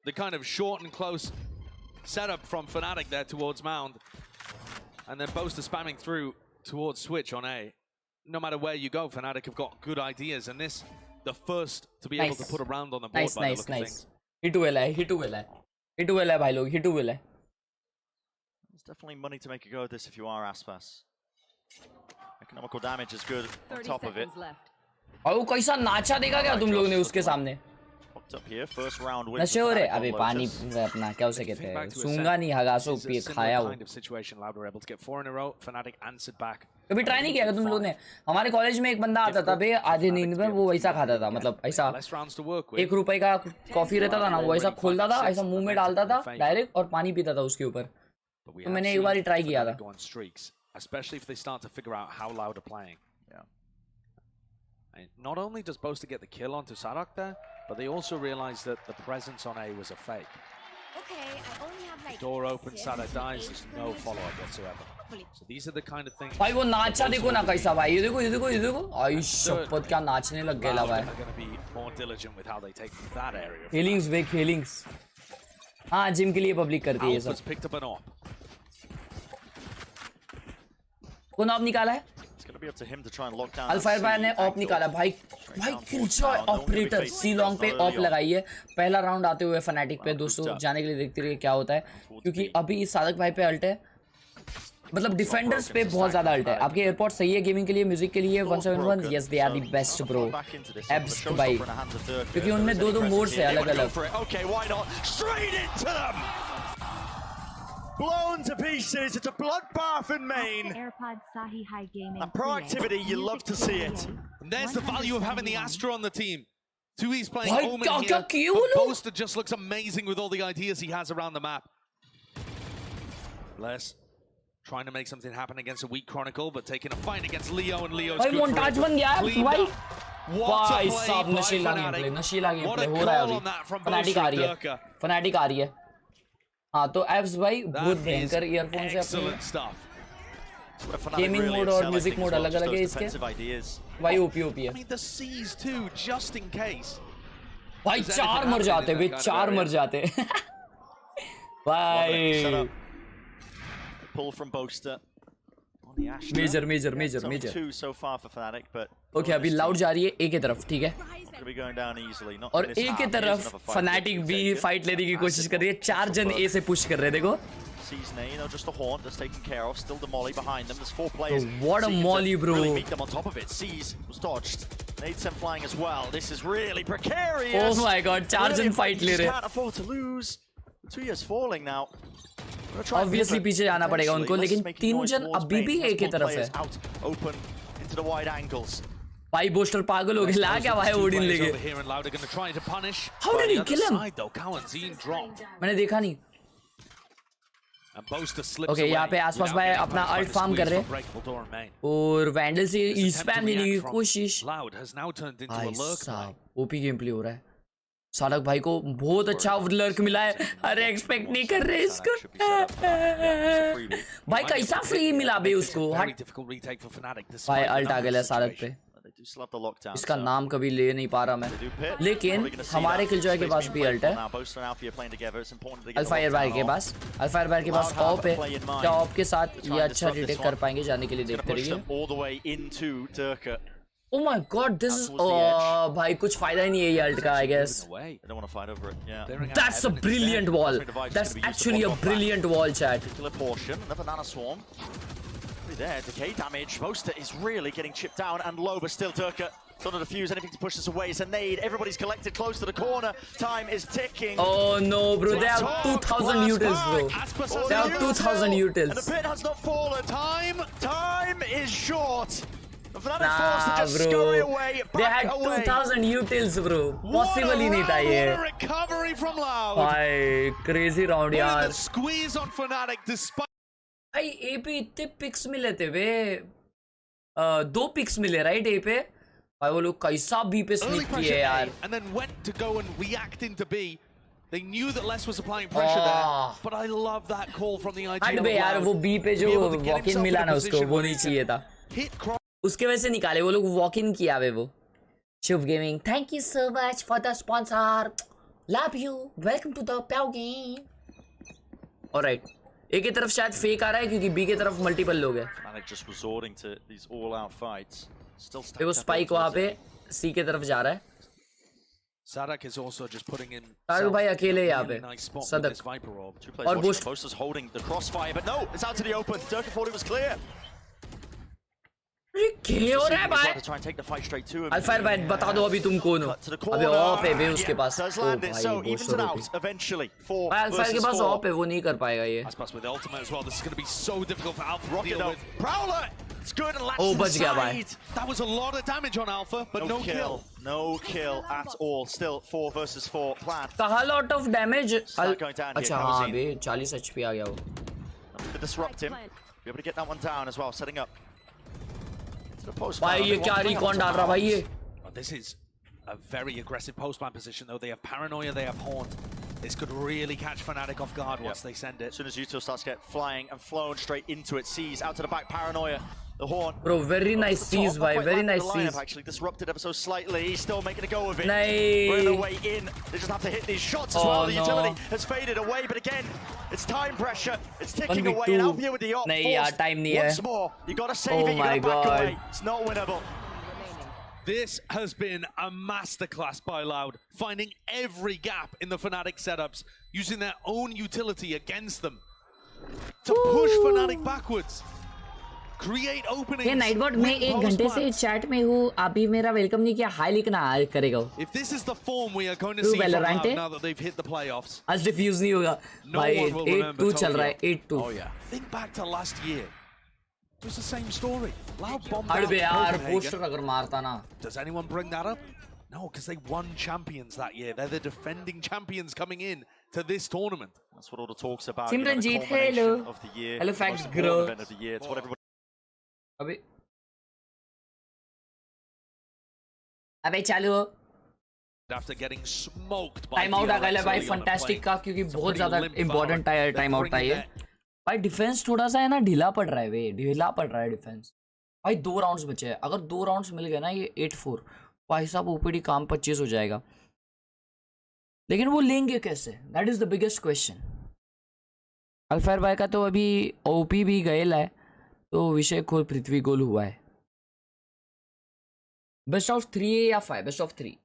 The kind of short and close setup from Fnatic there towards Mound. And then Boaster spamming through towards Switch on A. No matter where you go, Fnatic have got good ideas, and this, the first to be able to put a round on the board by the look of things. Hit well hai, hit well hai. Hit well hai, bhai log, hit well hai. There's definitely money to make a go of this if you are Aspas. Economical damage is good on top of it. और वो कैसा नाचा देखा क्या तुम लोग ने उसके सामने? नशे हो रहे अबे पानी अपना क्या उसे कहते हैं सूंगा नहीं हगासो पी खाया वो कभी ट्राई नहीं किया तुम लोग ने हमारे कॉलेज में एक बंदा आता था बे आधे नींद में वो वैसा खाता था मतलब ऐसा 1 रुपए का कॉफी रहता था ना वो ऐसा खोलता था ऐसा मुंह में डालता था डायरेक्ट और पानी पीता था उसके ऊपर तो मैंने एक बार ही ट्राई किया था especially if they start to figure out how Loud are playing. And not only does Boaster get the kill onto Sarak there, but they also realize that the presence on A was a fake. Okay, I only have like door opens, Sarak dies, there's no follow-up whatsoever. So these are the kind of things. भाई वो नाचा देखो ना कैसा भाई ये देखो ये देखो ये देखो आई शपथ क्या नाचने लग गया भाई. They're going to be more diligent with how they take that area. Healings big healings. हाँ जिम के लिए पब्लिक करती है ये सब. Picked up an op. कौन ऑप निकाला है? अल्फायर भाई ने ऑप निकाला भाई भाई किलजॉय ऑपरेटर सी लॉन्ग पे ऑप लगाई है पहला राउंड आते हुए फनाटिक पे दोस्तों जाने के लिए देखते रहिए क्या होता है क्योंकि अभी सादक भाई पे अल्ट है मतलब डिफेंडर्स पे बहुत ज्यादा अल्ट है आपके एयरपोर्ट सही है गेमिंग के लिए म्यूजिक के लिए 171 yes they are the best bro एब्स भाई क्योंकि उनमें दो मोड्स है अलग-अलग Blown to pieces, it's a bloodbath in main. And proactivity, you love to see it. And there's the value of having the Astra on the team. Tui's playing Omen here, but Boaster just looks amazing with all the ideas he has around the map. Les trying to make something happen against a weak Chronicle, but taking a fight against Leo, and Leo's good for it. भाई साहब नशीला game play हो रहा है अभी fanatic आ रही है हाँ तो एप्स भाई बहुत भयंकर ईयरफोन से अपने गेमिंग मोड और म्यूजिक मोड अलग अलग है इसके भाई ओपी है भाई चार मर जाते भाई pull from Boaster on the Ash. Major. Two so far for Fnatic, but okay, अभी लाउड जा रही है ए की तरफ, ठीक है? be going down easily. Not और ए की तरफ फनाटिक भी फाइट लेने की कोशिश कर रही है, 4 जन ए से पुश कर रहे हैं, देखो. Sees Nane, just a haunt that's taken care of. Still the molly behind them. There's 4 players. What a molly, bro! Really meet them on top of it. Sees was dodged. Nade sent flying as well. This is really precarious. Oh my God, 4 जन fight ले रहे हैं. Can't afford to lose. 2 years falling now. Obviously पीछे जाना पड़ेगा उनको, लेकिन 3 जन अभी भी ए की तरफ है. भाई बोस्टर पागल हो गया, ला क्या भाई ओडिन लेके. How did he kill him? मैंने देखा नहीं. ओके यहाँ पे आसपास भाई अपना अल्ट फार्म कर रहे हैं और वैंडल से ई स्पैम लेने की कोशिश. भाई साहब ओपी गेम प्ले हो रहा है. सालक भाई को बहुत अच्छा लर्क मिला है. अरे एक्सपेक्ट नहीं कर रहे इसको. भाई कैसा फ्री मिला बे उसको. भाई अल्ट आ गया सालक पे. इसका नाम कभी ले नहीं पा रहा मैं, लेकिन हमारे किलजॉय के पास भी अल्ट है. अल्फा एयरबायर के पास ऑप है. क्या ऑप के साथ ये अच्छा डिटेक्ट कर पाएंगे, जाने के लिए देखते रहिए. Oh my God, this is भाई कुछ फायदा ही नहीं है ये अल्ट का, I guess. That's a brilliant wall. That's actually a brilliant wall, chat. There, decay damage. Boaster is really getting chipped down, and Loba still Durka. It's not a defuse, anything to push us away. It's a nade. Everybody's collected close to the corner. Time is ticking. Oh no, bro. They have 2,000 utils, bro. They have 2,000 utils. And the pit has not fallen. Time is short. Nah, bro. They had 2,000 utils, bro. Possible ही नहीं था ये. Recovery from Loud. भाई crazy round यार. Squeeze on Fnatic despite. भाई ए पे इतने pics मिले थे वे. 2 पिक्स मिले राइट ए पे. भाई वो लोग कैसा बी पे स्नीक किए यार. And then went to go and react into B. They knew that Les was applying pressure there, but I love that call from the IG. हट बे यार, वो बी पे जो वॉक इन मिला ना उसको, वो नहीं चाहिए था. उसके वजह से निकाले वो लोग, वॉक इन किया वे वो. Shubh Gaming, thank you so much for the sponsor. Love you, welcome to the प्याओ गेम. ऑलराइट, ए की तरफ शायद फेक आ रहा है क्योंकि बी की तरफ मल्टीपल लोग हैं. देखो स्पाइक वहाँ पे सी की तरफ जा रहा है. Sadak is also just putting in. Sadiq भाई अकेले यहाँ पे. सदक और boost. Boaster's holding the crossfire, but no, it's out to the open. Durka thought it was clear. क्या हो रहा है भाई? अल्फायर भाई बता दो अभी तुम कौन हो. अबे ऑफ है बे उसके पास. ओ भाई अल्फायर के पास ऑफ है, वो नहीं कर पाएगा ये. ओ बच गया भाई. That was a lot of damage on Alpha, but no kill. No kill at all. Still 4 versus 4 plan. कहाँ lot of damage? अच्छा हाँ बे 40 HP आ गया वो. To disrupt him. Be able to get that one down as well. Setting up. भाई ये क्या recon डाल रहा भाई ये. This is a very aggressive post-plan position though. They have Paranoia, they have Haunt. This could really catch Fnatic off guard once they send it. As soon as Util starts to get flying and flown straight into it, sees out to the back, Paranoia. The Haunt. Bro, very nice sees, bhai. Very nice sees. Actually disrupted ever so slightly. He's still making a go of it. Nice. We're the way in. They just have to hit these shots as well. The utility has faded away, but again, it's time pressure. It's ticking away. And out here with the op. Nahi yaar, time nahi hai. Once more, you got to save it. You got to back away. It's not winnable. This has been a masterclass by Loud, finding every gap in the Fnatic setups, using their own utility against them to push Fnatic backwards. Create openings. ये Nightbot में 1 घंटे से chat में हूँ. अभी मेरा welcome नहीं किया. हाई लिखना करेगा. If this is the form we are going to see from Loud now that they've hit the playoffs. आज डिफ्यूज नहीं होगा. भाई 8-2 चल रहा है. 8-2. Oh yeah. Think back to last year. It was the same story. Loud bombed out. अरे यार poster अगर मारता ना. Does anyone bring that up? No, because they won champions that year. They're the defending champions coming in to this tournament. That's what all the talks about. Simranjeet, hello. Of the year. Hello, Facts Grow. Of the year. It's what everybody. अबे अबे चालू After getting smoked by time out आ गया भाई fantastic का, क्योंकि बहुत ज्यादा इंपॉर्टेंट टाइम आउट था ये भाई। डिफेंस थोड़ा सा है ना ढीला पड़ रहा है, वे ढीला पड़ रहा है डिफेंस भाई। 2 राउंड्स बचे हैं, अगर 2 राउंड्स मिल गए ना ये 8-4 भाई साहब ओपीडी काम 25 हो जाएगा। लेकिन वो लेंगे कैसे, that is the biggest question. अल्फायर भाई का तो अभी ओपी भी गएल है, तो विषय खोल पृथ्वी गोल हुआ है। बेस्ट ऑफ 3 या 5? Best of 3।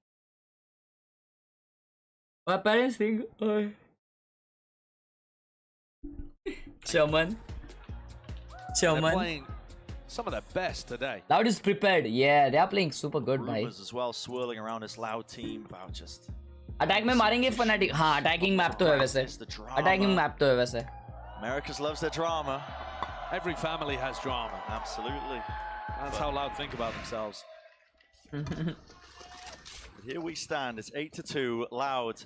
My parents think Chaman. Playing some of their best today. Loud is prepared. Yeah, they are playing super good, bhai. Rumors as well swirling around this Loud team about just Attack में मारेंगे Fnatic. हाँ, attacking map तो है वैसे. Attacking map तो है वैसे. Americas loves their drama. Every family has drama. Absolutely. That's how Loud think about themselves. Here we stand, it's 8-2, Loud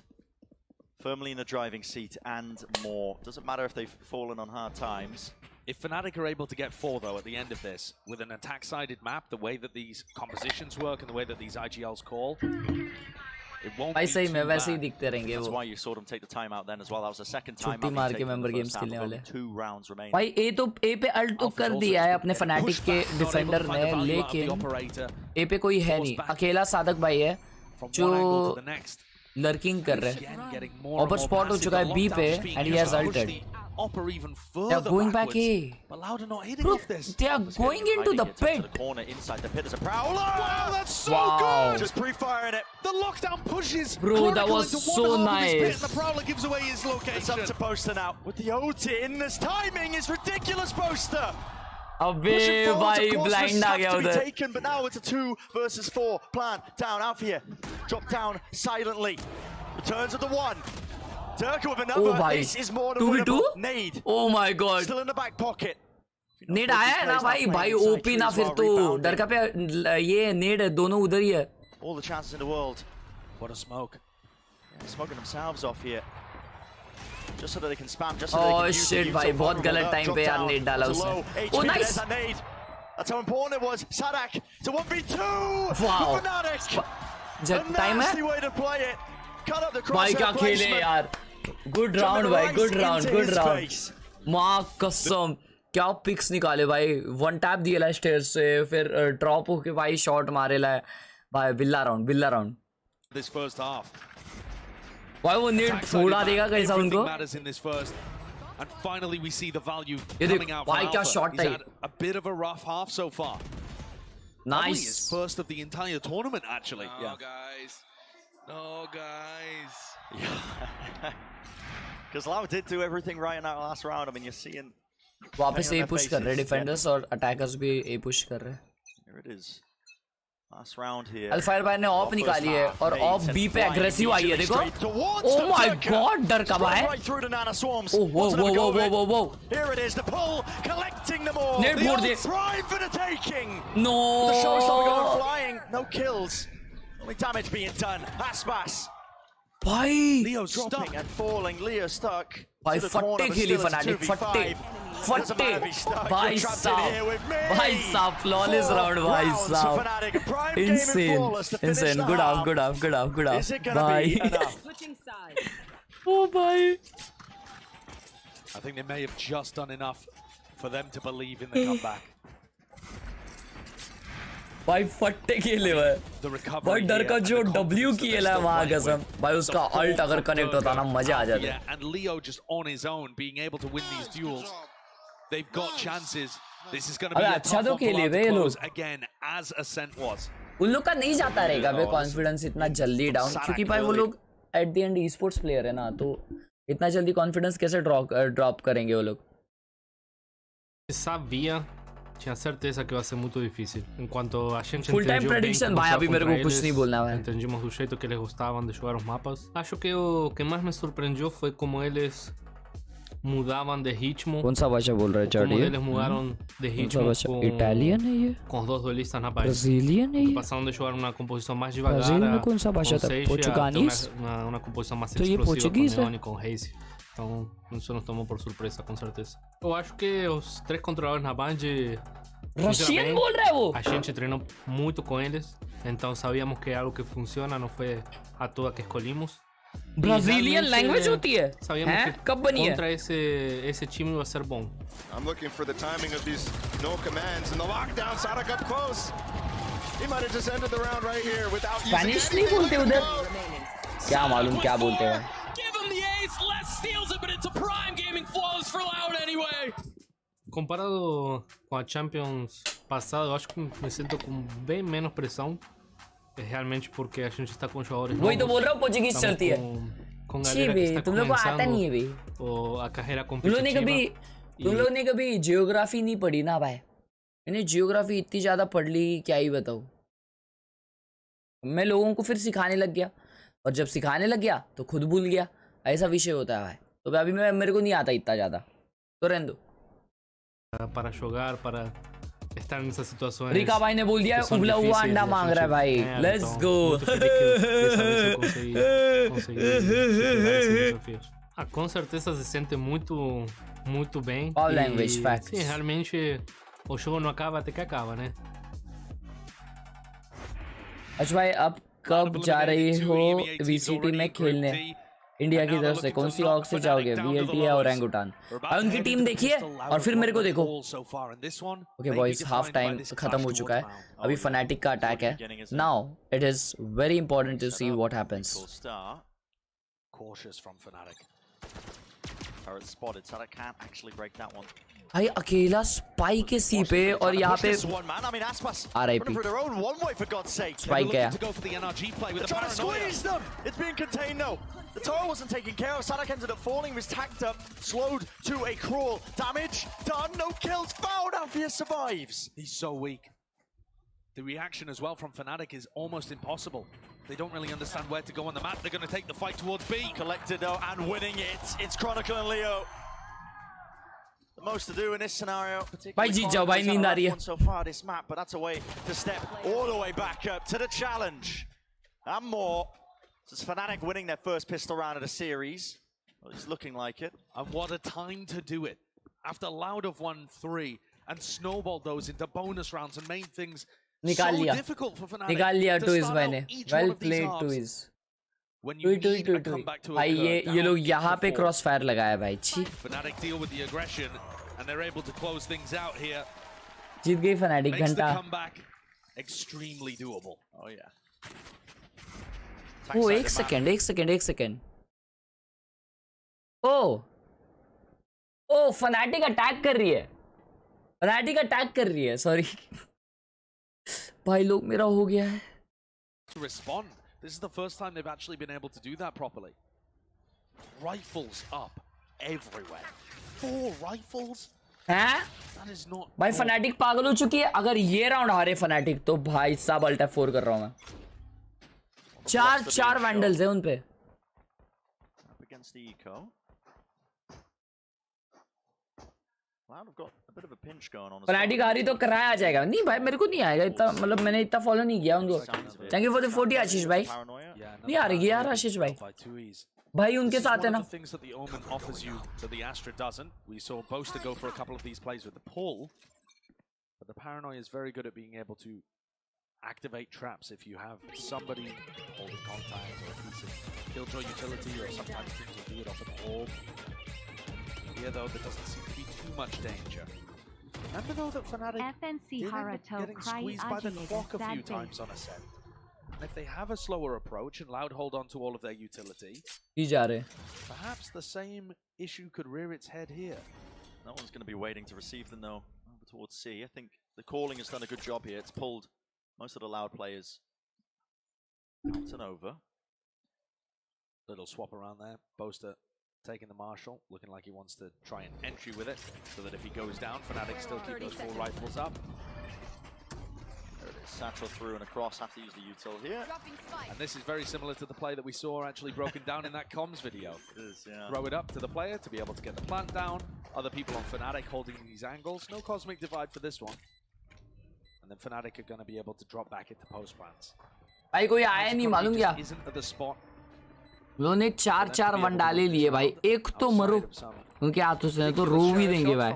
firmly in the driving seat and more. Doesn't matter if they've fallen on hard times. If Fnatic are able to get 4 though at the end of this, with an attack-sided map, the way that these compositions work and the way that these IGLs call, it won't be too bad. That's why you saw them take the time out then as well. That was the second time छुट्टी मार के member games खेलने वाले। 2 rounds remaining. भाई A पे alt तो कर दिया है अपने Fnatic के डिफेंडर ने, लेकिन A पे कोई है नहीं, अकेला साधक भाई है जो लर्किंग कर रहे हैं। ऑपर स्पॉट हो चुका है B पे and he has ulted. They are going back A. Bro, they are going into the pit. Inside the pit there's a prowler. Wow, that's so Wow. good. Just pre-firing it. The lockdown pushes. Bro, that was so nice. And the prowler gives away his location. It's up to Poster now. With the ult in, this timing is ridiculous, Poster. अबे भाई blind आ गया उधर। Taken, but now it's a 2 versus 4 plan. Down, out here. Drop down silently. Returns of the 1. Durka with another. Oh, this is more than 2v2? Nade. Oh my god. Still in the back pocket. नेड आया है ना भाई, भाई OP ना फिर तो डरका पे ये नेड दोनों उधर ही है। All the chances in the world. What a smoke. Yeah, smoking themselves off here. Just so that they can spam, just so they can use shit भाई, बहुत गलत टाइम पे यार नेड डाला उसने। Oh nice. That's how important it was. Sadak to 1v2. Wow. Fnatic. जब time है। Way to play it. Cut up the भाई क्या खेले यार। गुड राउंड भाई, गुड राउंड, गुड राउंड। माँ कसम क्या पिक्स निकाले भाई। 1 टैप दिए ला स्टेयर्स से, फिर ड्रॉप होके भाई शॉट मारे ला भाई। बिल्ला राउंड, बिल्ला राउंड। This first half. भाई वो नेट फोड़ा देगा कैसा उनको। And finally we see the value ये coming out भाई for क्या Alpha. शॉट He's था had a bit of a rough half so far. Nice. His first of the entire tournament actually. No, guys. No, guys. Because Loud did do everything right in that last round. I mean, you're seeing. वापस A push कर रहे हैं defenders और attackers भी A push कर रहे हैं। Here it is. Last round here. अल्फायर भाई ने ऑफ निकाली है और ऑफ B पे एग्रेसिव आई है, देखो। Oh my god, डर कब आए? Oh whoa whoa whoa whoa whoa whoa. Here it is, the pull, collecting them all. Net फोड़ दिए। Prime for the taking. No. The showstopper going flying, no kills. Only damage being done. Aspas. भाई Leo's dropping and falling. Leo stuck. भाई फट्टे खेली fanatic, फट्टे फट्टे भाई साहब फ्लॉलेस राउंड भाई साहब। Insane good of good of good of good of भाई। ओ भाई I think they may have just done enough for them to believe in the comeback. भाई फट्टे खेले हुए भाई। डर का जो W किया है वहां कसम भाई, उसका अल्ट अगर कनेक्ट होता ना मजा आ जाता। And Leo just on his own being able to win these duels. They've got chances. This is going to be a tough one for Loud to close again as Ascent was. उन लोग का नहीं जाता रहेगा बे confidence इतना जल्दी down, क्योंकि भाई वो लोग at the end esports player है ना, तो इतना जल्दी कॉन्फिडेंस कैसे ड्रॉप करेंगे वो लोग। Sabia, tinha certeza que vai ser muito difícil. Enquanto a gente full time prediction, vai abrir मेरे को कुछ नहीं बोलना है। Entendimos do jeito que eles gostavam de jogar os mapas. Acho que o que mais me surpreendeu foi como eles mudavam de ritmo. कौन सा भाषा बोल रहा है Charlie? Como eles mudaram de ritmo com Italian है ये? Com os dois duelistas na base. Brasilian है ये? Passaram de jogar uma composição mais devagar. Brasil में कौन सा भाषा था? Português? Uma composição mais तो ये explosiva com português Neon e com Raze. Então, isso nos tomou por surpresa, com certeza. Eu acho que os 3 controladores na band Russian बोल रहा है वो. A gente treinou muito com eles, então sabíamos que é algo que funciona, não foi à toa que escolhimos. Brazilian language होती है. Sabíamos que कब बनी है? contra esse time vai ser bom. I'm looking for the timing of these no commands and the lockdown. Sadak up close. He might have just ended the round right here without using Spanish नहीं बोलते उधर. क्या मालूम क्या बोलते हैं. Give him the ace, Les steals it, but it's a prime gaming flawless for Loud anyway. Comparado com a Champions passada, eu acho que me sinto com bem menos pressão. Realmente porque a gente está com jogadores novos. वही तो बोल रहा हूँ Portuguese चलती है. Com galera que está तुम लोग को आता नहीं है भाई. ou a carreira तुम लोग ने कभी जियोग्राफी नहीं पढ़ी ना भाई. मैंने जियोग्राफी इतनी ज्यादा पढ़ ली क्या ही बताऊँ. मैं लोगों को फिर सिखाने लग गया और जब सिखाने लग गया तो खुद भूल गया. ऐसा विषय होता है भाई. तो अभी मेरे को नहीं आता इतना ज्यादा. तो रहने दो. para jogar, para estar nessa situação. Rica भाई ने बोल दिया उबला हुआ अंडा मांग रहा है भाई. Let's go. Com certeza se sente muito bem. All language facts. Sim, realmente o jogo não acaba até que acaba, né? अच्छा भाई अब कब जा रही हो VCT में खेलने? इंडिया की तरफ से कौन सी ऑक से जाओगे? VLT या ओरेंगुटान? उनकी टीम देखिए और फिर मेरे को देखो. ओके बॉयज, हाफ टाइम खत्म हो चुका है. अभी फनाटिक का अटैक है. Now it is very important to see what happens. भाई अकेला स्पाई के सी पे और यहाँ पे RIP स्पाइक गया. The tower wasn't taken care of. Sadak ended up falling, was tagged up, slowed to a crawl. Damage done, no kills found. Alfia survives. He's so weak. The reaction as well from Fnatic is almost impossible. They don't really understand where to go on the map. They're going to take the fight towards B. Collected though and winning it. It's Chronicle and Leo. The most to do in this scenario. भाई जीत जाओ भाई, नींद आ रही है. So far this map, but that's a way to step all the way back up to the challenge. And more. So it's Fnatic winning their first pistol round of the series. Well, it's looking like it. And what a time to do it. After Loud have won 3 and snowballed those into bonus rounds and made things so difficult for Fnatic. निकाल लिया टूइज भाई ने. Well played टूइज. भाई ये लोग यहाँ पे cross fire लगाया भाई. छी. Fnatic deal with the aggression and they're able to close things out here. जीत गई Fnatic. घंटा. Comeback extremely doable. Oh yeah. ओ एक सेकंड. ओ फनाटिक अटैक कर रही है. सॉरी भाई लोग मेरा हो गया है. To respond. This is the first time they've actually been able to do that properly. Rifles up everywhere. 4 rifles. हैं? That is not. भाई फनाटिक पागल हो चुकी है. अगर ये राउंड हारे फनाटिक तो भाई साहब अल्टा 4 कर रहा हूं मैं. 4 वैंडल्स है उन पे. फनाटिक आ रही तो कराया जाएगा. नहीं भाई मेरे को नहीं आएगा इतना. मतलब मैंने इतना फॉलो नहीं किया उनको. थैंक यू फॉर द 40 आशीष भाई. नहीं आ रही यार आशीष भाई. भाई उनके साथ है ना. Activate traps if you have somebody holding contact or a piece of killjoy utility, or sometimes things will do it off an orb. Here though, there doesn't seem to be too much danger. Remember though that Fnatic FNC did end up getting squeezed by the clock a few times on a set. And if they have a slower approach and Loud hold on to all of their utility, perhaps the same issue could rear its head here. No one's going to be waiting to receive them though over towards C. I think the calling has done a good job here. It's pulled most of the Loud players out and over. Little swap around there. Boaster taking the Marshal, looking like he wants to try and entry with it, so that if he goes down, Fnatic still keep those 4 rifles up. There it is. Satchel through and across. Have to use the util here. And this is very similar to the play that we saw actually broken down in that comms video. It is, yeah. Throw it up to the player to be able to get the plant down. Other people on Fnatic holding these angles. No cosmic divide for this one. And then Fnatic are going to be able to drop back into post plants. भाई कोई आया नहीं मालूम क्या. उन्होंने 4 one डाले लिए भाई. एक तो मरो उनके हाथों से तो रो भी देंगे भाई.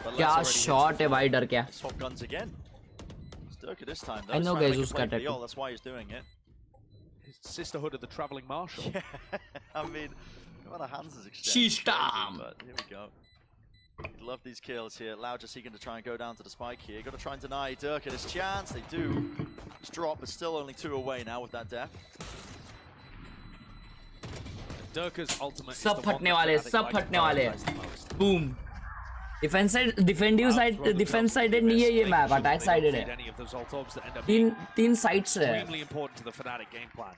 क्या शॉट है भाई, डर क्या. I know guys who's cut it. That's why he's doing it. Sisterhood of the traveling marshal. I mean, what a hands is Sheesh, damn. But here we go. Love these kills here. Loud just seeking to try and go down to the spike here. Got to try and deny Dirk his chance. They do. It's drop, but still only 2 away now with that death. Dirk's ultimate. सब फटने वाले, सब फटने वाले. Boom. Defense sided नहीं है ये map, attack sided है. तीन sides है. Extremely important to the Fnatic game plan.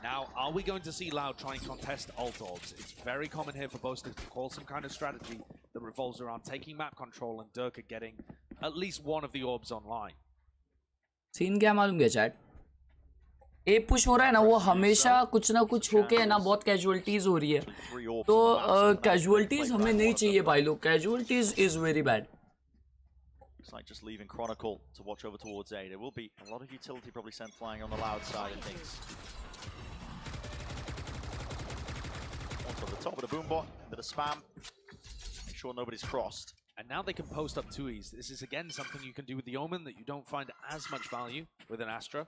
Now, are we going to see Loud try and contest ult orbs? It's very common here for Boast to call some kind of strategy that revolves around taking map control and Dirk getting at least one of the orbs online. Scene क्या मालूम क्या chat? ए push हो रहा है ना, वो हमेशा कुछ ना कुछ होके है ना, बहुत कैजुअलिटीज हो रही है. तो कैजुअलिटीज हमें नहीं चाहिए भाई लोग. Casualties is very bad. It's like just leaving Chronicle to watch over towards A. There will be a lot of utility probably sent flying on the Loud side of things. Onto the top of the boombot, a bit of spam. Make sure nobody's crossed. And now they can post up 2Es. This is again something you can do with the Omen that you don't find as much value with an Astra.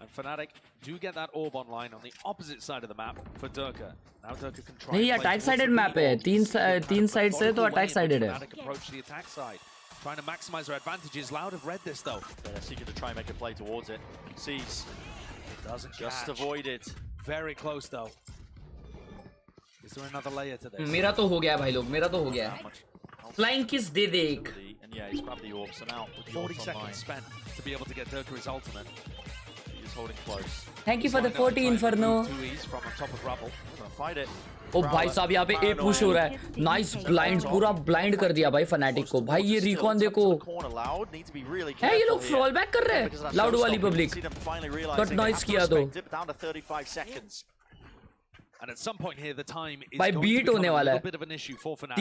And Fnatic do get that orb online on the opposite side of the map for Durka. Now Durka can try. नहीं, attack sided map है. तीन sides है तो attack sided है. Fnatic approach the attack side, trying to maximize their advantages. Loud have read this though. They're seeking to try and make a play towards it. Sees. Doesn't just catch. avoid it. Very close though. Is there another layer to this? मेरा तो हो गया भाई लोग. मेरा तो हो गया. Flying kiss दे दे एक. And yeah, he's grabbed the orb. So now 40 seconds spent to be able to get Durka his ultimate. Holding close. Thank you for the 40 Inferno. ओ भाई साहब यहाँ पे ए पुश हो रहा है. नाइस ब्लाइंड, पूरा ब्लाइंड कर दिया भाई फनाटिक को. भाई ये रिकॉन देखो है, ये लोग फॉल बैक कर रहे हैं. लाउड वाली पब्लिक कट नॉइस किया तो And at some point here, the time is भाई going बीट to होने become a वाला little है. bit of an issue for Fnatic.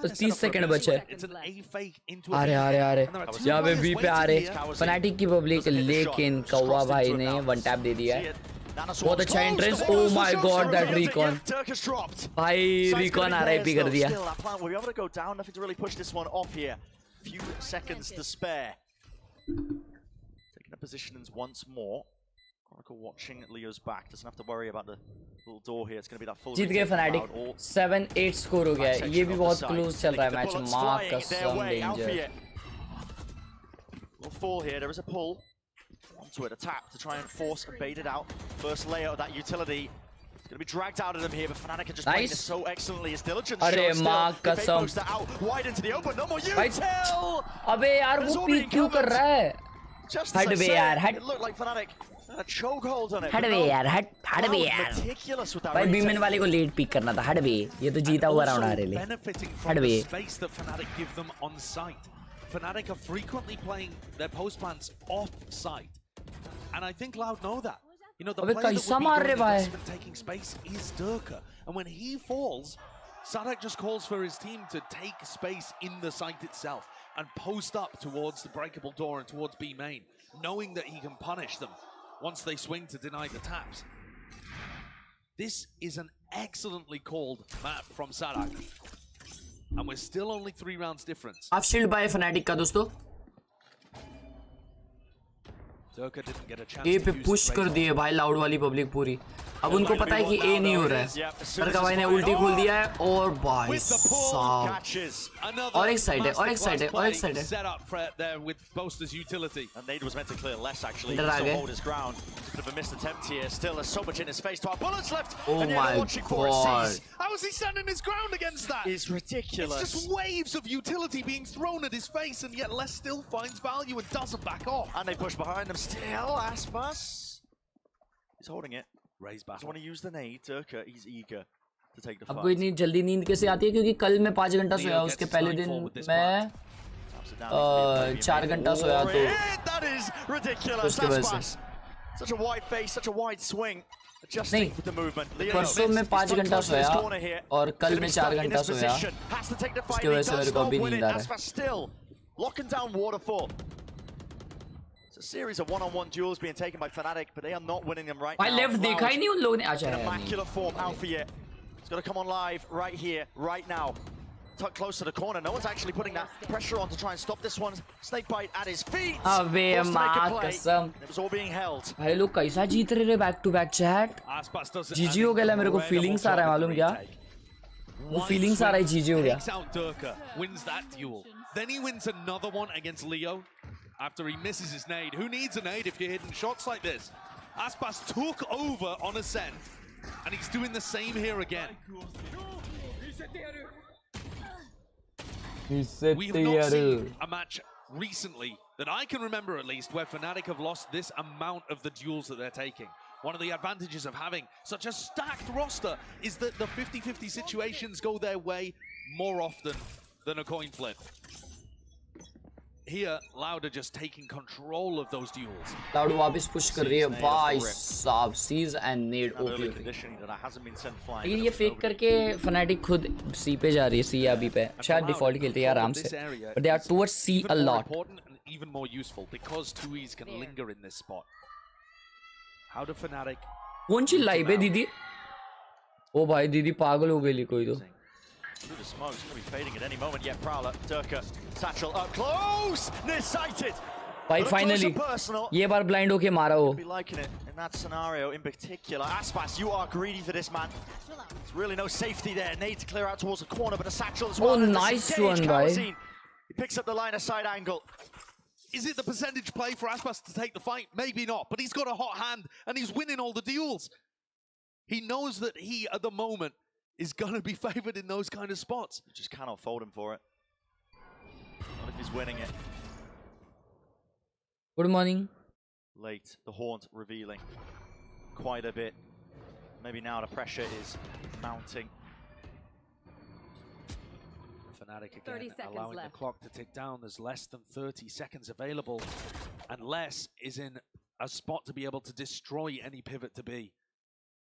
30 second बचे. It's an A fake into आ रहे यहाँ पे बी पे आ रहे फनाटिक की पब्लिक. लेकिन कौवा भाई ने वन टैप दे दिया है. बहुत अच्छा entrance. Oh my God that recon. भाई रिकॉन आ रहा है, पी कर दिया. Few seconds to spare. Taking up positions once more. Chronicle watching Leo's back. Doesn't have to worry about the little door here. It's going to be that full. जीत गए fanatic. 7-8 score हो गया है. ये भी बहुत close चल रहा है मैच. मां कसम danger. Will fall here. There is a pull onto it. A tap to try and force and bait it out. First layer of that utility. It's going to be dragged out of them here, but Fnatic are just playing this so excellently. His diligence shows still. कसम. Out wide into the open. No more util. अबे यार वो peak क्यों कर रहा है? हट बे यार, हट. It looked like Fnatic. A chokehold on it. हट बे यार, हट बे यार. भाई बीमेन वाले को लेट पिक करना था. हट बे, ये तो जीता हुआ राउंड आ रहे ले. हट बे. Space that Fnatic give them on site. Fnatic are frequently playing their post plants off site, and I think Loud know that. You know, the player that would be going investment taking space is Durka, and when he falls, Sadak just calls for his team to take space in the site itself and post up towards the breakable door and towards B main, knowing that he can punish them once they swing to deny the taps. This is an excellently called map from Sadak. And we're still only 3 rounds difference. Half shield by Fnatic का दोस्तों. ए पे push कर दिए भाई loud वाली public पूरी. अब उनको पता है कि ए नहीं हो रहा है. सरका भाई ने उल्टी खोल दिया है और भाई साहब. और एक साइड है, और एक साइड है, और एक साइड है. इधर आ गए. Oh my god. How is he standing his ground against that? It's ridiculous. It's just waves of utility being thrown at his face, and yet Les still finds value and doesn't back off. And they push behind him still. Aspas. He's holding it. Raise back. Doesn't want to use the nade. Durka, he's eager to take the fight. अब कोई इतनी जल्दी नींद कैसे आती है? क्योंकि कल मैं 5 घंटा सोया. उसके पहले दिन मैं 4 घंटा सोया. तो that is ridiculous. उसके वजह से such a wide face, such a wide swing. नहीं, परसों में 5 घंटा सोया और कल में 4 घंटा सोया. उसके वजह से मेरे को अभी नींद आ रहा है. Locking down Waterfall. It's a series of one-on-one duels being taken by Fnatic, but they are not winning them right now. भाई लेफ्ट देखा ही नहीं उन लोगों ने. अच्छा immaculate form out for you. It's got to come on live right here, right now. tucked close to the corner. No one's actually putting that pressure on to try and stop this one. Snakebite at his feet. अबे माँ कसम. It was all being held. भाई लोग कैसा जीत रहे back to back chat. GG हो गया मेरे को feelings आ रहा है मालूम क्या? वो feelings आ रहा है GG हो गया. Takes out Durka, wins that duel. Then he wins another one against Leo after he misses his nade. Who needs a nade if you're hitting shots like this? Aspas took over on Ascent, and he's doing the same here again. We have not seen a match recently, that I can remember at least, where Fnatic have lost this amount of the duels that they're taking. One of the advantages of having such a stacked roster is that the 50-50 situations go their way more often than a coin flip. Here, Loud are just taking control of those duels. Loud वापस push कर रही है भाई साहब, seize and nade OP. लेकिन ये fake करके Fnatic खुद C पे जा रही है, C या B पे. शायद default खेलते हैं आराम से. But they are towards C a lot. Even more useful because 2Es can linger in this spot. How do Fnatic? कौन सी लाइव है दीदी? ओ भाई दीदी पागल हो गई कोई तो. Through the smoke, it's going to be fading at any moment. Yet Prowler, Durka, Satchel up close, near-sighted. भाई finally, ये बार blind होके मारा हो. Be liking it in that scenario in particular. Aspas, you are greedy for this man. There's really no safety there. Need to clear out towards the corner, but a Satchel as well. Oh, nice one, bhai. He picks up the line of side angle. Is it the percentage play for Aspas to take the fight? Maybe not, but he's got a hot hand and he's winning all the duels. He knows that he, at the moment, is going to be favored in those kind of spots. You just cannot fold him for it. Not if he's winning it. Good morning. Late, the haunt revealing quite a bit. Maybe now the pressure is mounting. Fnatic again allowing the clock to tick down. There's less than 30 seconds available, and Les is in a spot to be able to destroy any pivot to be.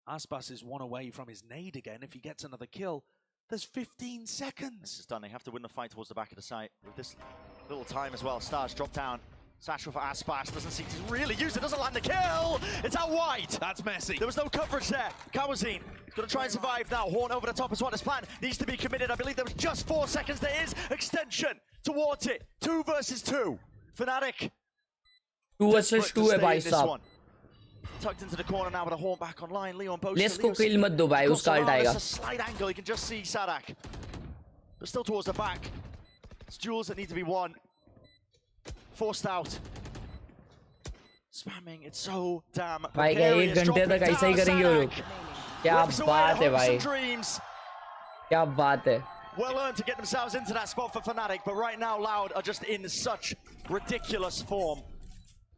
Aspas is one away from his nade again. If he gets another kill, there's 15 seconds. This is done. They have to win the fight towards the back of the site. With this little time as well, Stars drop down. Satchel for Aspas, doesn't seem to really use it, doesn't land the kill! It's out wide! That's messy. There was no coverage there. Kawazine is going to try and survive now. Horn over the top is what his plan needs to be committed. I believe there was just 4 seconds. There is extension towards it. 2 versus 2. Fnatic. 2 versus 2 है भाई साहब. Tucked into the corner now with a horn back online. Leon Boast. Let's go kill मत दो भाई, उसका ult आएगा. It's a slight angle, you can just see Sadak. But still towards the back. It's duels that need to be won. Forced out. Spamming, it's so damn भाई क्या 1 घंटे तक ऐसा ही करेंगे वो लोग. क्या बात है भाई. क्या बात है. Well earned to get themselves into that spot for Fnatic, but right now Loud are just in such ridiculous form.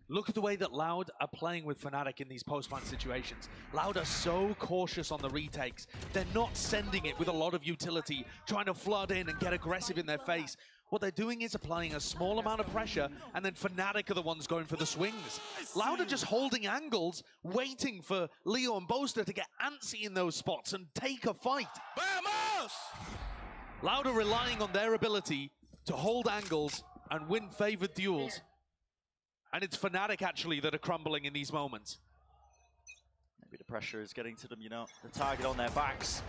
Look at the way that Loud are playing with Fnatic in these post-plant situations. Loud are so cautious on the retakes. They're not sending it with a lot of utility, trying to flood in and get aggressive in their face. What they're doing is applying a small amount of pressure, and then Fnatic are the ones going for the swings. Loud are just holding angles, waiting for Leo and Boaster to get antsy in those spots and take a fight. Vamos! Loud are relying on their ability to hold angles and win favored duels. And it's Fnatic actually that are crumbling in these moments. Maybe the pressure is getting to them, you know, the target on their backs.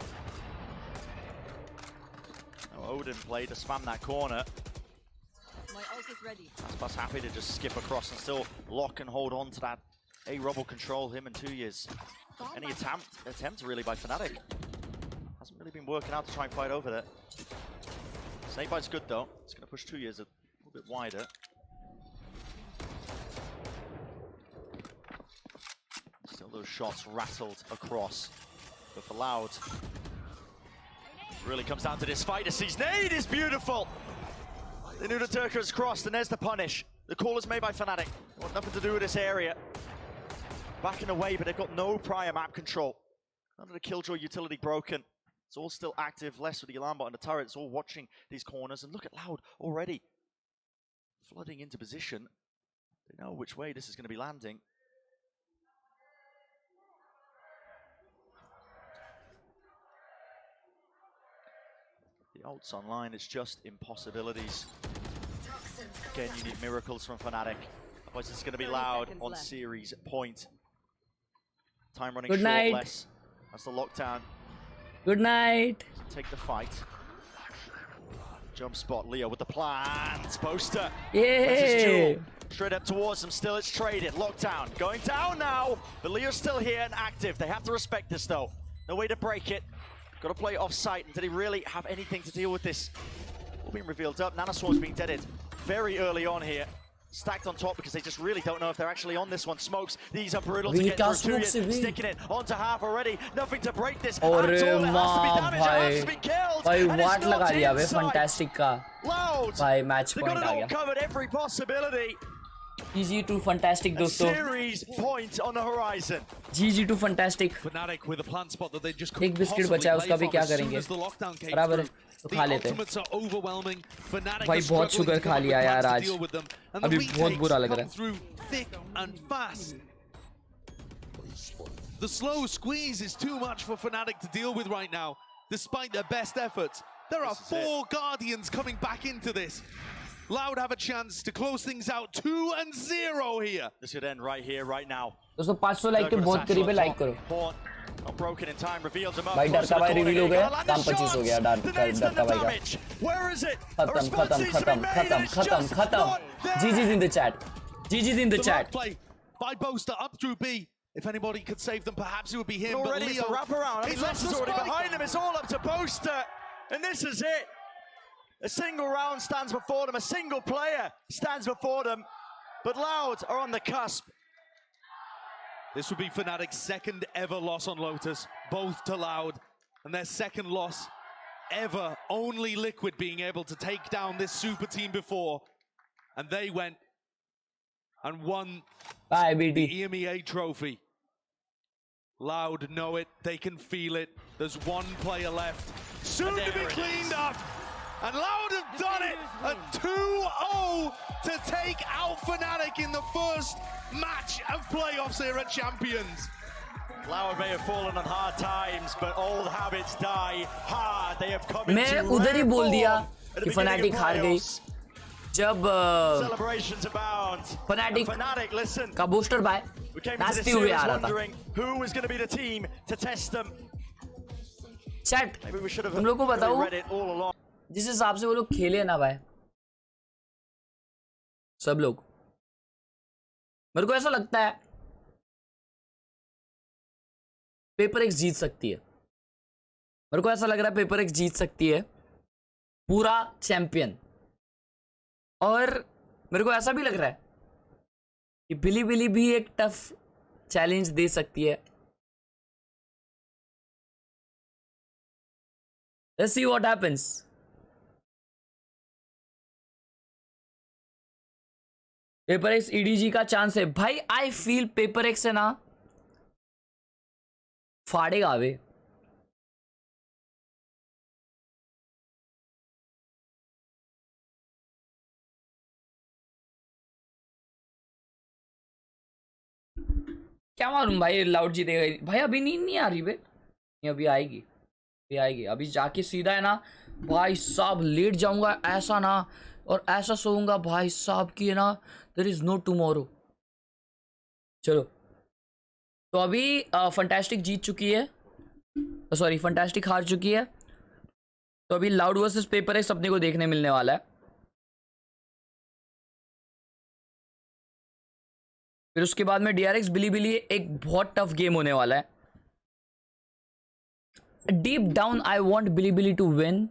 Now Odin played to spam that corner. My ult is ready. Aspas happy to just skip across and still lock and hold on to that. A-Rob will control him in 2 years. Any attempt really by Fnatic. Hasn't really been working out to try and fight over there. Snakebite's good though. It's going to push 2 years a little bit wider. Still those shots rattled across. But for Loud, it really comes down to this fight. His nade is beautiful! They knew the Turka has crossed, and there's the punish. The call is made by Fnatic. They want nothing to do with this area. Backing away, but they've got no prior map control. None of the Killjoy utility broken. It's all still active, less with the alarm bot and the turret. It's all watching these corners. And look at Loud already flooding into position. They know which way this is going to be landing. The ults online, it's just impossibilities. Again, you need miracles from Fnatic. Otherwise, it's going to be Loud on left. Series point. Time running Good short, night. less. That's the lockdown. Good night. Take the fight. Jump spot, Leo with the plans. Poster. Yeah. Straight up towards them, still it's traded. Lockdown, going down now. But Leo's still here and active. They have to respect this though. No way to break it. Got to play off site. And did he really have anything to deal with this? All being revealed up. Nanoswarm's being deaded very early on here. Stacked on top because they just really don't know if they're actually on this one. Smokes, these are brutal to get through. Sticking it onto half already. Nothing to break this. और भाई वाट लगा दिया बे fantastic का भाई match point आ गया covered every possibility. GG to fantastic दोस्तों. Series point on the horizon. GG to fantastic. Fnatic with a plant spot that they just एक biscuit बचा है उसका भी क्या करेंगे बराबर है तो खा लेते हैं भाई बहुत शुगर खा लिया यार आज अभी बहुत बुरा लग रहा है The slow squeeze is too much for Fnatic to deal with right now despite their best efforts. There are 4 Guardians coming back into this. Loud have a chance to close things out 2-0 here. This could end right here, right now. दोस्तों 500 like के बहुत करीब है like करो Broken in time, reveals him up. भाई डरता भाई reveal हो गया काम 25 हो गया डरता भाई का खत्म GG's in the chat GG's in the chat by Boaster up through B. If anybody could save them, perhaps it would be him. Already but Leo, wrap around. I mean, Lester's already behind him. It's all up to Boaster, and this is it. A single round stands before them. A single player stands before them. But Loud are on the cusp. This would be Fnatic's second ever loss on Lotus, both to Loud, and their second loss ever. Only Liquid being able to take down this super team before, and they went and won the EMEA trophy. Loud know it, they can feel it. There's one player left, soon to be cleaned up. And Loud have done it, a 2-0 to take out Fnatic in the first match of playoffs here at Champions. Loud may have fallen on hard times, but old habits die hard. They have come into मैं उधर ही बोल दिया कि Fnatic हार गई जब Fnatic का booster bye नाचते हुए आ रहा था who was going to be the team to test them. Chat तुम लोग को बताओ जिस हिसाब से वो लोग खेले ना भाई सब लोग मेरे को ऐसा लगता है पेपर एक्स जीत सकती है मेरे को ऐसा लग रहा है पेपर एक्स जीत सकती है पूरा चैंपियन और मेरे को ऐसा भी लग रहा है कि बिली भी एक टफ चैलेंज दे सकती है Let's see what happens. Paper x EDG का चांस है भाई आई फील पेपर एक्स है ना फाड़ेगा वे क्या मालूम भाई लाउड जीतेगा भाई अभी नींद नहीं आ रही बे अभी आएगी अभी जाके सीधा है ना भाई साहब लेट जाऊंगा ऐसा ना और ऐसा सोऊंगा भाई साहब की है ना देयर इज नो टुमारो चलो तो अभी फैंटास्टिक जीत चुकी है सॉरी फैंटास्टिक हार चुकी है तो अभी लाउड वर्सेस पेपर एक्स अपने को देखने मिलने वाला है फिर उसके बाद में DRX बिली एक बहुत टफ गेम होने वाला है deep down I want Billy to win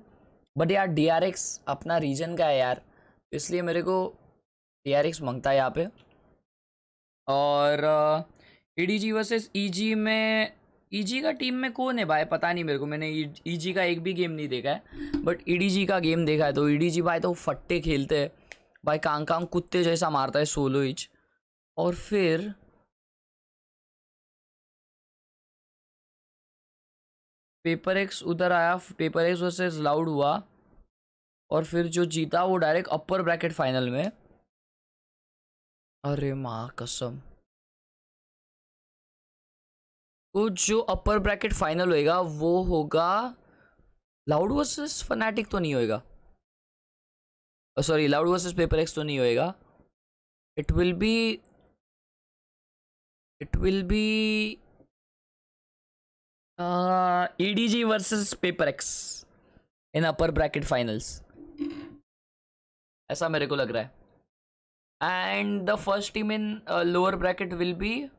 but यार DRX अपना रीजन का है यार इसलिए मेरे को DRX मांगता है यहाँ पे और EDG वर्सेस EG में EG का टीम में कौन है भाई पता नहीं मेरे को मैंने EG का एक भी गेम नहीं देखा है बट EDG का गेम देखा है तो EDG भाई तो फट्टे खेलते हैं भाई कांग कुत्ते जैसा मारता है सोलो ईच और फिर पेपर एक्स उधर आया पेपर एक्स वर्सेस लाउड हुआ और फिर जो जीता वो डायरेक्ट अपर ब्रैकेट फाइनल में अरे माँ कसम तो जो अपर ब्रैकेट फाइनल होएगा वो होगा लाउड वर्सेस फनाटिक तो नहीं होएगा sorry loud versus paper x तो नहीं होएगा it will be EDG versus Paper X in upper bracket finals. ऐसा मेरे को लग रहा है। And the first team in lower bracket will be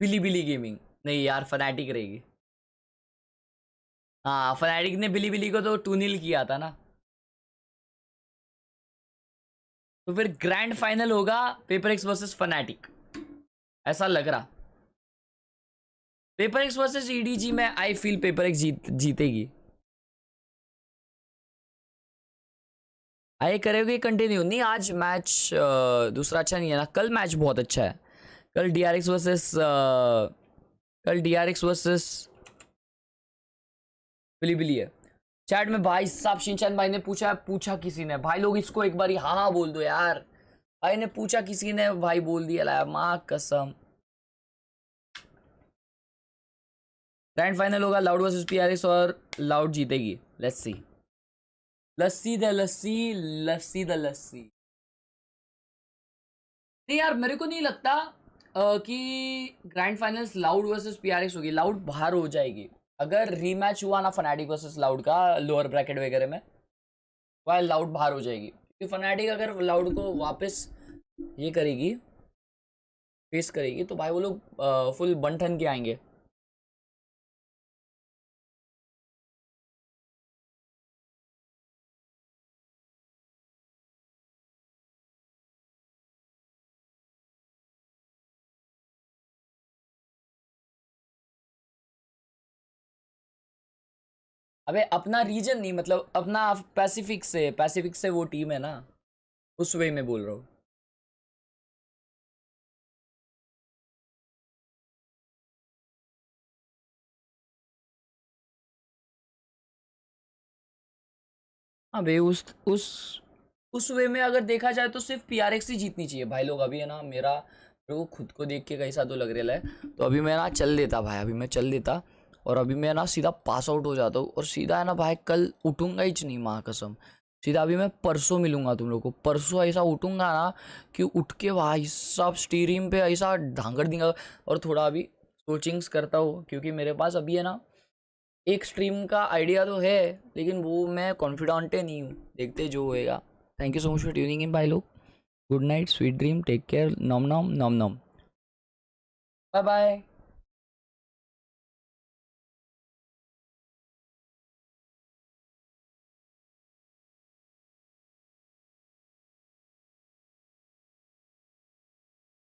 Billy gaming. नहीं यार, फनाटिक रहेगी। हाँ, फनाटिक ने बिली को तो 2-0 किया था ना। तो फिर ग्रैंड फाइनल होगा पेपरएक्स वर्सेस फनाटिक, ऐसा लग रहा। पेपरएक्स वर्सेस ईडीजी में आई फील पेपरएक्स जीतेगी। आए करेगी कंटिन्यू। नहीं, आज मैच दूसरा अच्छा नहीं है ना, कल मैच बहुत अच्छा है। कल डीआरएक्स वर्सेस बिली है। चैट में भाई साहब शिनचैन भाई ने पूछा किसी ने, भाई लोग इसको एक बार हाँ बोल दो यार। भाई ने पूछा किसी ने, भाई बोल दिया ला, माँ कसम। ग्रैंड फाइनल होगा लाउड वर्सेस पीआरएक्स और लाउड जीतेगी। Let's see. लस्सी द लस्सी। नहीं यार, मेरे को नहीं लगता कि ग्रैंड फाइनल्स लाउड वर्सेस पीआरएक्स होगी। लाउड बाहर हो जाएगी अगर रीमैच हुआ ना फनाटिक वर्सेस लाउड का लोअर ब्रैकेट वगैरह में, वह लाउड बाहर हो जाएगी। क्योंकि फनाटिक अगर लाउड को वापस ये करेगी, फेस करेगी, तो भाई वो लोग फुल बंठन के आएंगे। अबे अपना रीजन नहीं, मतलब अपना पैसिफिक से वो टीम है ना, उस वे में बोल रहा हूँ। हाँ भाई, उस वे में अगर देखा जाए तो सिर्फ पीआरएक्स ही जीतनी चाहिए भाई लोग। अभी है ना, मेरे को खुद को देख के कैसा तो लग रहा है, तो अभी मैं ना चल देता भाई, अभी मैं चल देता और अभी मैं ना सीधा पास आउट हो जाता हूँ और सीधा है ना भाई, कल उठूंगा ही नहीं, माँ कसम। सीधा अभी मैं परसों मिलूंगा तुम लोग को। परसों ऐसा उठूंगा ना कि उठ के भाई सब स्टीरिंग पे ऐसा ढांगड़ देंगे। और थोड़ा अभी कोचिंग्स करता हूँ, क्योंकि मेरे पास अभी है ना एक स्ट्रीम का आइडिया तो है, लेकिन वो मैं कॉन्फिडेंट नहीं हूँ। देखते जो होएगा। Thank you so much for tuning in भाई लोग। Good night, sweet dream, take care, नॉम बाय बाय।